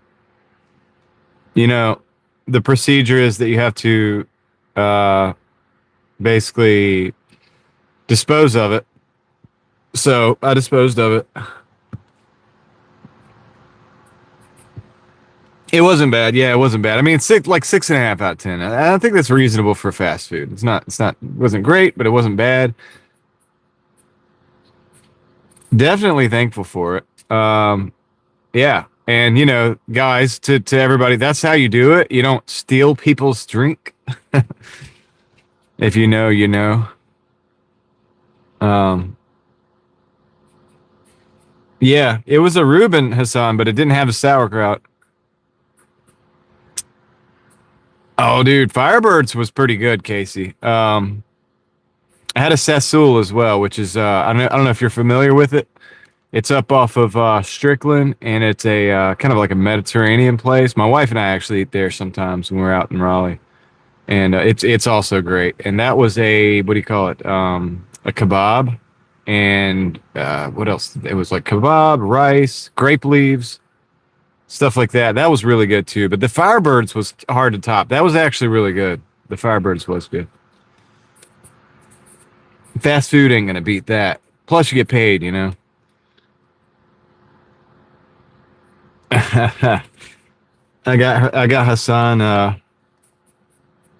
the procedure is that you have to basically dispose of it. So I disposed of it. It wasn't bad. Yeah, it wasn't bad. I mean, it's 6.5 out of 10. I think that's reasonable for fast food. It wasn't great, but it wasn't bad. Definitely thankful for it. Yeah. And, guys, to everybody, that's how you do it. You don't steal people's drink. If you know, you know. Yeah, it was a Reuben, Hassan, but it didn't have a sauerkraut. Oh, dude, Firebirds was pretty good, Casey. I had a Sassoul as well, which is I don't know if you're familiar with it. It's up off of Strickland, and it's a kind of like a Mediterranean place. My wife and I actually eat there sometimes when we're out in Raleigh, and it's also great. And that was a, what do you call it? A kebab, and what else? It was like kebab, rice, grape leaves, stuff like that. That was really good too. But the Firebirds was hard to top. That was actually really good. The Firebirds was good. Fast food ain't gonna beat that. Plus, you get paid, I got Hassan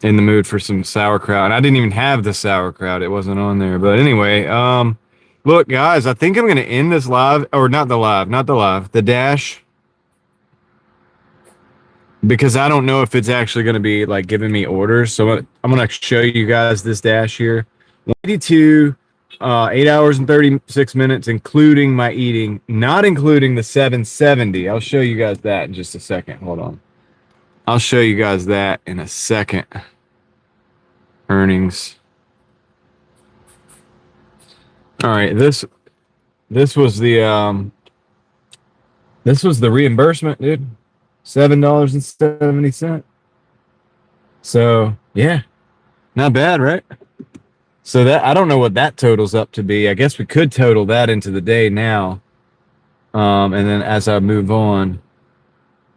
in the mood for some sauerkraut, and I didn't even have the sauerkraut. It wasn't on there. But anyway, look, guys, I think I'm gonna end this live, or not the dash, because I don't know if it's actually gonna be like giving me orders. So I'm gonna show you guys this dash here. 182, 8 hours and 36 minutes, including my eating, not including the 770. I'll show you guys that in just a second. Hold on. I'll show you guys that in a second. Earnings. All right, this was the reimbursement, dude. $7.70. So yeah, not bad, right? So that, I don't know what that totals up to be. I guess we could total that into the day now. And then as I move on.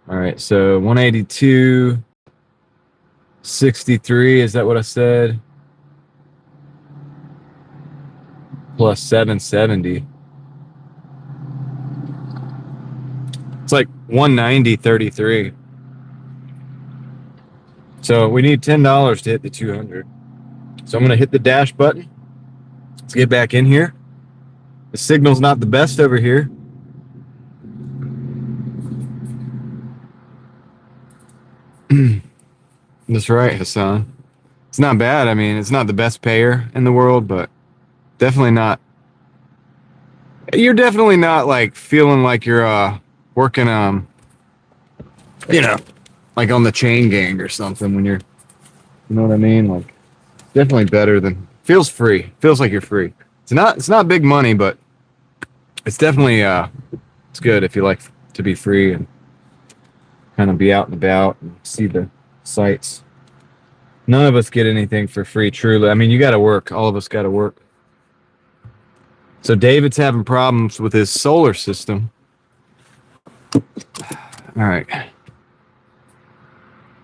All right, so 182.63, is that what I said? Plus 770. It's like 190.33. So we need $10 to hit the 200. So I'm going to hit the dash button. Let's get back in here. The signal's not the best over here. That's right, Hassan. It's not bad. I mean, it's not the best payer in the world, but definitely not. You're definitely not like feeling like you're working like on the chain gang or something when you're, you know what I mean? Like, definitely better than, feels free. Feels like you're free. It's not big money, but it's definitely it's good if you like to be free. And kind of be out and about and see the sights. None of us get anything for free, truly. I mean, you got to work. All of us got to work. So David's having problems with his solar system. All right.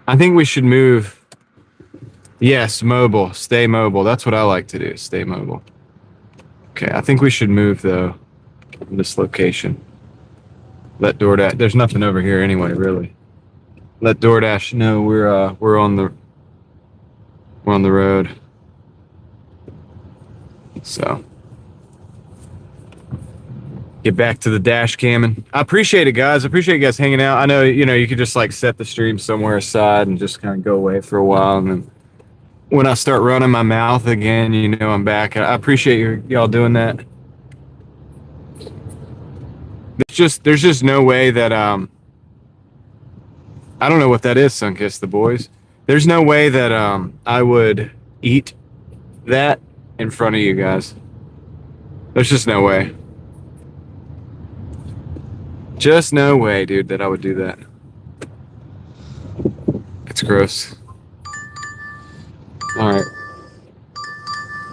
I think we should move. Yes, mobile. Stay mobile. That's what I like to do. Stay mobile. Okay, I think we should move, though, in this location. Let DoorDash. There's nothing over here anyway, really. Let DoorDash know we're on the road. So get back to the dash camming. I appreciate it, guys. I appreciate you guys hanging out. I know, you could just like set the stream somewhere aside and just kind of go away for a while, and then when I start running my mouth again, I'm back. I appreciate y'all doing that. There's just no way that I don't know what that is, Sunkiss the boys. There's no way that I would eat that in front of you guys. There's just no way. Just no way, dude, that I would do that. It's gross. All right.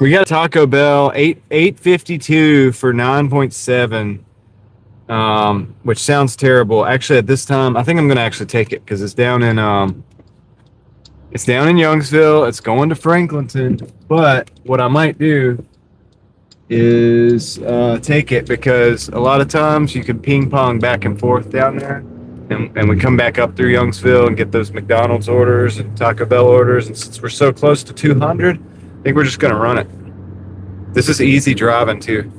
We got a Taco Bell, $8.52 for 9.7, which sounds terrible. Actually, at this time, I think I'm gonna actually take it because it's down in Youngsville. It's going to Franklinton. But what I might do is take it, because a lot of times you can ping pong back and forth down there, and we come back up through Youngsville and get those McDonald's orders and Taco Bell orders. And since we're so close to 200, I think we're just gonna run it. This is easy driving too.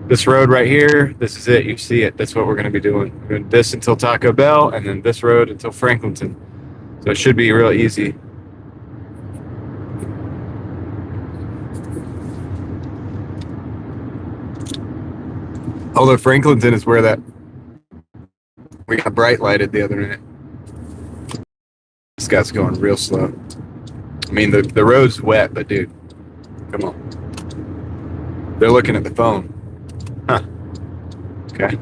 This road right here, this is it. You see it. That's what we're gonna be doing. We're doing this until Taco Bell, and then this road until Franklinton. So it should be real easy. Although Franklinton is where we got bright lighted the other night. This guy's going real slow. I mean, the road's wet, but dude, come on. They're looking at the phone. Huh. Okay.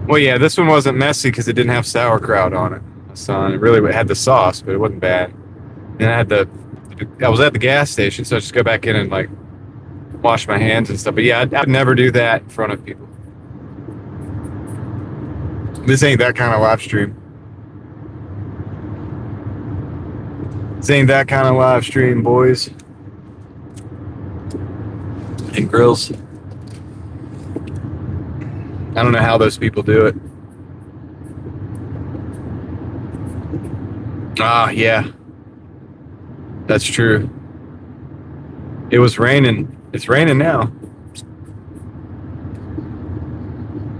Well, yeah, this one wasn't messy because it didn't have sauerkraut on it. Son, it really had the sauce, but it wasn't bad. And I was at the gas station, so I just go back in and like wash my hands and stuff. But yeah, I'd never do that in front of people. This ain't that kind of live stream. This ain't that kind of live stream, boys and girls. I don't know how those people do it. Ah, yeah. That's true. It was raining. It's raining now.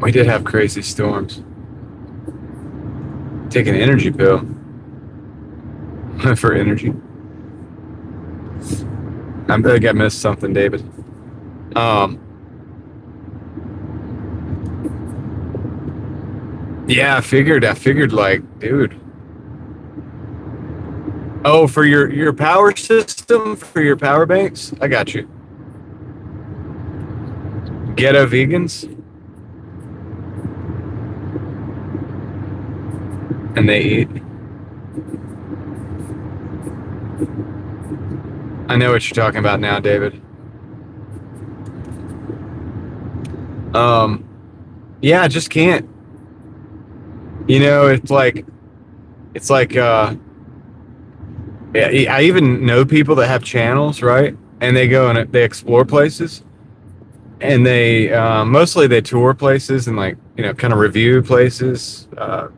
We did have crazy storms. Take an energy pill. For energy. I think I missed something, David. Yeah, I figured like, dude. Oh, for your power system, for your power banks? I got you. Ghetto vegans? And they eat. I know what you're talking about now, David. Yeah, I just can't. It's like yeah, I even know people that have channels, right? And they go and they explore places, and they mostly they tour places and like kind of review places,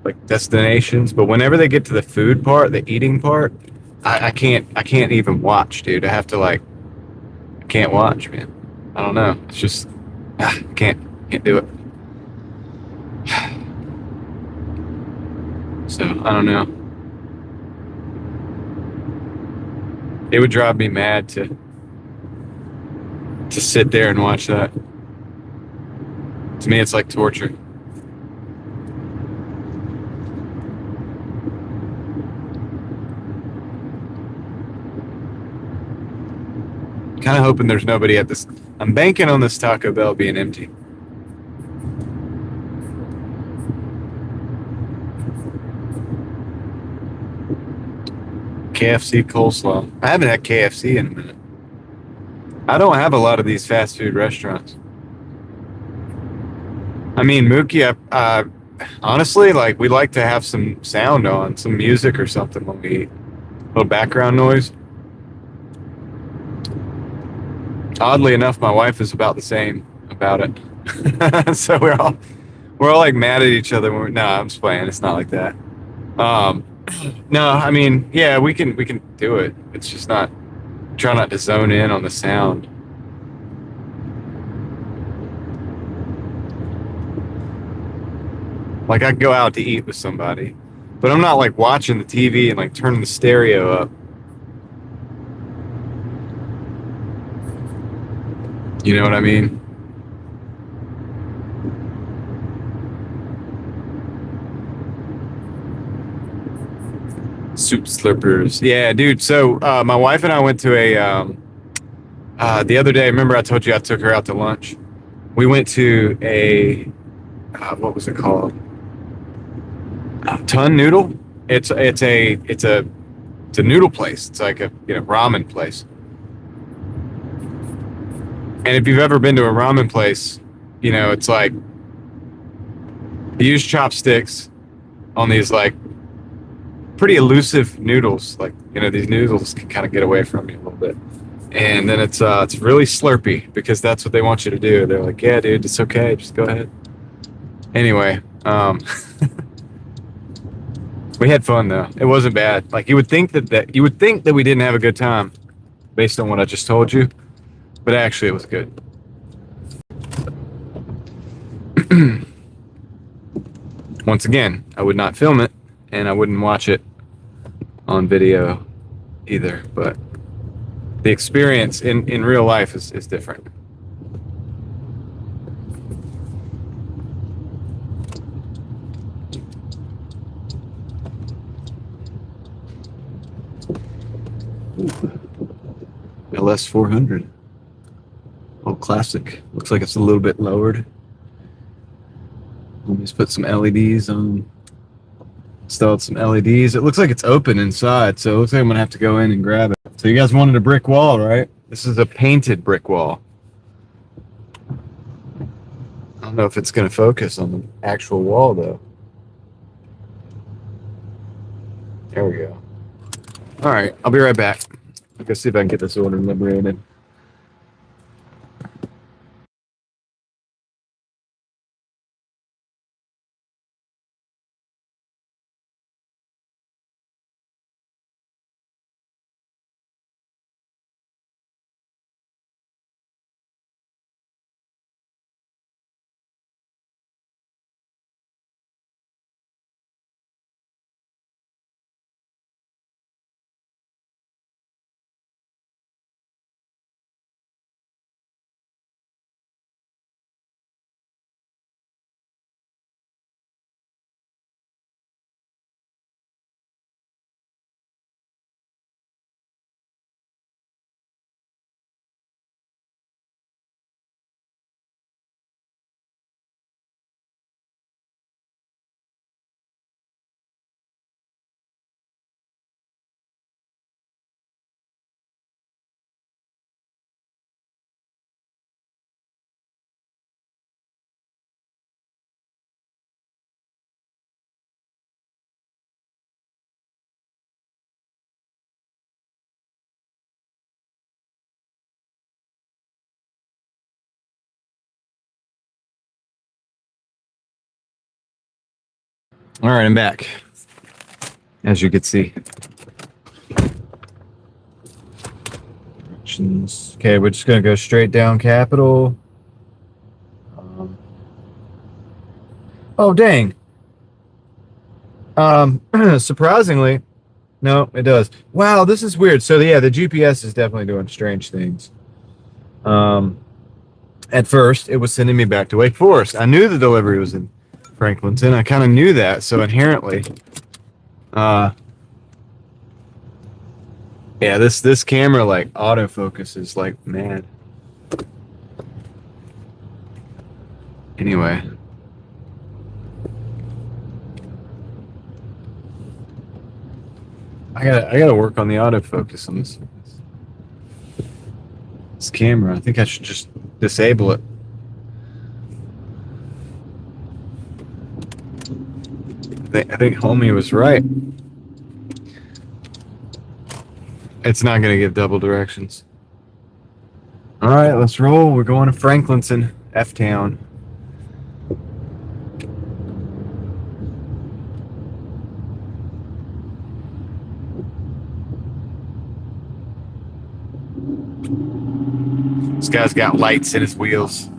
like destinations. But whenever they get to the food part, the eating part, I can't even watch, dude. I have to I can't watch, man. I don't know. It's just I can't do it. So I don't know. It would drive me mad to sit there and watch that. To me, it's like torture. Kind of hoping there's nobody at this. I'm banking on this Taco Bell being empty. KFC coleslaw. I haven't had KFC in a minute. I don't have a lot of these fast food restaurants. I mean, Mookie, honestly, like, we like to have some sound on, some music or something when we eat. A little background noise. Oddly enough, my wife is about the same about it. So we're all like mad at each other. No, I'm just playing. It's not like that. No, I mean, yeah, we can do it. It's just not. Try not to zone in on the sound. Like, I could go out to eat with somebody, but I'm not like watching the TV and like turning the stereo up. You know what I mean? Soup slurpers. Yeah, dude. So my wife and I went to the other day. Remember I told you I took her out to lunch? We went to a what was it called? Ton Noodle. It's a noodle place. It's like a ramen place. And if you've ever been to a ramen place, it's like you use chopsticks on these like pretty elusive noodles. Like, these noodles can kind of get away from you a little bit. And then it's really slurpy because that's what they want you to do. They're like, yeah, dude, it's okay. Just go ahead. Anyway, we had fun though. It wasn't bad. Like, you would think that we didn't have a good time based on what I just told you. But actually, it was good. Once again, I would not film it, and I wouldn't watch it on video either. But the experience in real life is different. LS 400. Oh, classic. Looks like it's a little bit lowered. Let me just put some LEDs on. Installed some LEDs. It looks like it's open inside, so it looks like I'm gonna have to go in and grab it. So you guys wanted a brick wall, right? This is a painted brick wall. I don't know if it's gonna focus on the actual wall though. There we go. All right, I'll be right back. I'll go see if I can get this order liberated. All right, I'm back. As you can see. Okay, we're just gonna go straight down Capitol. Oh, dang. Surprisingly, no, it does. Wow, this is weird. So yeah, the GPS is definitely doing strange things. At first, it was sending me back to Wake Forest. I knew the delivery was in Franklinton. I kind of knew that, so inherently, Yeah, this camera like autofocus is like mad. Anyway. I gotta work on the autofocus on this camera. I think I should just disable it. I think homie was right. It's not gonna give double directions. All right, let's roll. We're going to Franklinton, F-Town. This guy's got lights in his wheels.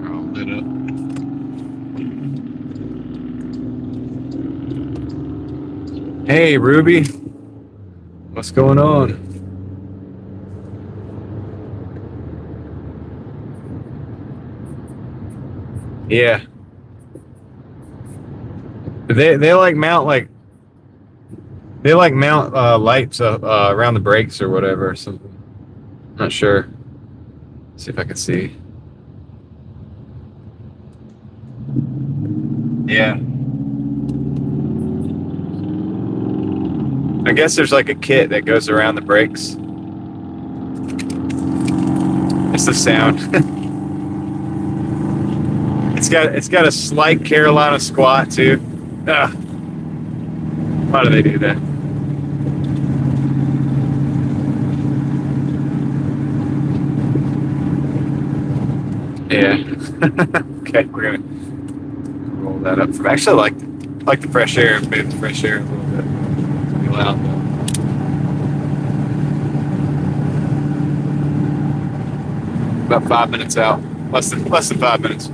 All lit up. Hey, Ruby. What's going on? Yeah. They like mount lights around the brakes or whatever or something. Not sure. Let's see if I can see. Yeah. I guess there's like a kit that goes around the brakes. It's the sound. It's got a slight Carolina squat too. Ugh. Why do they do that? Yeah. Okay, we're gonna roll that up. Actually, I like the fresh air. Maybe the fresh air a little bit. Be loud though. About 5 minutes out. Less than 5 minutes.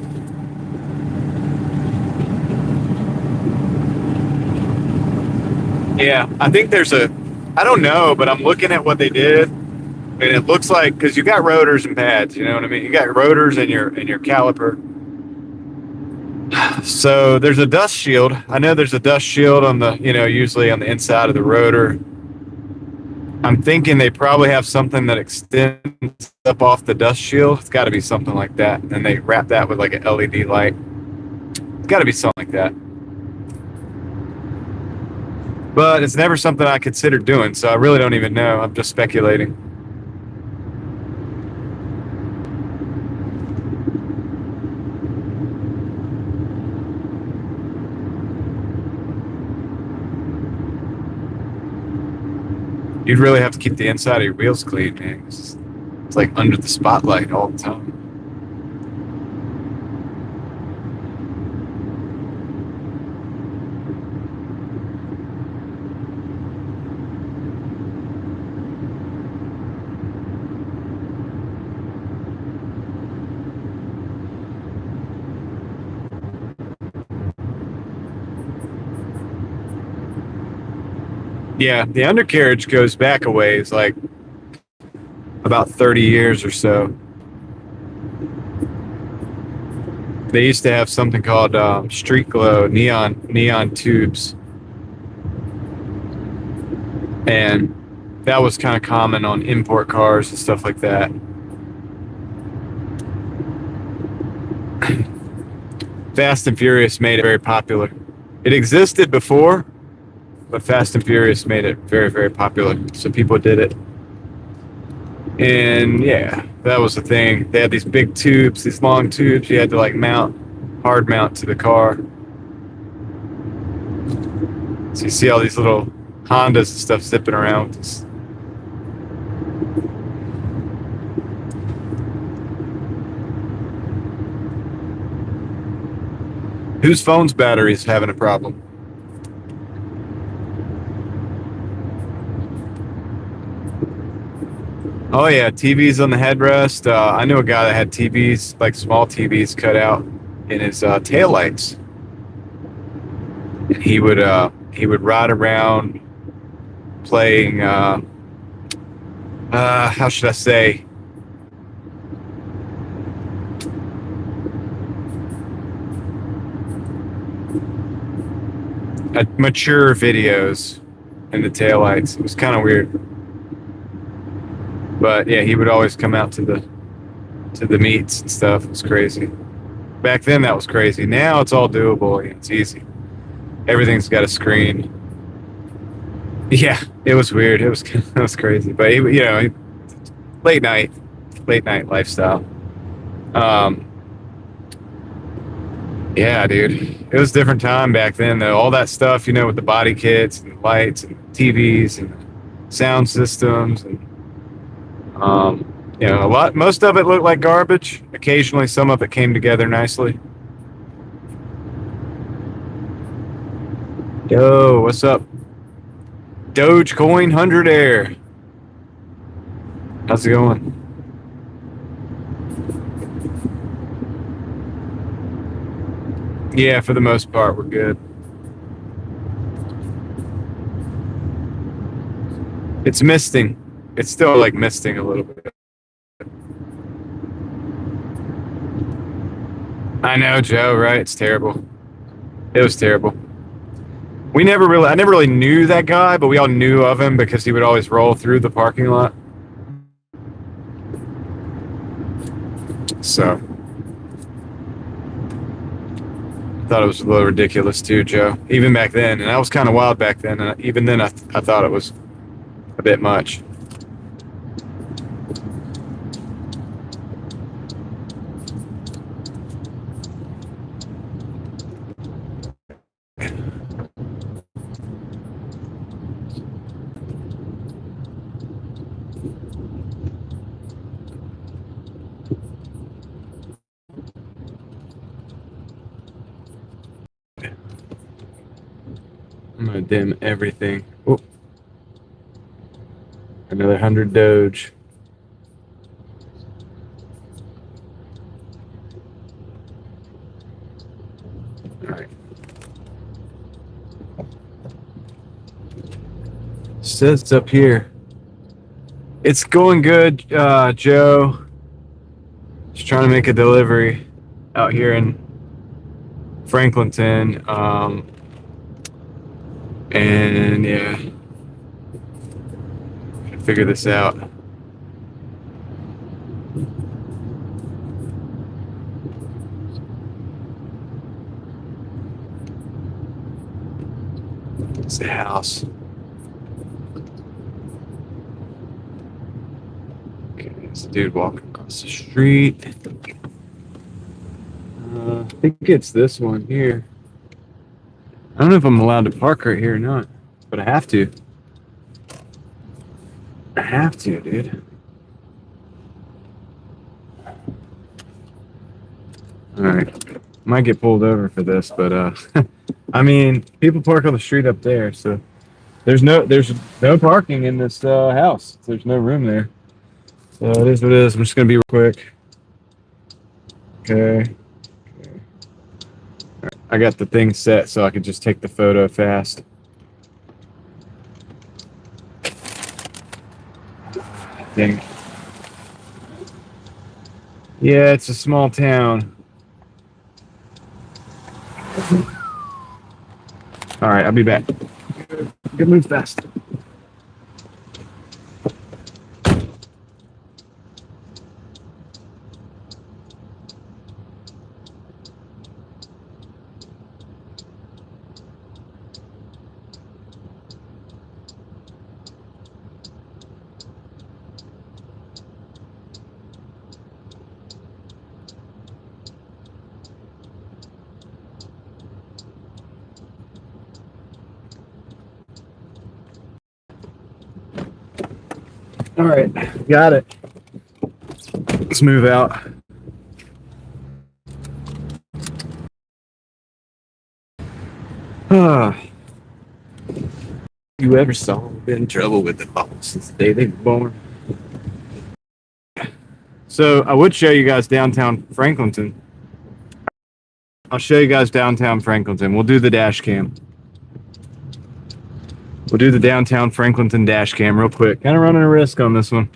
Yeah, I think I don't know, but I'm looking at what they did, and it looks like, because you got rotors and pads, you know what I mean? You got rotors and your caliper. So there's a dust shield. I know there's a dust shield on the, usually on the inside of the rotor. I'm thinking they probably have something that extends up off the dust shield. It's got to be something like that. And they wrap that with like an LED light. It's got to be something like that. But it's never something I considered doing, so I really don't even know. I'm just speculating. You'd really have to keep the inside of your wheels clean, man. It's like under the spotlight all the time. Yeah, the undercarriage goes back a ways, like about 30 years or so. They used to have something called street glow, neon tubes. And that was kind of common on import cars and stuff like that. Fast and Furious made it very popular. It existed before, but Fast and Furious made it very, very popular. So people did it. And yeah, that was the thing. They had these big tubes, these long tubes you had to like hard mount to the car. So you see all these little Hondas and stuff zipping around with this. Whose phone's battery is having a problem? Oh yeah, TVs on the headrest. I knew a guy that had TVs, like small TVs, cut out in his taillights. he would ride around playing how should I say, mature videos in the taillights. It was kind of weird, but yeah, he would always come out to the meets and stuff. It was crazy. Back then that was crazy. Now it's all doable. It's easy. Everything's got a screen. Yeah, it was weird. It was it was crazy, but late night lifestyle. Yeah, dude, it was a different time back then. Though all that stuff, with the body kits and lights and TVs and sound systems, and most of it looked like garbage. Occasionally, some of it came together nicely. Yo, what's up? Dogecoin 100 Air. How's it going? Yeah, for the most part, we're good. It's misting. It's still like misting a little bit. I know, Joe, right? It's terrible. It was terrible. I never really knew that guy, but we all knew of him because he would always roll through the parking lot. So, I thought it was a little ridiculous too, Joe. Even back then, and I was kind of wild back then. And even then, I thought it was a bit much. I'm gonna dim everything. Oh, another 100 Doge. All right. Says it's up here. It's going good, Joe. Just trying to make a delivery out here in Franklinton. And yeah, figure this out. It's the house. Okay, there's a dude walking across the street. I think it's this one here. I don't know if I'm allowed to park right here or not, but I have to. I have to, dude. All right. Might get pulled over for this, but I mean, people park on the street up there, so there's no parking in this house. There's no room there. So it is what it is. I'm just gonna be real quick. Okay. I got the thing set so I could just take the photo fast. Dang. Yeah, it's a small town. All right, I'll be back. Good move fast. All right, got it. Let's move out. You ever saw been in trouble with the boss since the day they were born? So I would show you guys downtown Franklinton. I'll show you guys downtown Franklinton. We'll do the dash cam. We'll do the downtown Franklinton dash cam real quick. Kind of running a risk on this one.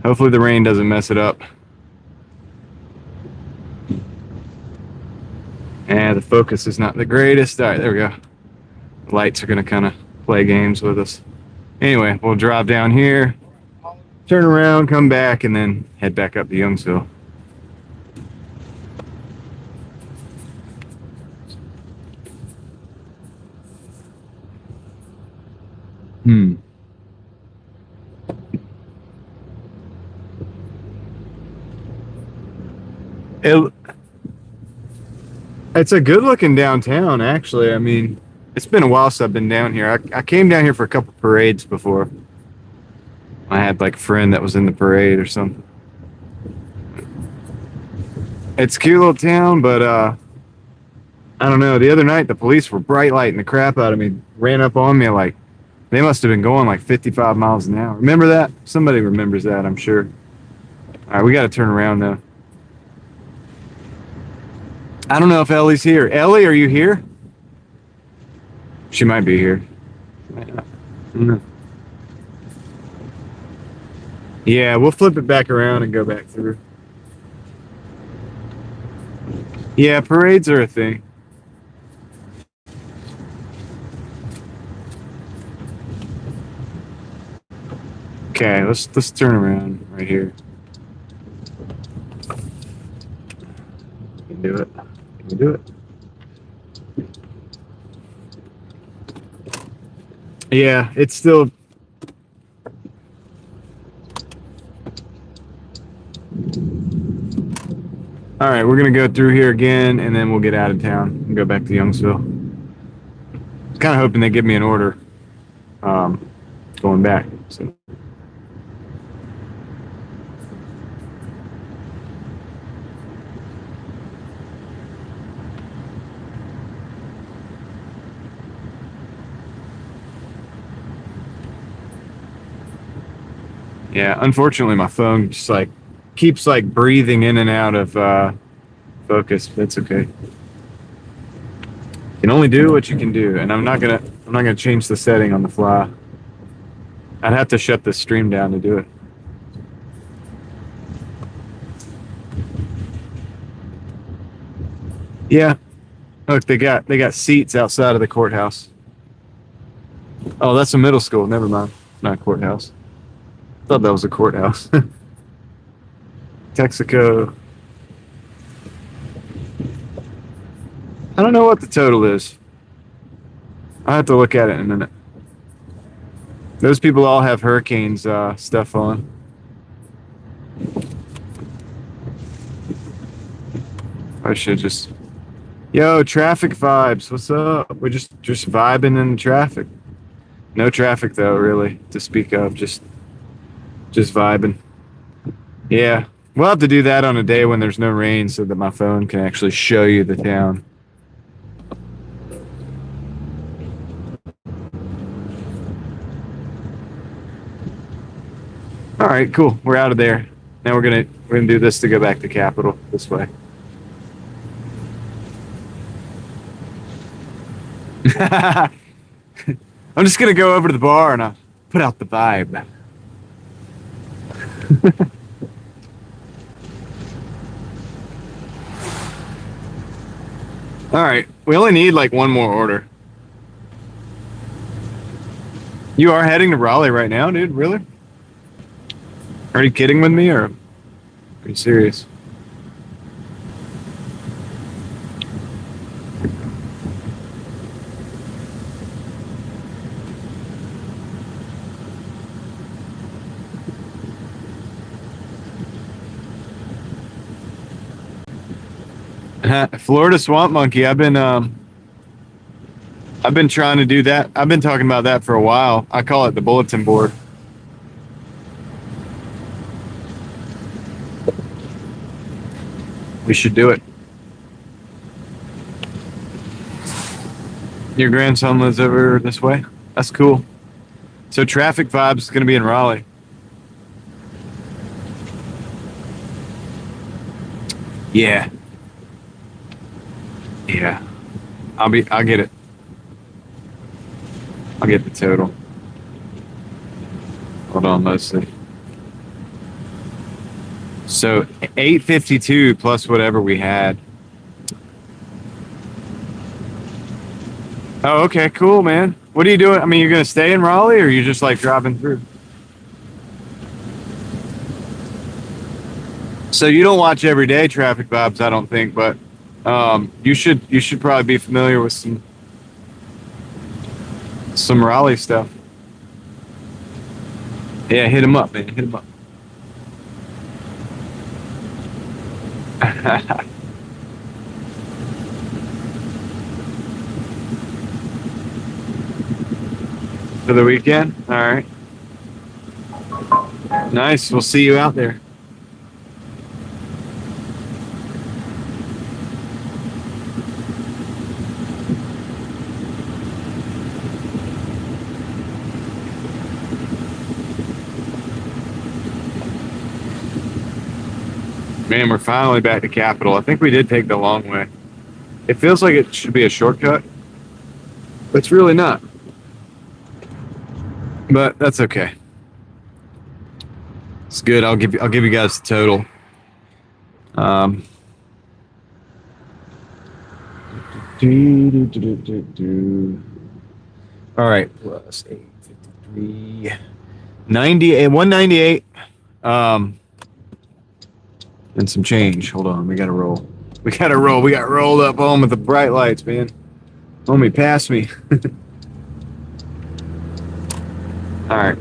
Hopefully the rain doesn't mess it up. And the focus is not the greatest. All right, there we go. The lights are going to kind of play games with us. Anyway, we'll drive down here, turn around, come back, and then head back up to Youngsville. It's a good looking downtown, actually. I mean, it's been a while since I've been down here. I came down here for a couple parades before. I had like a friend that was in the parade or something. It's a cute little town, but I don't know. The other night, the police were bright lighting the crap out of me. Ran up on me like they must have been going like 55 miles an hour. Remember that? Somebody remembers that, I'm sure. All right, we got to turn around though. I don't know if Ellie's here. Ellie, are you here? She might be here. Might not. I don't know. Yeah, we'll flip it back around and go back through. Yeah, parades are a thing. Okay, let's turn around right here. We can do it. We can do it. Yeah, it's still. All right, we're gonna go through here again, and then we'll get out of town and go back to Youngsville. Kind of hoping they give me an order, going back. So. Yeah, unfortunately, my phone just like keeps like breathing in and out of focus. That's okay. You can only do what you can do, and I'm not gonna change the setting on the fly. I'd have to shut the stream down to do it. Yeah, look, they got seats outside of the courthouse. Oh, that's a middle school. Never mind, not a courthouse. Thought that was a courthouse. Texaco. I don't know what the total is. I'll have to look at it in a minute. Those people all have hurricanes stuff on. I should just. Yo, traffic vibes. What's up? We're just vibing in the traffic. No traffic though, really, to speak of. Just vibing. Yeah, we'll have to do that on a day when there's no rain so that my phone can actually show you the town. All right, cool. We're out of there. Now we're gonna do this to go back to Capitol this way. I'm just gonna go over to the bar and I'll put out the vibe. All right, we only need like one more order. You are heading to Raleigh right now, dude? Really? Are you kidding with me, or are you serious? Florida Swamp Monkey. I've been trying to do that. I've been talking about that for a while. I call it the bulletin board. We should do it. Your grandson lives over this way? That's cool. So Traffic Vibes is going to be in Raleigh. Yeah. Yeah. I'll get it. I'll get the total. Hold on, let's see. So 852 plus whatever we had. Oh, okay, cool, man. What are you doing? I mean, you're gonna stay in Raleigh, or you're just like driving through? So you don't watch everyday traffic vibes, I don't think, but you should probably be familiar with some Raleigh stuff. Yeah, hit him up, man. Hit him up. For the weekend? All right. Nice. We'll see you out there. Man, we're finally back to Capitol. I think we did take the long way. It feels like it should be a shortcut, but it's really not. But that's okay. It's good. I'll give you guys the total. All right, plus 853, 98, 198. And some change. Hold on, we gotta roll. We gotta roll. We got rolled up home with the bright lights, man. Homie, pass me. All right,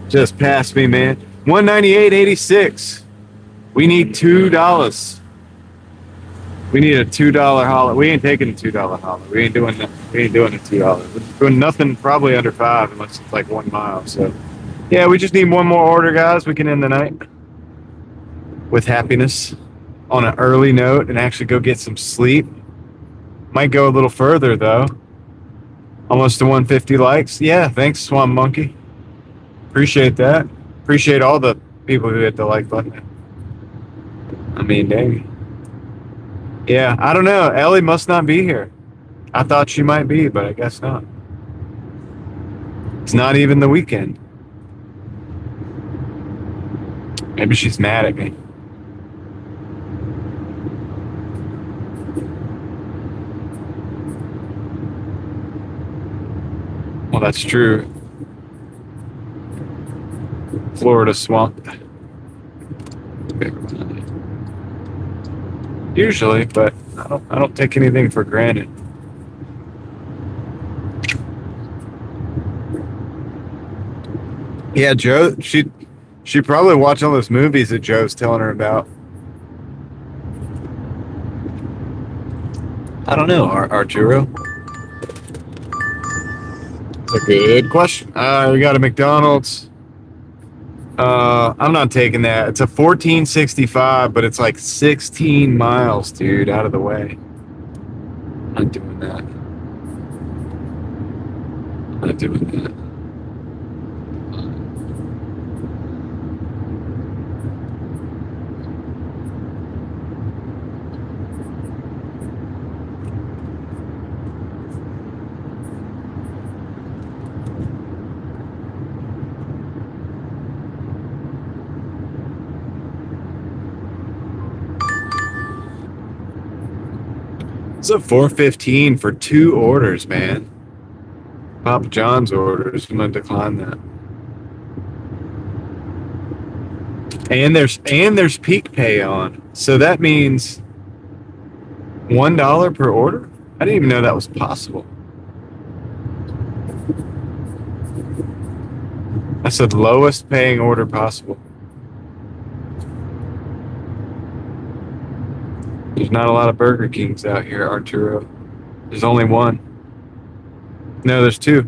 just pass me, man. 198.86. We need $2. We need a $2 holiday. We ain't taking a $2 holiday. We ain't doing that. We ain't doing a $2. We're doing nothing probably under 5 unless it's like 1 mile. So yeah, we just need one more order, guys. We can end the night with happiness on an early note and actually go get some sleep. Might go a little further though. Almost to 150 likes. Yeah, thanks, Swamp Monkey. Appreciate that. Appreciate all the people who hit the like button. I mean, dang. Yeah, I don't know. Ellie must not be here. I thought she might be, but I guess not. It's not even the weekend. Maybe she's mad at me. Well, that's true. Florida swamp. Usually, but I don't take anything for granted. Yeah, Joe, she probably watched all those movies that Joe's telling her about. I don't know, Arturo. It's a good question. We got a McDonald's. I'm not taking that. It's a 1465, but it's like 16 miles, dude, out of the way. I'm not doing that. I'm not doing that. It's a 415 for 2 orders, man. Papa John's orders. I'm gonna decline that. And there's peak pay on, so that means $1 per order. I didn't even know that was possible. That's the lowest paying order possible. There's not a lot of Burger Kings out here, Arturo. There's only one. No, there's 2.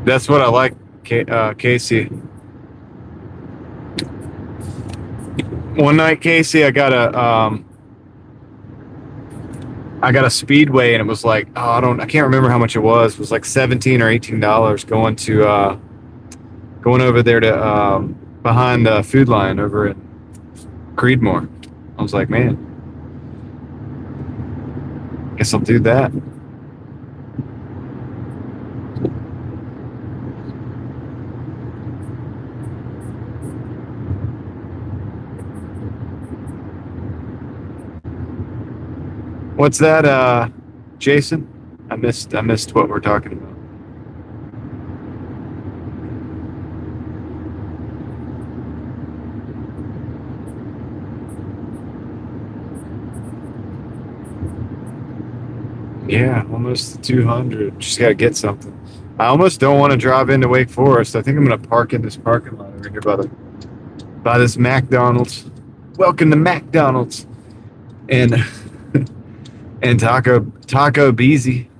That's what I like, Casey. One night, Casey, I got a Speedway, and it was like, I can't remember how much it was. It was like $17 or $18 going over there to behind the Food Line over at Creedmoor. I was like, man, guess I'll do that. What's that, Jason? I missed what we're talking about. Yeah, almost to 200. Just got to get something. I almost don't want to drive into Wake Forest. I think I'm going to park in this parking lot over here by this McDonald's. Welcome to McDonald's. And and Taco Beezy.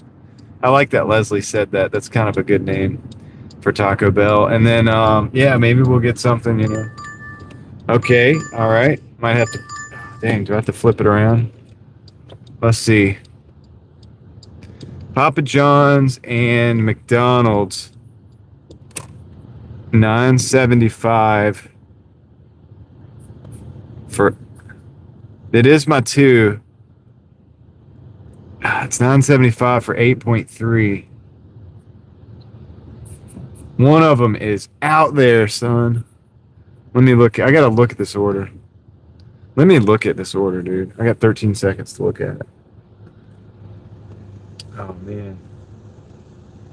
I like that Leslie said that. That's kind of a good name for Taco Bell. And then yeah, maybe we'll get something, you know. Okay, all right. Might have to. Dang, do I have to flip it around? Let's see. Papa John's and McDonald's. $9.75 for. It is my two. It's $9.75 for 8.3. One of them is out there, son. Let me look. I gotta look at this order. Let me look at this order, dude. I got 13 seconds to look at it. Oh man,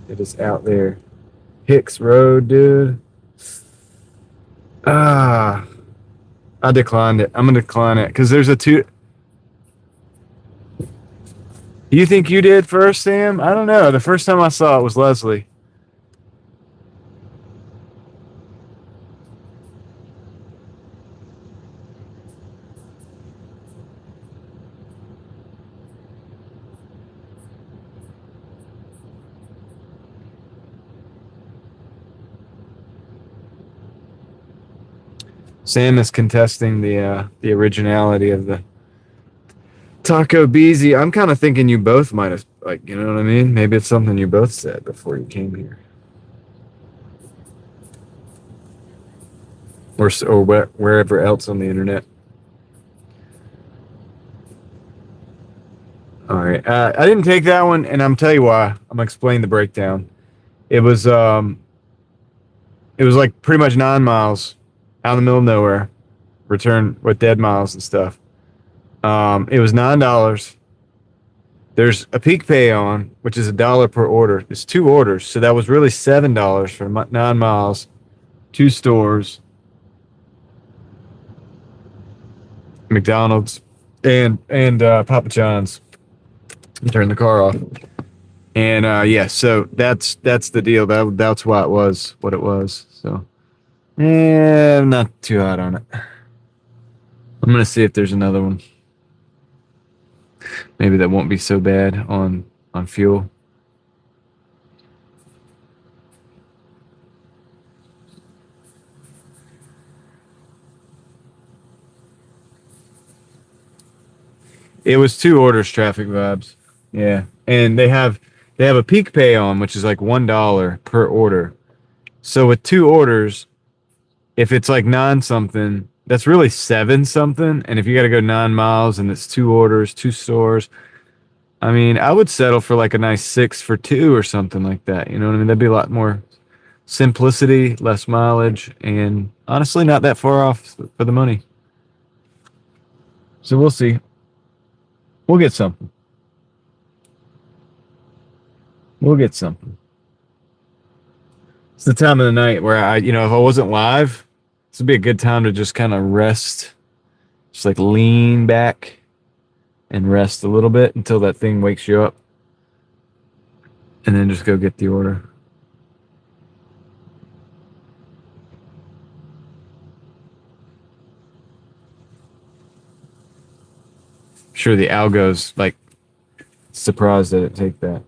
it is out there. Hicks Road, dude. I declined it. I'm gonna decline it because there's a two. You think you did first, Sam? I don't know. The first time I saw it was Leslie. Sam is contesting the originality of the Taco Beezy. I'm kind of thinking you both might have, like, you know what I mean? Maybe it's something you both said before you came here. Or wherever else on the internet. All right. I didn't take that one, and I'm tell you why. I'm gonna explain the breakdown. It was like pretty much 9 miles out in the middle of nowhere, return with dead miles and stuff. It was $9. There's a peak pay on, which is $1 per order. It's 2 orders, so that was really $7 for 9 miles, 2 stores, McDonald's, and Papa John's. Turn the car off, and yeah, so that's the deal. That's why it was what it was. So, yeah, I'm not too hot on it. I'm gonna see if there's another one. Maybe that won't be so bad on fuel. It was 2 orders, traffic vibes. Yeah, and they have a peak pay on, which is like $1 per order. So with 2 orders, if it's like 9 something, that's really 7 something. And if you got to go 9 miles and it's 2 orders, 2 stores, I mean, I would settle for like a nice 6 for 2 or something like that. You know what I mean? That'd be a lot more simplicity, less mileage, and honestly, not that far off for the money. So we'll see. We'll get something. We'll get something. It's the time of the night where if I wasn't live, this would be a good time to just kind of rest, just like lean back and rest a little bit until that thing wakes you up, and then just go get the order. Sure, the algo's like surprised that it take that,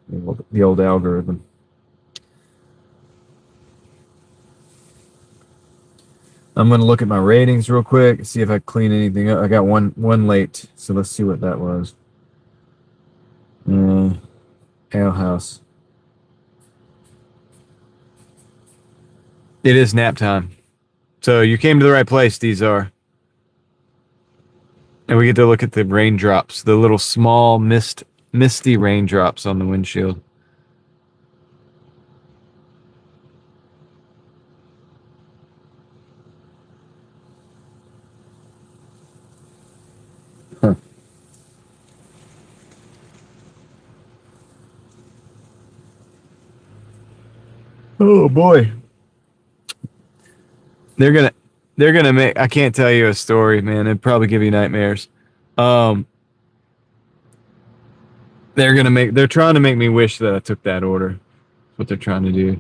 the old algorithm. I'm going to look at my ratings real quick, see if I clean anything up. I got one late, so let's see what that was. Ale House. It is nap time. So you came to the right place, these are. And we get to look at the raindrops, the little small misty raindrops on the windshield. Huh. Oh boy. They're gonna make, I can't tell you a story, man. It'd probably give you nightmares. They're trying to make me wish that I took that order. That's what they're trying to do.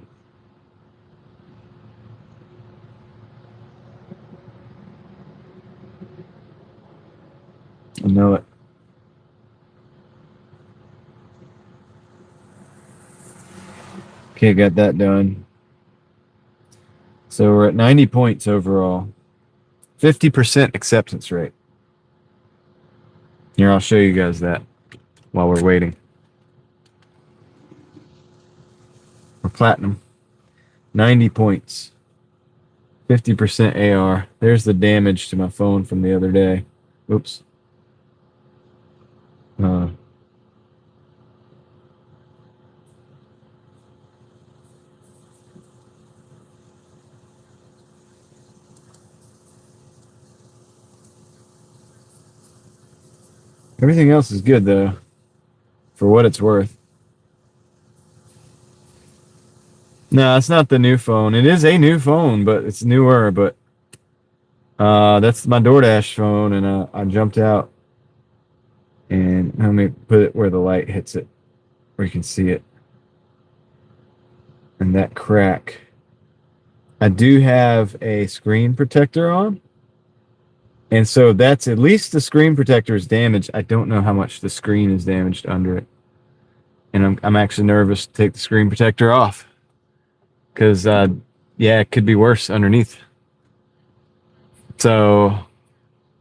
I know it. Okay, got that done. So we're at 90 points overall. 50% acceptance rate. Here, I'll show you guys that while we're waiting. We're platinum. 90 points. 50% AR. There's the damage to my phone from the other day. Oops. Everything else is good, though, for what it's worth. No, it's not the new phone. It is a new phone, but it's newer. But that's my Doordash phone, and I jumped out. And let me put it where the light hits it, where you can see it. And that crack. I do have a screen protector on. And so that's at least the screen protector is damaged. I don't know how much the screen is damaged under it. And I'm actually nervous to take the screen protector off. Because, yeah, it could be worse underneath. So,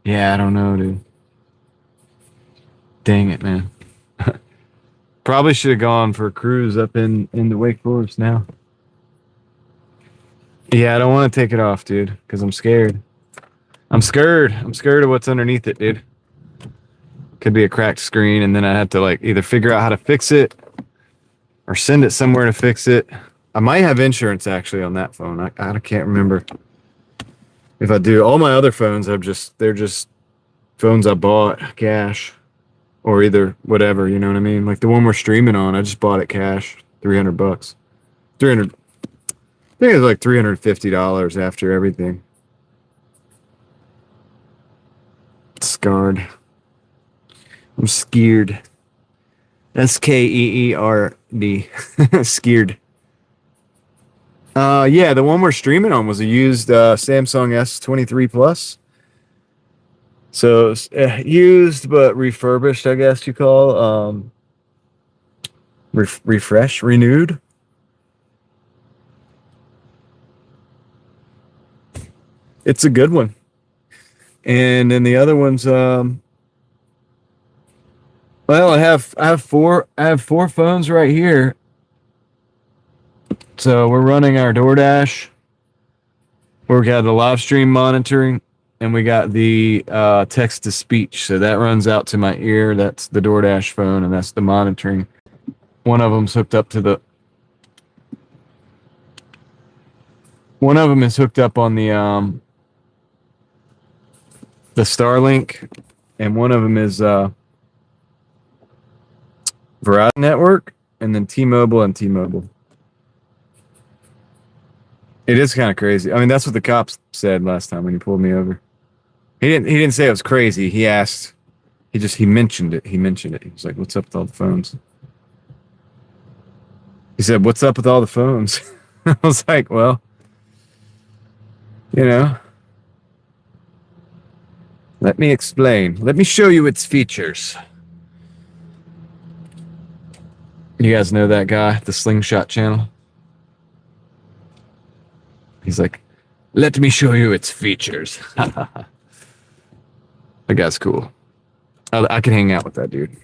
yeah, I don't know, dude. Dang it, man. Probably should have gone for a cruise up in the Wake Forest now. Yeah, I don't want to take it off, dude, because I'm scared. I'm scared of what's underneath it, dude. Could be a cracked screen, and then I have to like either figure out how to fix it or send it somewhere to fix it. I might have insurance actually on that phone. I can't remember if I do. All my other phones, they're just phones I bought cash or either whatever, you know what I mean? Like the one we're streaming on, I just bought it cash, $300. 300. I think it was like $350 after everything. Scarred. I'm scared. SKEERD. Scared. Yeah, the one we're streaming on was a used Samsung S23 Plus. So used but refurbished, I guess you call. Refresh, renewed. It's a good one. And then the other ones, well, I have four phones right here. So we're running our Doordash. We got the live stream monitoring, and we got the text to speech. So that runs out to my ear. That's the Doordash phone, and that's the monitoring. One of them's hooked up to the. One of them is hooked up on the Starlink, and one of them is Verizon network, and then T-Mobile and T-Mobile. It is kind of crazy. I mean, that's what the cops said last time when he pulled me over. He didn't say it was crazy. He asked. He mentioned it. He was like, "What's up with all the phones?" He said, "What's up with all the phones?" I was like, "Well, you know, let me explain. Let me show you its features." You guys know that guy, the Slingshot channel? He's like, "Let me show you its features." That guy's cool. I can hang out with that dude.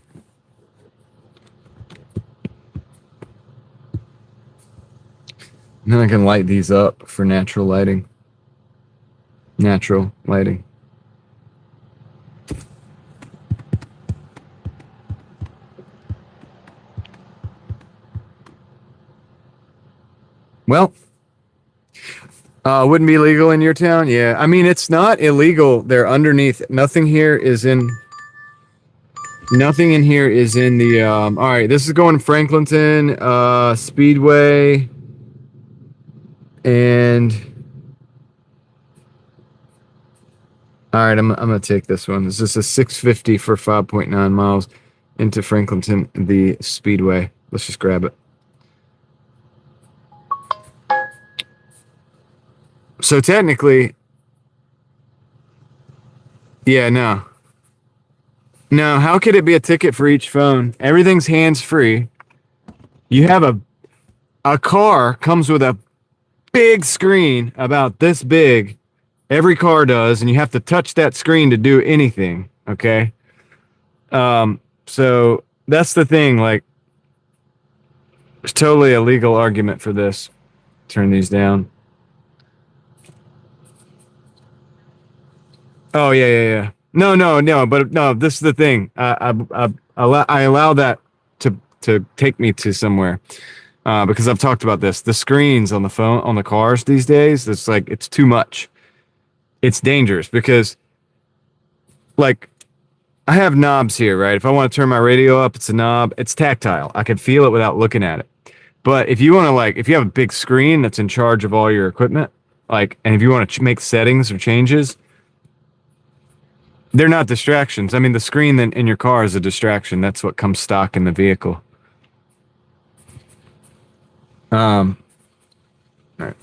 And then I can light these up for natural lighting. Natural lighting. Well, wouldn't be legal in your town? Yeah. I mean, it's not illegal. They're underneath. Nothing here is in. Nothing in here is in the. All right, this is going Franklinton Speedway, and all right, I'm gonna take this one. This is a 650 for 5.9 miles into Franklinton, the Speedway. Let's just grab it. So technically, yeah, no. No, how could it be a ticket for each phone? Everything's hands-free. You have a car comes with a big screen about this big. Every car does, and you have to touch that screen to do anything, okay? So that's the thing, like, there's totally a legal argument for this. Turn these down. Oh, yeah. No, but no, this is the thing. I allow that to take me to somewhere. Because I've talked about this. The screens on the phone, on the cars these days, it's like, it's too much. It's dangerous because, like, I have knobs here, right? If I want to turn my radio up, it's a knob. It's tactile. I can feel it without looking at it. But if you want to, like, if you have a big screen that's in charge of all your equipment, like, and if you want to make settings or changes, they're not distractions. I mean, the screen in your car is a distraction. That's what comes stock in the vehicle. All right.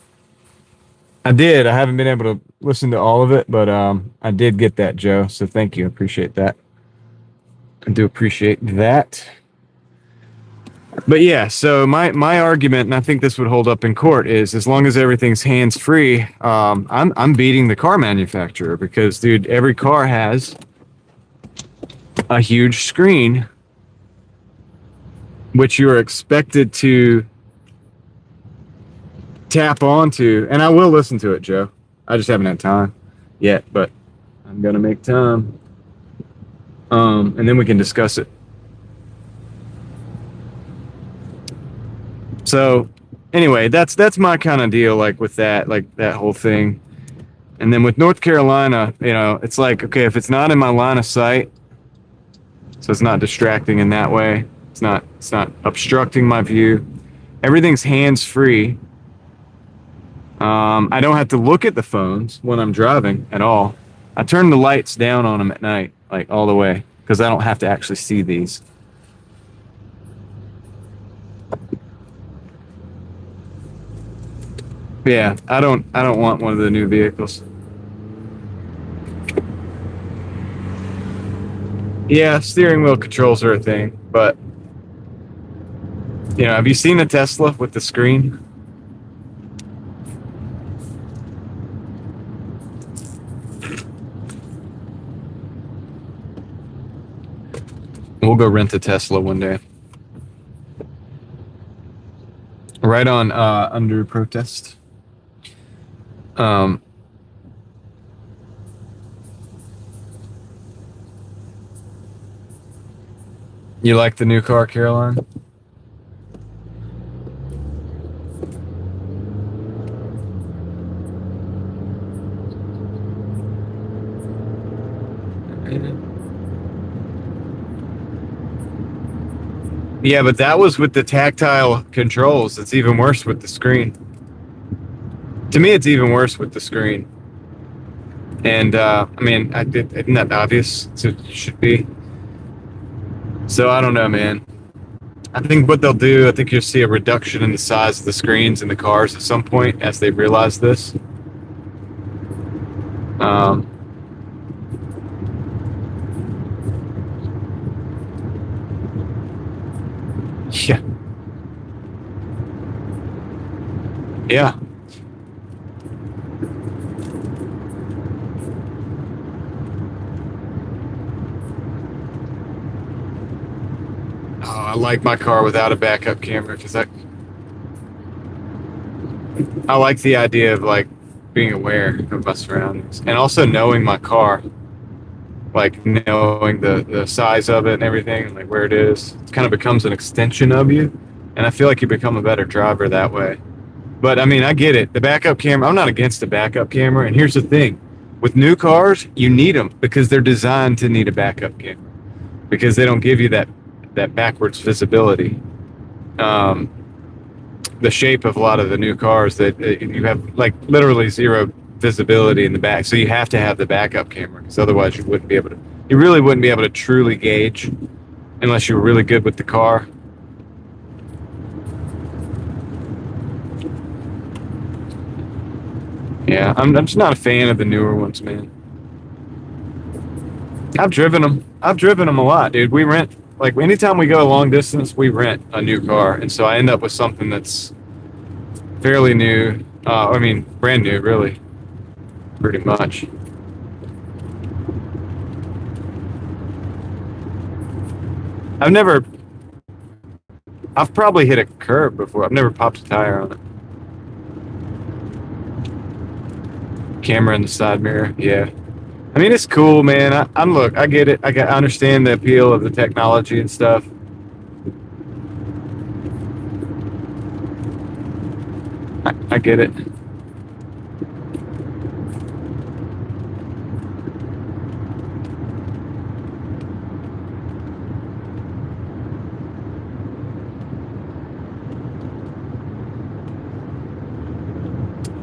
I haven't been able to listen to all of it, but I did get that, Joe. So thank you. Appreciate that. I do appreciate that. But yeah, so my argument, and I think this would hold up in court, is as long as everything's hands-free, I'm beating the car manufacturer because, dude, every car has a huge screen which you are expected to tap onto, and I will listen to it, Joe. I just haven't had time yet, but I'm gonna make time, and then we can discuss it. So anyway, that's my kind of deal, like with that, like that whole thing. And then with North Carolina, you know, it's like, okay, if it's not in my line of sight, so it's not distracting in that way, it's not obstructing my view, everything's hands-free. I don't have to look at the phones when I'm driving at all. I turn the lights down on them at night, like all the way, because I don't have to actually see these. Yeah, I don't want one of the new vehicles. Yeah, steering wheel controls are a thing, but you know, have you seen a Tesla with the screen? We'll go rent a Tesla one day. Right on under protest. You like the new car, Caroline? Yeah, but that was with the tactile controls. It's even worse with the screen. To me, it's even worse with the screen. And, I mean, isn't that obvious? It should be. So, I don't know, man. I think what they'll do, I think you'll see a reduction in the size of the screens in the cars at some point as they realize this. Yeah. Yeah. Oh, I like my car without a backup camera because I like the idea of like being aware of my surroundings and also knowing my car, like knowing the size of it and everything, like where it is. It kind of becomes an extension of you, and I feel like you become a better driver that way. But I mean, I get it. The backup camera, I'm not against the backup camera. And here's the thing, with new cars, you need them because they're designed to need a backup camera because they don't give you that backwards visibility. Um, the shape of a lot of the new cars that you have like literally zero visibility in the back. So you have to have the backup camera because otherwise you really wouldn't be able to truly gauge unless you were really good with the car. Yeah, I'm just not a fan of the newer ones, man. I've driven them. I've driven them a lot, dude. We rent, like, anytime we go a long distance, we rent a new car. And so I end up with something that's fairly new. I mean, brand new, really. Pretty much. I've probably hit a curb before. I've never popped a tire on it. Camera in the side mirror, yeah. I mean, it's cool, man. I get it. I understand the appeal of the technology and stuff. I get it.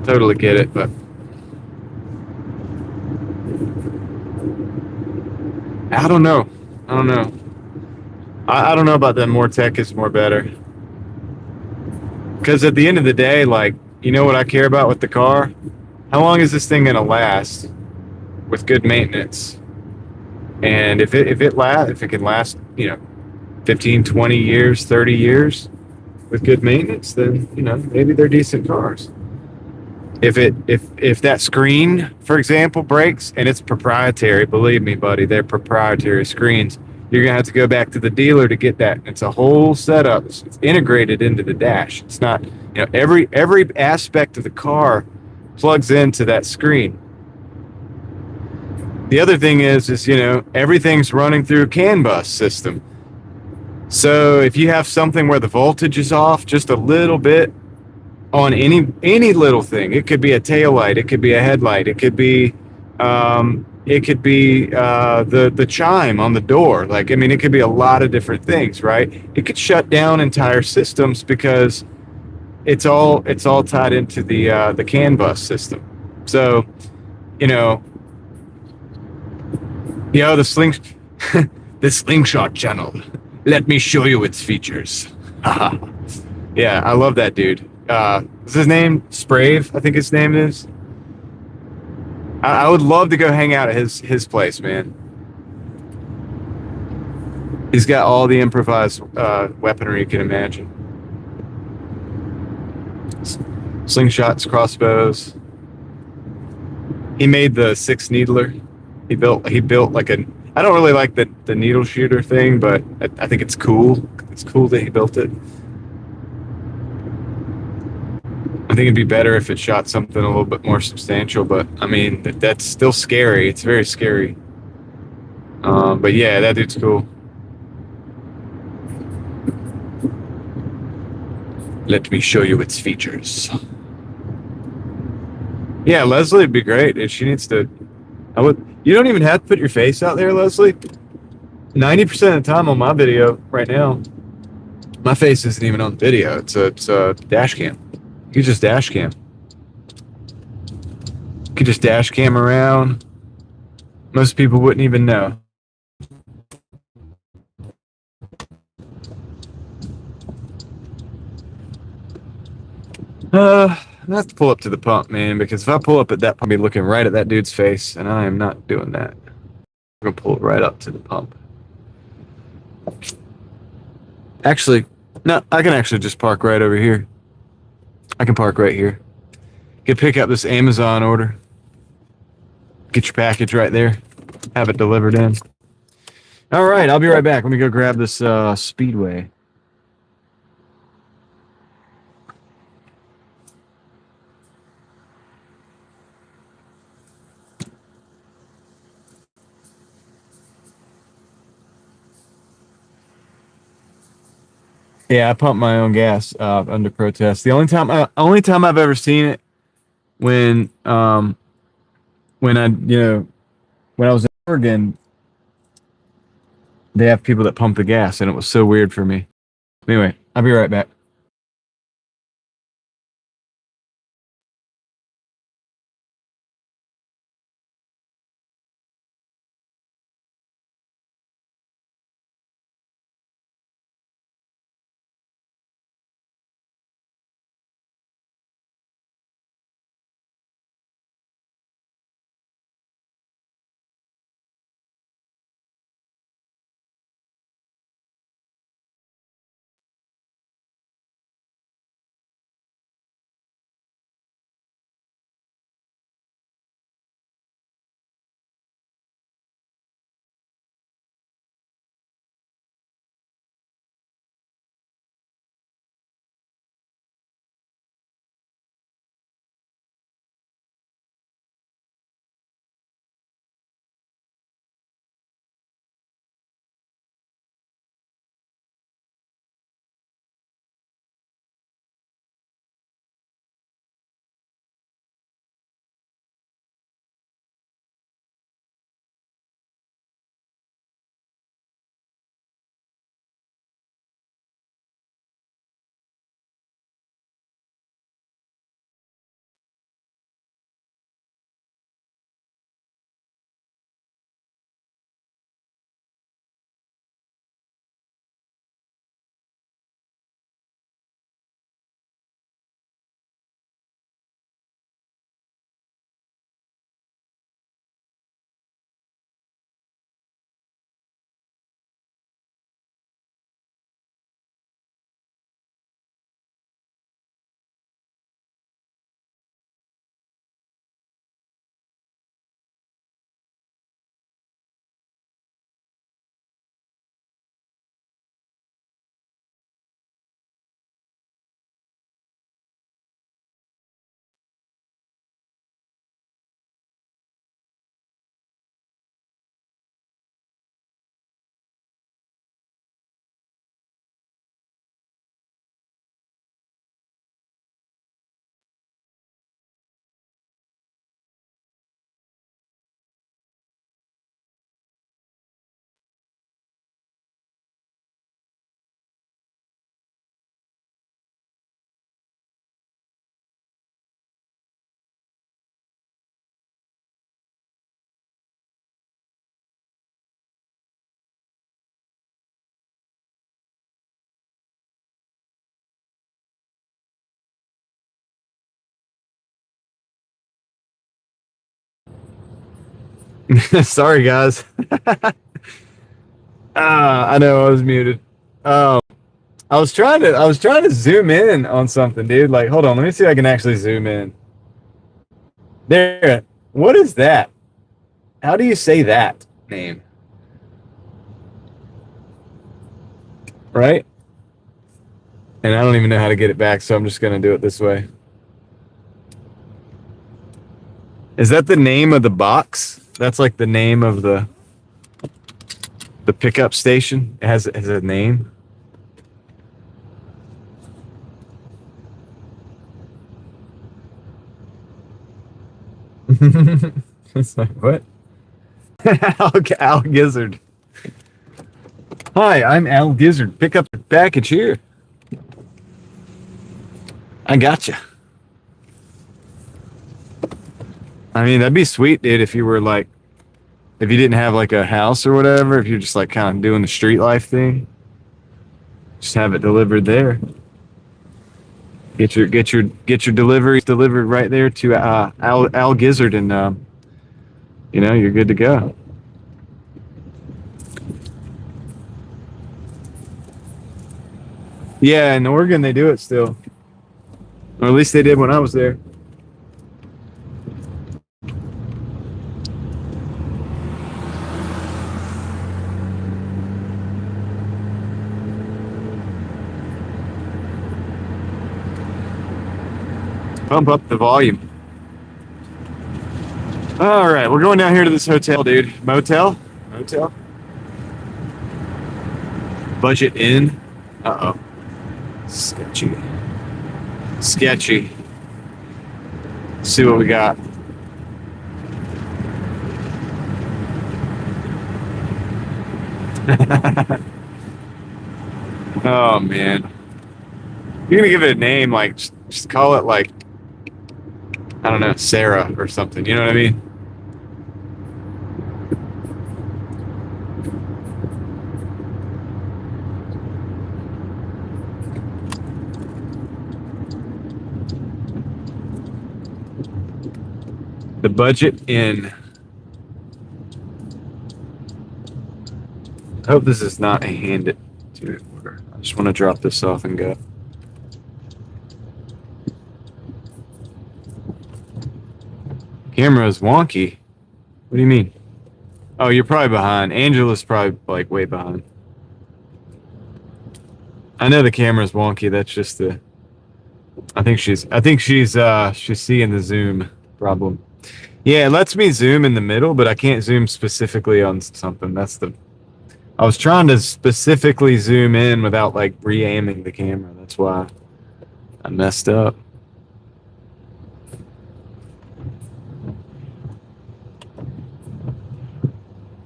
Totally get it, but I don't know. I don't know. I don't know about that. More tech is more better. Because at the end of the day, like, you know what I care about with the car? How long is this thing gonna last with good maintenance? And if it can last, 15, 20 years, 30 years with good maintenance, then maybe they're decent cars. If that screen, for example, breaks and it's proprietary, believe me, buddy, they're proprietary screens. You're gonna have to go back to the dealer to get that. It's a whole setup. It's integrated into the dash. It's not, every aspect of the car plugs into that screen. The other thing is everything's running through a CAN bus system. So if you have something where the voltage is off just a little bit on any little thing, it could be a tail light, it could be a headlight, it could be the chime on the door. Like, I mean, it could be a lot of different things, right? It could shut down entire systems because it's all tied into the CAN bus system. So, the the slingshot channel. Let me show you its features. Yeah, I love that dude. Is his name Sprave? I think his name is. I would love to go hang out at his place, man. He's got all the improvised weaponry you can imagine. Slingshots, crossbows. He made the 6-needler. He built like a. I don't really like the needle shooter thing, but I think it's cool. It's cool that he built it. I think it'd be better if it shot something a little bit more substantial, but I mean, that's still scary. It's very scary. But yeah, that dude's cool. Let me show you its features. Yeah, Leslie would be great if she needs to. You don't even have to put your face out there, Leslie. 90% of the time on my video right now, my face isn't even on video. It's a dash cam. You just dash cam. You could just dash cam around. Most people wouldn't even know. I have to pull up to the pump, man, because if I pull up at that pump, I'll be looking right at that dude's face, and I am not doing that. I'm gonna pull it right up to the pump. Actually, no, I can actually just park right over here. I can park right here. Get pick up this Amazon order. Get your package right there. Have it delivered in. All right, I'll be right back. Let me go grab this Speedway. Yeah, I pump my own gas under protest. The only time I've ever seen it when when I when I was in Oregon, they have people that pump the gas, and it was so weird for me. Anyway, I'll be right back. Sorry, guys. I know I was muted. Um, I was trying to zoom in on something, dude. Like, hold on, let me see if I can actually zoom in. There. What is that? How do you say that name? Right? And I don't even know how to get it back, so I'm just gonna do it this way. Is that the name of the box? That's like the name of the pickup station. It has a name. It's like what? Al Gizzard. Hi, I'm Al Gizzard. Pick up your package here. I gotcha. I mean, that'd be sweet, dude, if you were like, if you didn't have like a house or whatever, if you're just like kind of doing the street life thing, just have it delivered there. Get your deliveries delivered right there to Al Gizzard, and you're good to go. Yeah, in Oregon they do it still, or at least they did when I was there. Pump up the volume. All right, we're going down here to this hotel, dude. Motel? Budget Inn? Uh-oh. Sketchy. Sketchy. Let's see what we got. Oh man. You're gonna give it a name, like just call it like, I don't know, Sarah or something. You know what I mean? The budget in. I hope this is not a hand it to it order. I just want to drop this off and go. Camera is wonky. What do you mean? Oh, you're probably behind. Angela's probably like way behind. I know the camera's wonky. That's just the. I think she's seeing the zoom problem. Yeah, it lets me zoom in the middle, but I can't zoom specifically on something. That's the. I was trying to specifically zoom in without like re-aiming the camera. That's why I messed up.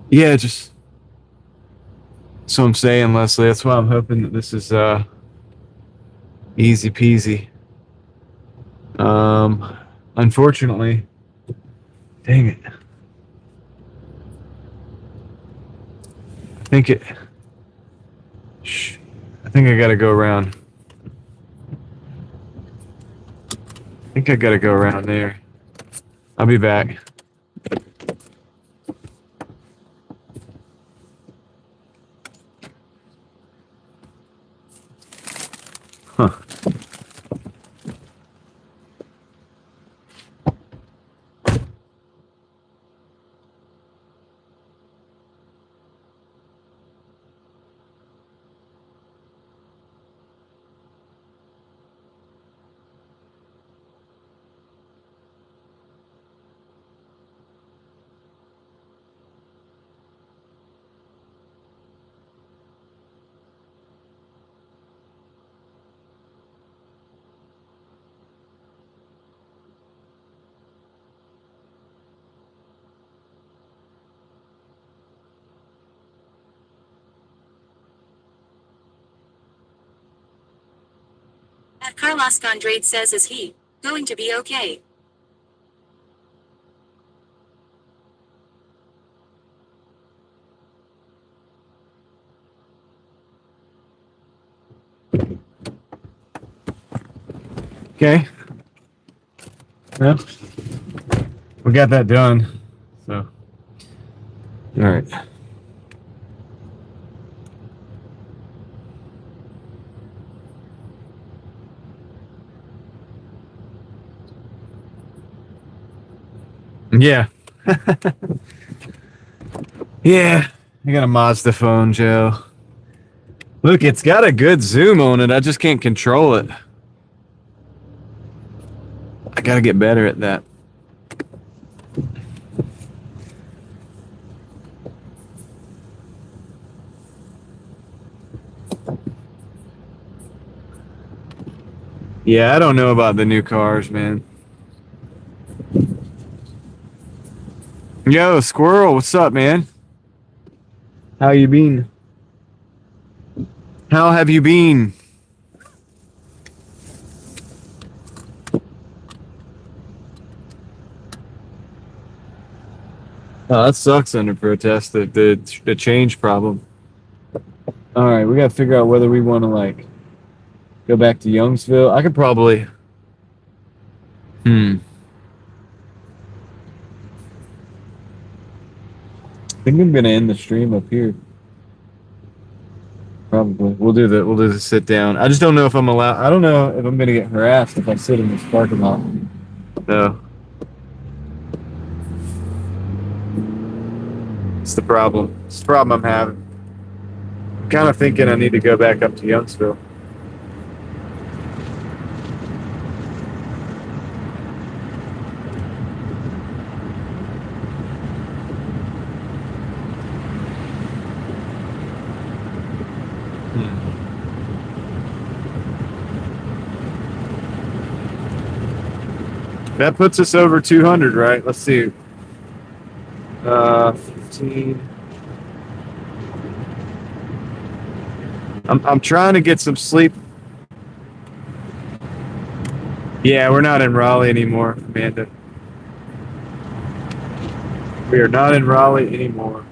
Yeah, just so I'm saying, Leslie. That's why I'm hoping that this is easy peasy. Unfortunately, dang it. I think I gotta go around. I think I gotta go around there. I'll be back. Huh. At Carlos Gondrade says, is he going to be okay? Okay. Well, we got that done. So, all right. Yeah. Yeah. I got a Mazda phone, Joe. Look, it's got a good zoom on it. I just can't control it. I gotta get better at that. Yeah, I don't know about the new cars, man. Yo, Squirrel, what's up, man? How you been? How have you been? Oh, that sucks under protest, the change problem. All right, we gotta figure out whether we want to like go back to Youngsville. I could probably. I think I'm gonna end the stream up here. Probably. We'll do the sit down. I just don't know if I'm allowed. I don't know if I'm gonna get harassed if I sit in this parking lot. No. It's the problem. It's the problem I'm having. I'm kind of thinking I need to go back up to Youngsville. That puts us over 200, right? Let's see. 15. I'm trying to get some sleep. Yeah, we're not in Raleigh anymore, Amanda. We are not in Raleigh anymore.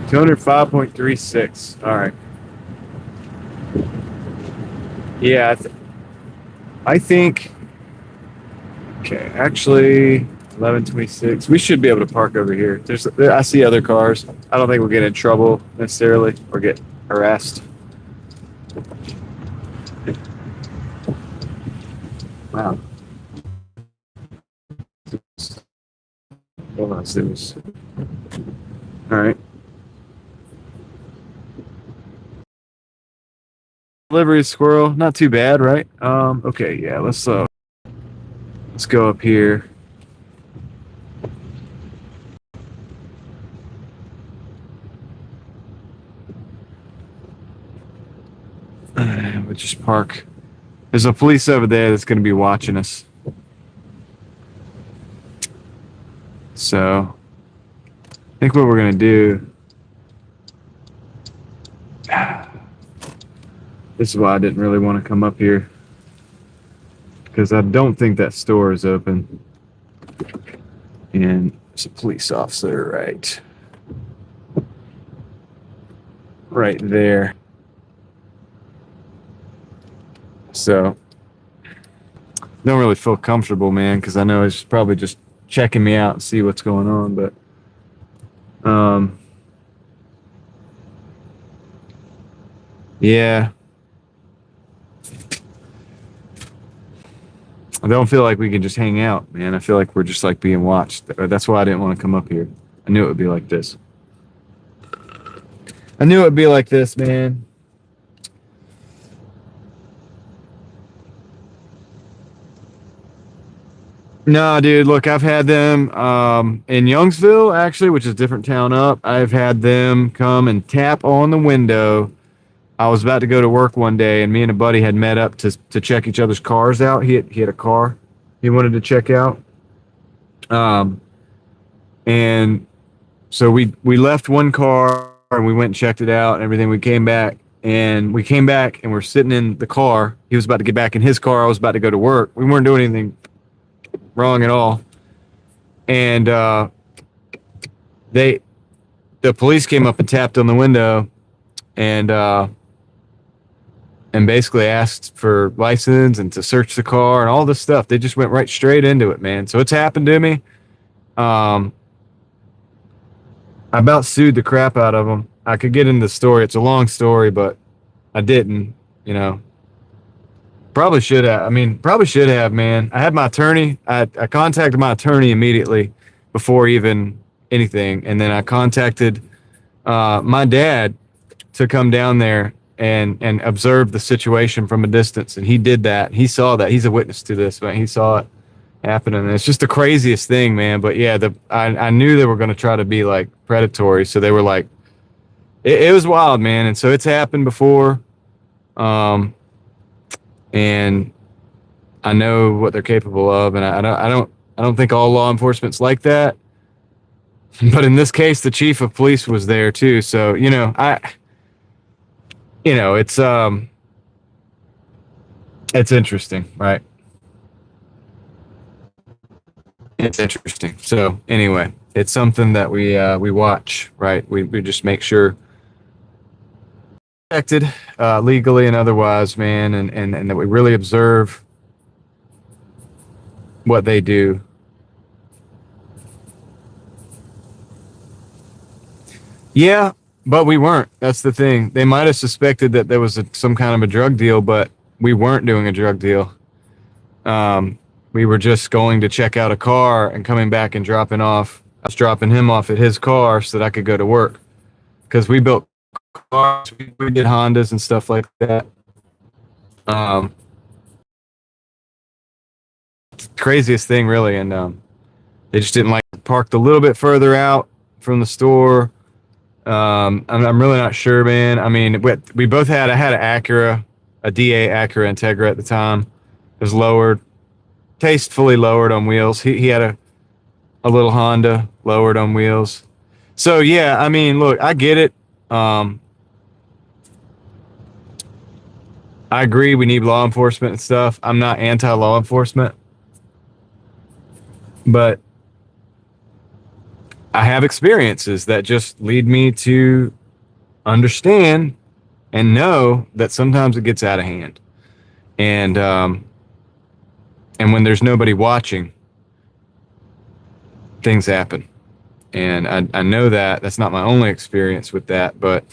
$205.36. All right. Yeah, I think. Okay, actually, 11:26. We should be able to park over here. I see other cars. I don't think we'll get in trouble necessarily or get harassed. Wow. Hold on, this. All right. Delivery squirrel, not too bad, right? Okay, yeah, let's go up here. We'll just park. There's a police over there that's going to be watching us. So, I think what we're going to do. This is why I didn't really want to come up here. Because I don't think that store is open. And there's a police officer right there. So, don't really feel comfortable, man, because I know it's probably just checking me out and see what's going on, but yeah. I don't feel like we can just hang out, man. I feel like we're just like being watched. That's why I didn't want to come up here. I knew it would be like this. I knew it would be like this, man. No, dude, look, I've had them in Youngsville, actually, which is a different town up. I've had them come and tap on the window. I was about to go to work one day, and me and a buddy had met up to check each other's cars out. He had a car he wanted to check out. And so we left one car, and we went and checked it out and everything. We came back, and we're sitting in the car. He was about to get back in his car. I was about to go to work. We weren't doing anything wrong at all. And the police came up and tapped on the window and basically asked for license and to search the car and all this stuff. They just went right straight into it, man. So it's happened to me. I about sued the crap out of them. I could get into the story. It's a long story, but I didn't, you know. Probably should have, man. I had my attorney. I contacted my attorney immediately before even anything. And then I contacted my dad to come down there and observe the situation from a distance. And he did that. He saw that. He's a witness to this, man. He saw it happening. And it's just the craziest thing, man. But yeah, I knew they were going to try to be like predatory. So they were like, it was wild, man. And so it's happened before. And I know what they're capable of, and I don't think all law enforcement's like that. But in this case, the chief of police was there too. So it's interesting, right? It's interesting. So anyway, it's something that we watch, right? We just make sure protected legally and otherwise, man, and that we really observe what they do. Yeah, but we weren't. That's the thing. They might have suspected that there was some kind of a drug deal, but we weren't doing a drug deal. We were just going to check out a car and coming back and dropping off. I was dropping him off at his car so that I could go to work because we built cars, we did Hondas and stuff like that. Craziest thing, really, and they just didn't like parked a little bit further out from the store. I'm really not sure, man. I mean, we both had. I had an Acura, a DA Acura Integra at the time. It was lowered, tastefully lowered on wheels. He had a little Honda lowered on wheels. So yeah, I mean, look, I get it. I agree. We need law enforcement and stuff. I'm not anti-law enforcement, but I have experiences that just lead me to understand and know that sometimes it gets out of hand, and when there's nobody watching, things happen. And I know that that's not my only experience with that, but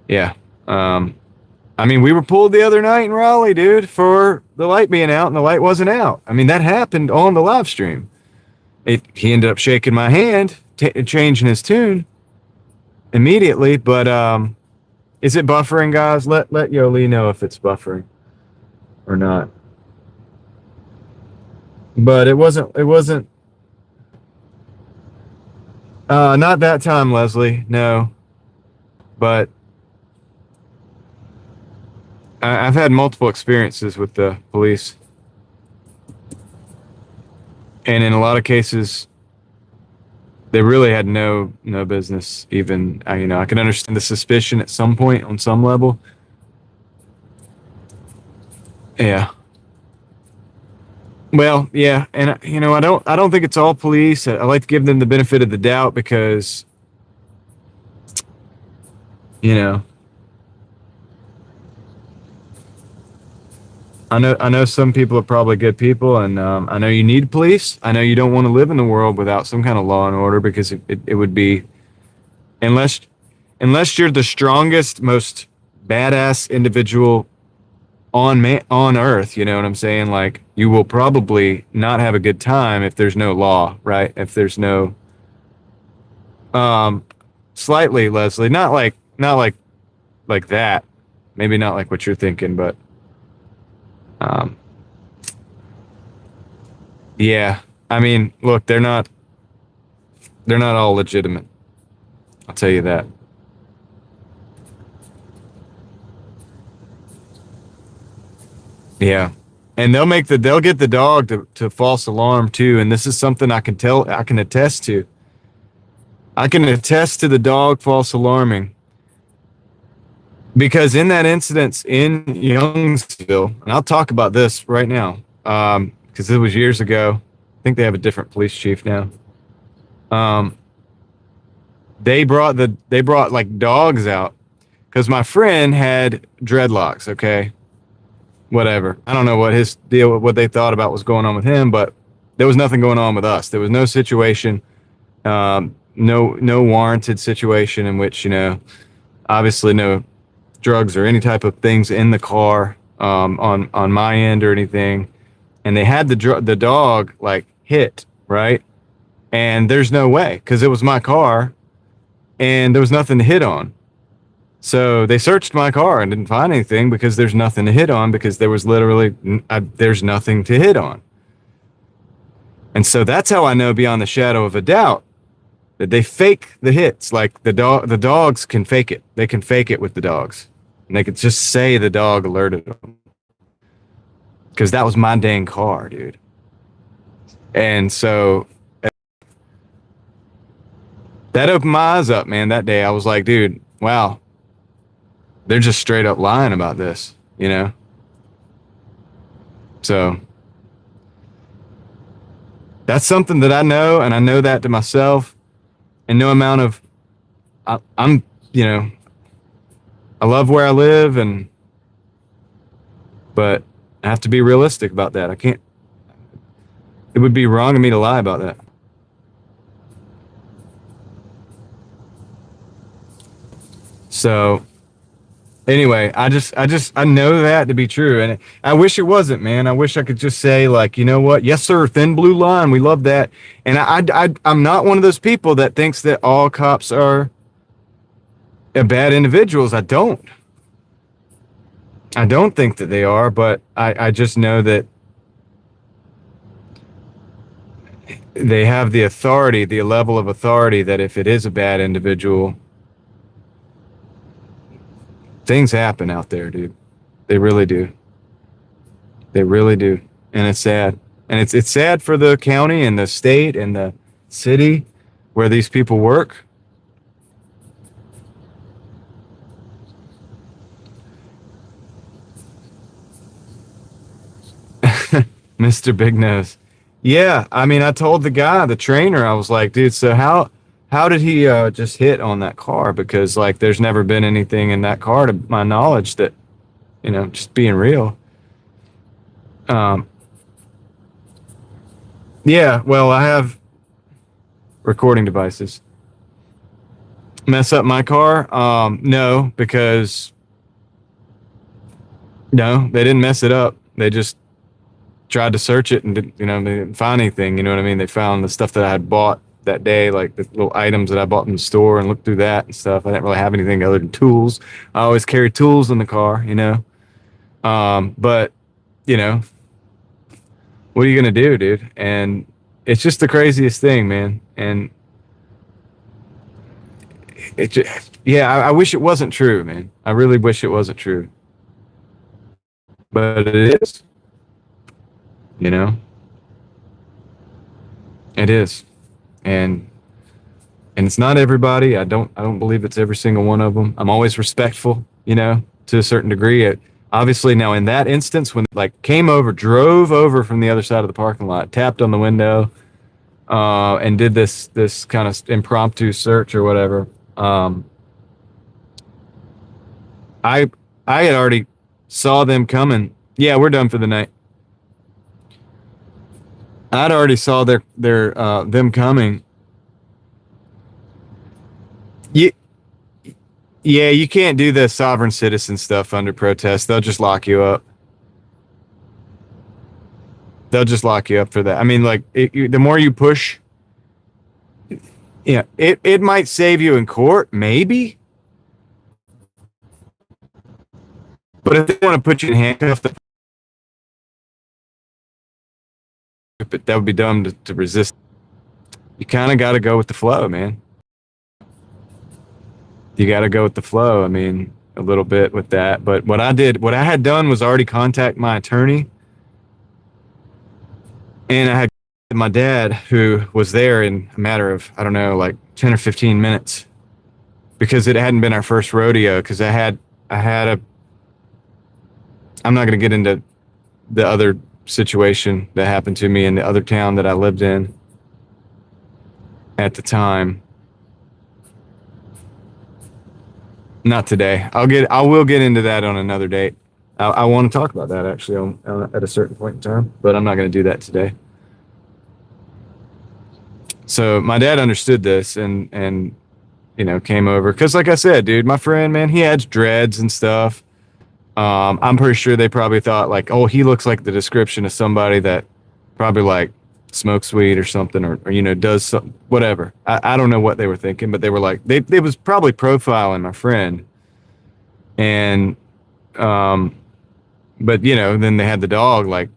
yeah. I mean, we were pulled the other night in Raleigh, dude, for the light being out, and the light wasn't out. I mean, that happened on the live stream. He ended up shaking my hand, changing his tune immediately. But is it buffering, guys? Let Yoli know if it's buffering or not. But it wasn't. Not that time, Leslie. No, but I've had multiple experiences with the police, and in a lot of cases, they really had no business even. I can understand the suspicion at some point on some level. Yeah. Well, yeah, and I don't think it's all police. I like to give them the benefit of the doubt because, you know, I know some people are probably good people, and I know you need police. I know you don't want to live in a world without some kind of law and order because it would be, unless you're the strongest, most badass individual on earth, you know what I'm saying? Like, you will probably not have a good time if there's no law, right? If there's no slightly, Leslie, not like that. Maybe not like what you're thinking, but yeah. I mean, look, they're not all legitimate. I'll tell you that. Yeah. And they'll get the dog to false alarm too. And this is something I can attest to. I can attest to the dog false alarming. Because in that incident in Youngsville, and I'll talk about this right now, because it was years ago. I think they have a different police chief now. They brought like dogs out because my friend had dreadlocks. Okay. Whatever. I don't know what they thought about was going on with him, but there was nothing going on with us. There was no situation, no warranted situation in which, obviously no drugs or any type of things in the car, on my end or anything. And they had the dog like hit, right? And there's no way, because it was my car and there was nothing to hit on. So they searched my car and didn't find anything because there's nothing to hit on, because there was literally, there's nothing to hit on. And so that's how I know beyond the shadow of a doubt that they fake the hits. Like the dogs can fake it. They can fake it with the dogs. And they could just say the dog alerted them. Because that was my dang car, dude. And so that opened my eyes up, man, that day. I was like, dude, wow. They're just straight up lying about this, So that's something that I know, and I know that to myself. And no amount of, I'm, I love where I live, but I have to be realistic about that. It would be wrong of me to lie about that. So anyway, I know that to be true, and I wish it wasn't, man. I wish I could just say, like, you know what? Yes, sir. Thin blue line. We love that. And I'm not one of those people that thinks that all cops are bad individuals. I don't think that they are, but I just know that they have the authority, the level of authority, that if it is a bad individual, Things happen out there, dude. They really do. They really do. And it's sad. And it's sad for the county and the state and the city where these people work. Mr. Big Nose. Yeah, I mean, I told the guy, the trainer, I was like, dude, so how did he just hit on that car? Because like, there's never been anything in that car, to my knowledge, that just being real. Yeah, well, I have recording devices. Mess up my car? No, because no, they didn't mess it up. They just tried to search it and they didn't find anything. You know what I mean? They found the stuff that I had bought that day, like the little items that I bought in the store, and looked through that and stuff. I didn't really have anything other than tools. I always carry tools in the car, but what are you gonna do, dude? And it's just the craziest thing, man. And it just, yeah, I wish it wasn't true, man. I really wish it wasn't true, but it is. It is. And it's not everybody. I don't believe it's every single one of them. I'm always respectful, to a certain degree. Obviously, now in that instance, when like drove over from the other side of the parking lot, tapped on the window, and did this kind of impromptu search or whatever. I had already saw them coming. Yeah, we're done for the night. I'd already saw their them coming. Yeah, yeah, you can't do the sovereign citizen stuff under protest. They'll just lock you up. They'll just lock you up for that. I mean, like the more you push, yeah, it might save you in court, maybe. But if they want to put you in handcuffs, that would be dumb to resist. You kind of got to go with the flow, man. You got to go with the flow. I mean, a little bit with that. But what I had done was already contact my attorney. And I had my dad, who was there in a matter of, I don't know, like 10 or 15 minutes, because it hadn't been our first rodeo. Because I'm not going to get into the other situation that happened to me in the other town that I lived in at the time. Not today. I will get into that on another date. I want to talk about that actually at a certain point in time, but I'm not going to do that today. So my dad understood this and came over, because like I said, dude, my friend, man, he had dreads and stuff. I'm pretty sure they probably thought like, oh, he looks like the description of somebody that probably like smokes weed or something, or does something, whatever. I don't know what they were thinking, but they were like, they was probably profiling my friend. And but then they had the dog like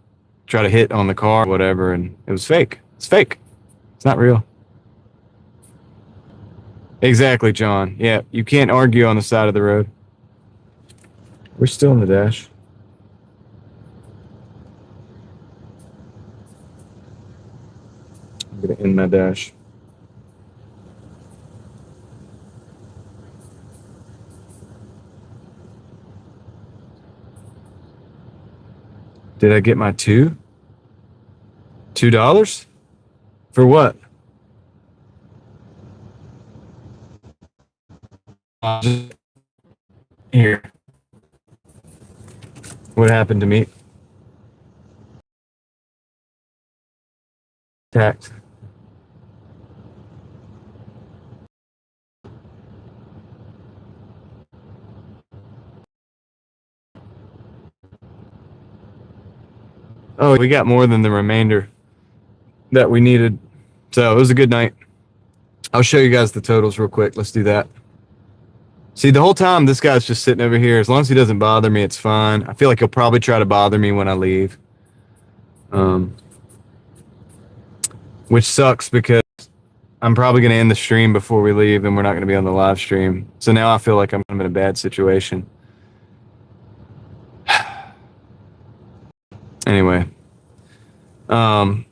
try to hit on the car or whatever, and it was fake. It's fake. It's not real. Exactly, John. Yeah, you can't argue on the side of the road. We're still in the dash. I'm gonna end my dash. Did I get my $2? For what? Here. What happened to me? Tax. Oh, we got more than the remainder that we needed. So it was a good night. I'll show you guys the totals real quick. Let's do that. See, the whole time this guy's just sitting over here. As long as he doesn't bother me, it's fine. I feel like he'll probably try to bother me when I leave. Which sucks, because I'm probably going to end the stream before we leave, and we're not going to be on the live stream. So now I feel like I'm in a bad situation. Anyway, I'll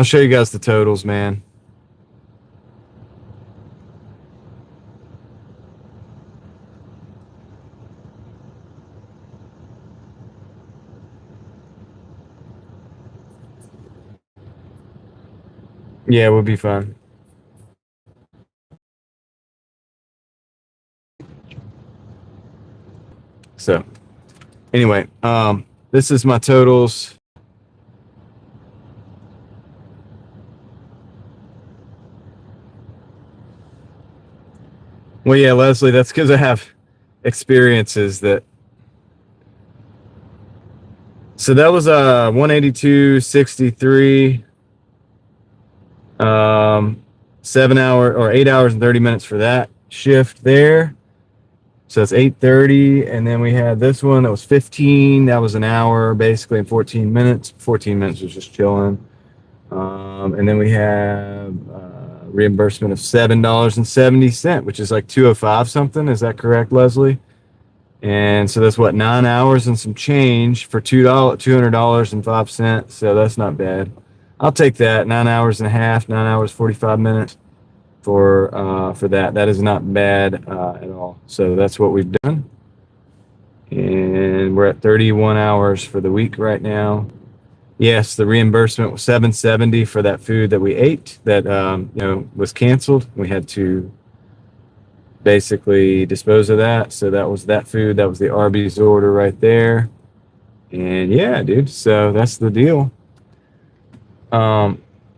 show you guys the totals, man. Yeah, it would be fun. So, anyway, this is my totals. Well, yeah, Leslie, that's because I have experiences that. So that was 182.63. 7 hour or 8 hours and 30 minutes for that shift there. So that's 8:30, and then we had this one that was 15. That was an hour basically and 14 minutes. 14 minutes was just chilling. And then we have reimbursement of $7.70, which is like 205 something. Is that correct, Leslie? And so that's what, 9 hours and some change for $200.05. So that's not bad. I'll take that. 9 hours and a half, 9 hours 45 minutes for that. That is not bad at all. So that's what we've done. And we're at 31 hours for the week right now. Yes, the reimbursement was $7.70 for that food that we ate that was canceled. We had to basically dispose of that. So that was that food. That was the Arby's order right there. And yeah, dude. So that's the deal.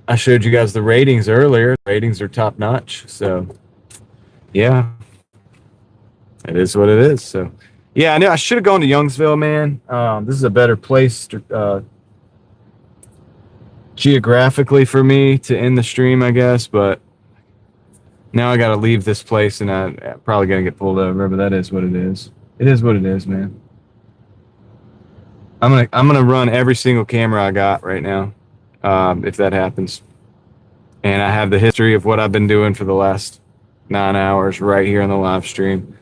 I showed you guys the ratings earlier. Ratings are top notch. So yeah, it is what it is. So yeah, I know I should have gone to Youngsville, man. This is a better place geographically for me to end the stream, I guess. But now I got to leave this place, and I'm probably gonna get pulled over. But that is what it is. It is what it is, man. I'm gonna run every single camera I got right now, if that happens. And I have the history of what I've been doing for the last 9 hours right here on the live stream.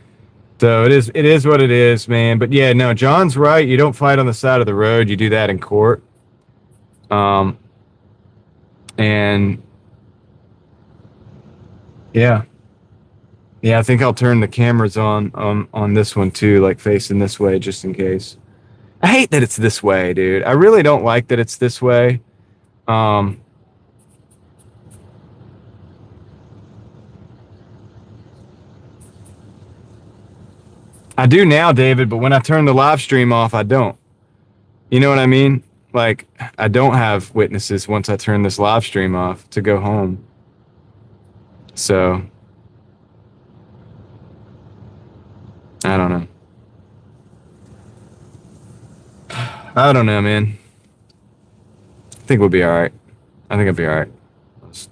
So it is what it is, man. But yeah, no, John's right. You don't fight on the side of the road. You do that in court. And yeah, I think I'll turn the cameras on this one too, like facing this way, just in case. I hate that it's this way, dude. I really don't like that it's this way. I do now, David, but when I turn the live stream off, I don't. You know what I mean? Like, I don't have witnesses once I turn this live stream off to go home. So, I don't know. I don't know, man. I think we'll be all right. I think I'll be all right. Let's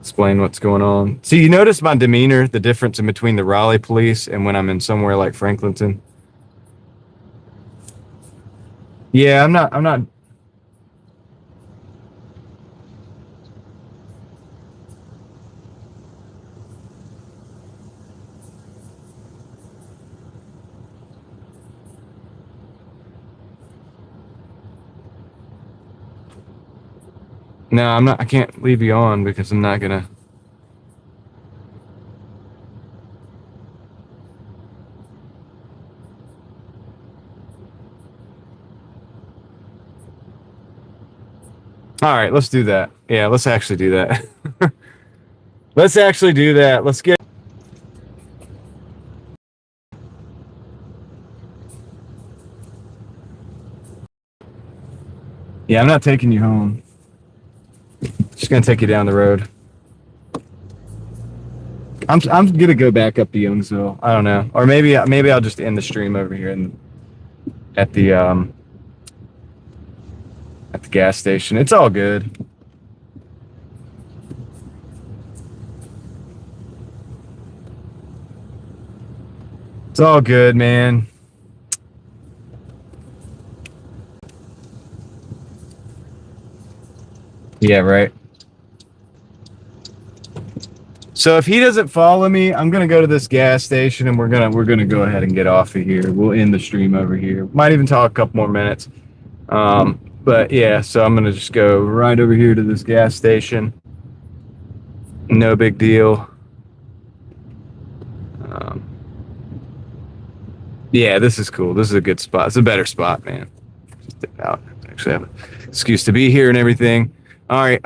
explain what's going on. See, you notice my demeanor, the difference in between the Raleigh police and when I'm in somewhere like Franklinton? Yeah, I'm not. No, I'm not. I can't leave you on because I'm not gonna. All right, let's do that. Yeah, let's actually do that. Let's actually do that. Let's get. Yeah, I'm not taking you home. Just gonna take you down the road. I'm gonna go back up to Youngsville. I don't know, or maybe I'll just end the stream over here at the gas station. It's all good. It's all good, man. Yeah, right. So So if he doesn't follow me, I'm gonna go to this gas station and we're gonna go ahead and get off of here. We'll end the stream over here. Might even talk a couple more minutes. But yeah, so I'm gonna just go right over here to this gas station. No big deal. Yeah, this is cool. This is a good spot. It's a better spot, man. Just dip out. Actually have an excuse to be here and everything. All right.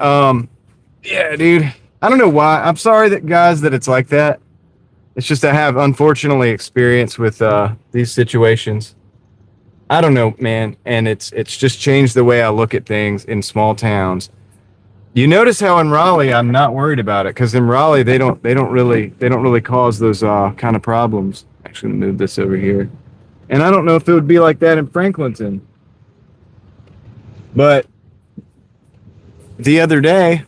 Yeah, dude. I don't know why. I'm sorry that guys that it's like that. It's just I have unfortunately experience with these situations. I don't know, man, and it's just changed the way I look at things in small towns. You notice how in Raleigh I'm not worried about it because in Raleigh they don't really cause those kind of problems. Actually, gonna move this over here, and I don't know if it would be like that in Franklinton. But the other day,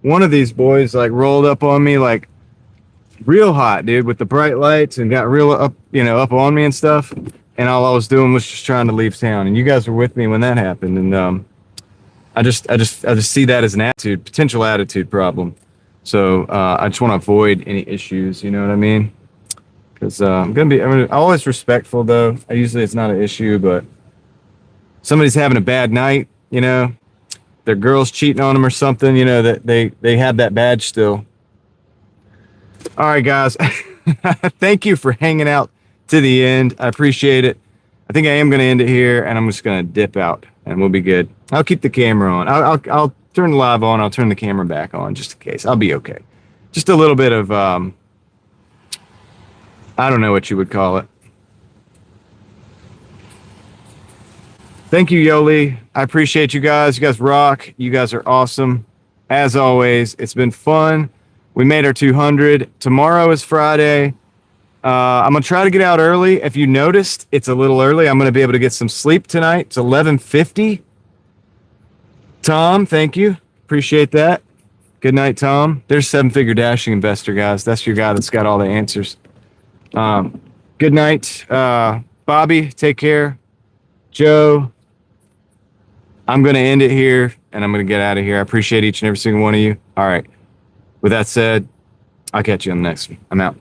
one of these boys like rolled up on me like real hot, dude, with the bright lights and got real up, up on me and stuff. And all I was doing was just trying to leave town. And you guys were with me when that happened. And I just see that as an potential attitude problem. So I just want to avoid any issues. You know what I mean? Because I'm always respectful though. Usually it's not an issue, but somebody's having a bad night, their girl's cheating on them or something, that they have that badge still. All right, guys. Thank you for hanging out to the end. I appreciate it. I think I am going to end it here, and I'm just going to dip out, and we'll be good. I'll keep the camera on. I'll turn the live on. I'll turn the camera back on just in case. I'll be okay. Just a little bit of, I don't know what you would call it. Thank you, Yoli. I appreciate you guys. You guys rock. You guys are awesome. As always, it's been fun. We made our 200. Tomorrow is Friday. I'm going to try to get out early. If you noticed, it's a little early. I'm going to be able to get some sleep tonight. It's 11:50. Tom, thank you. Appreciate that. Good night, Tom. There's seven-figure dashing investor, guys. That's your guy that's got all the answers. Good night. Bobby, take care. Joe, I'm going to end it here, and I'm going to get out of here. I appreciate each and every single one of you. All right. With that said, I'll catch you on the next one. I'm out.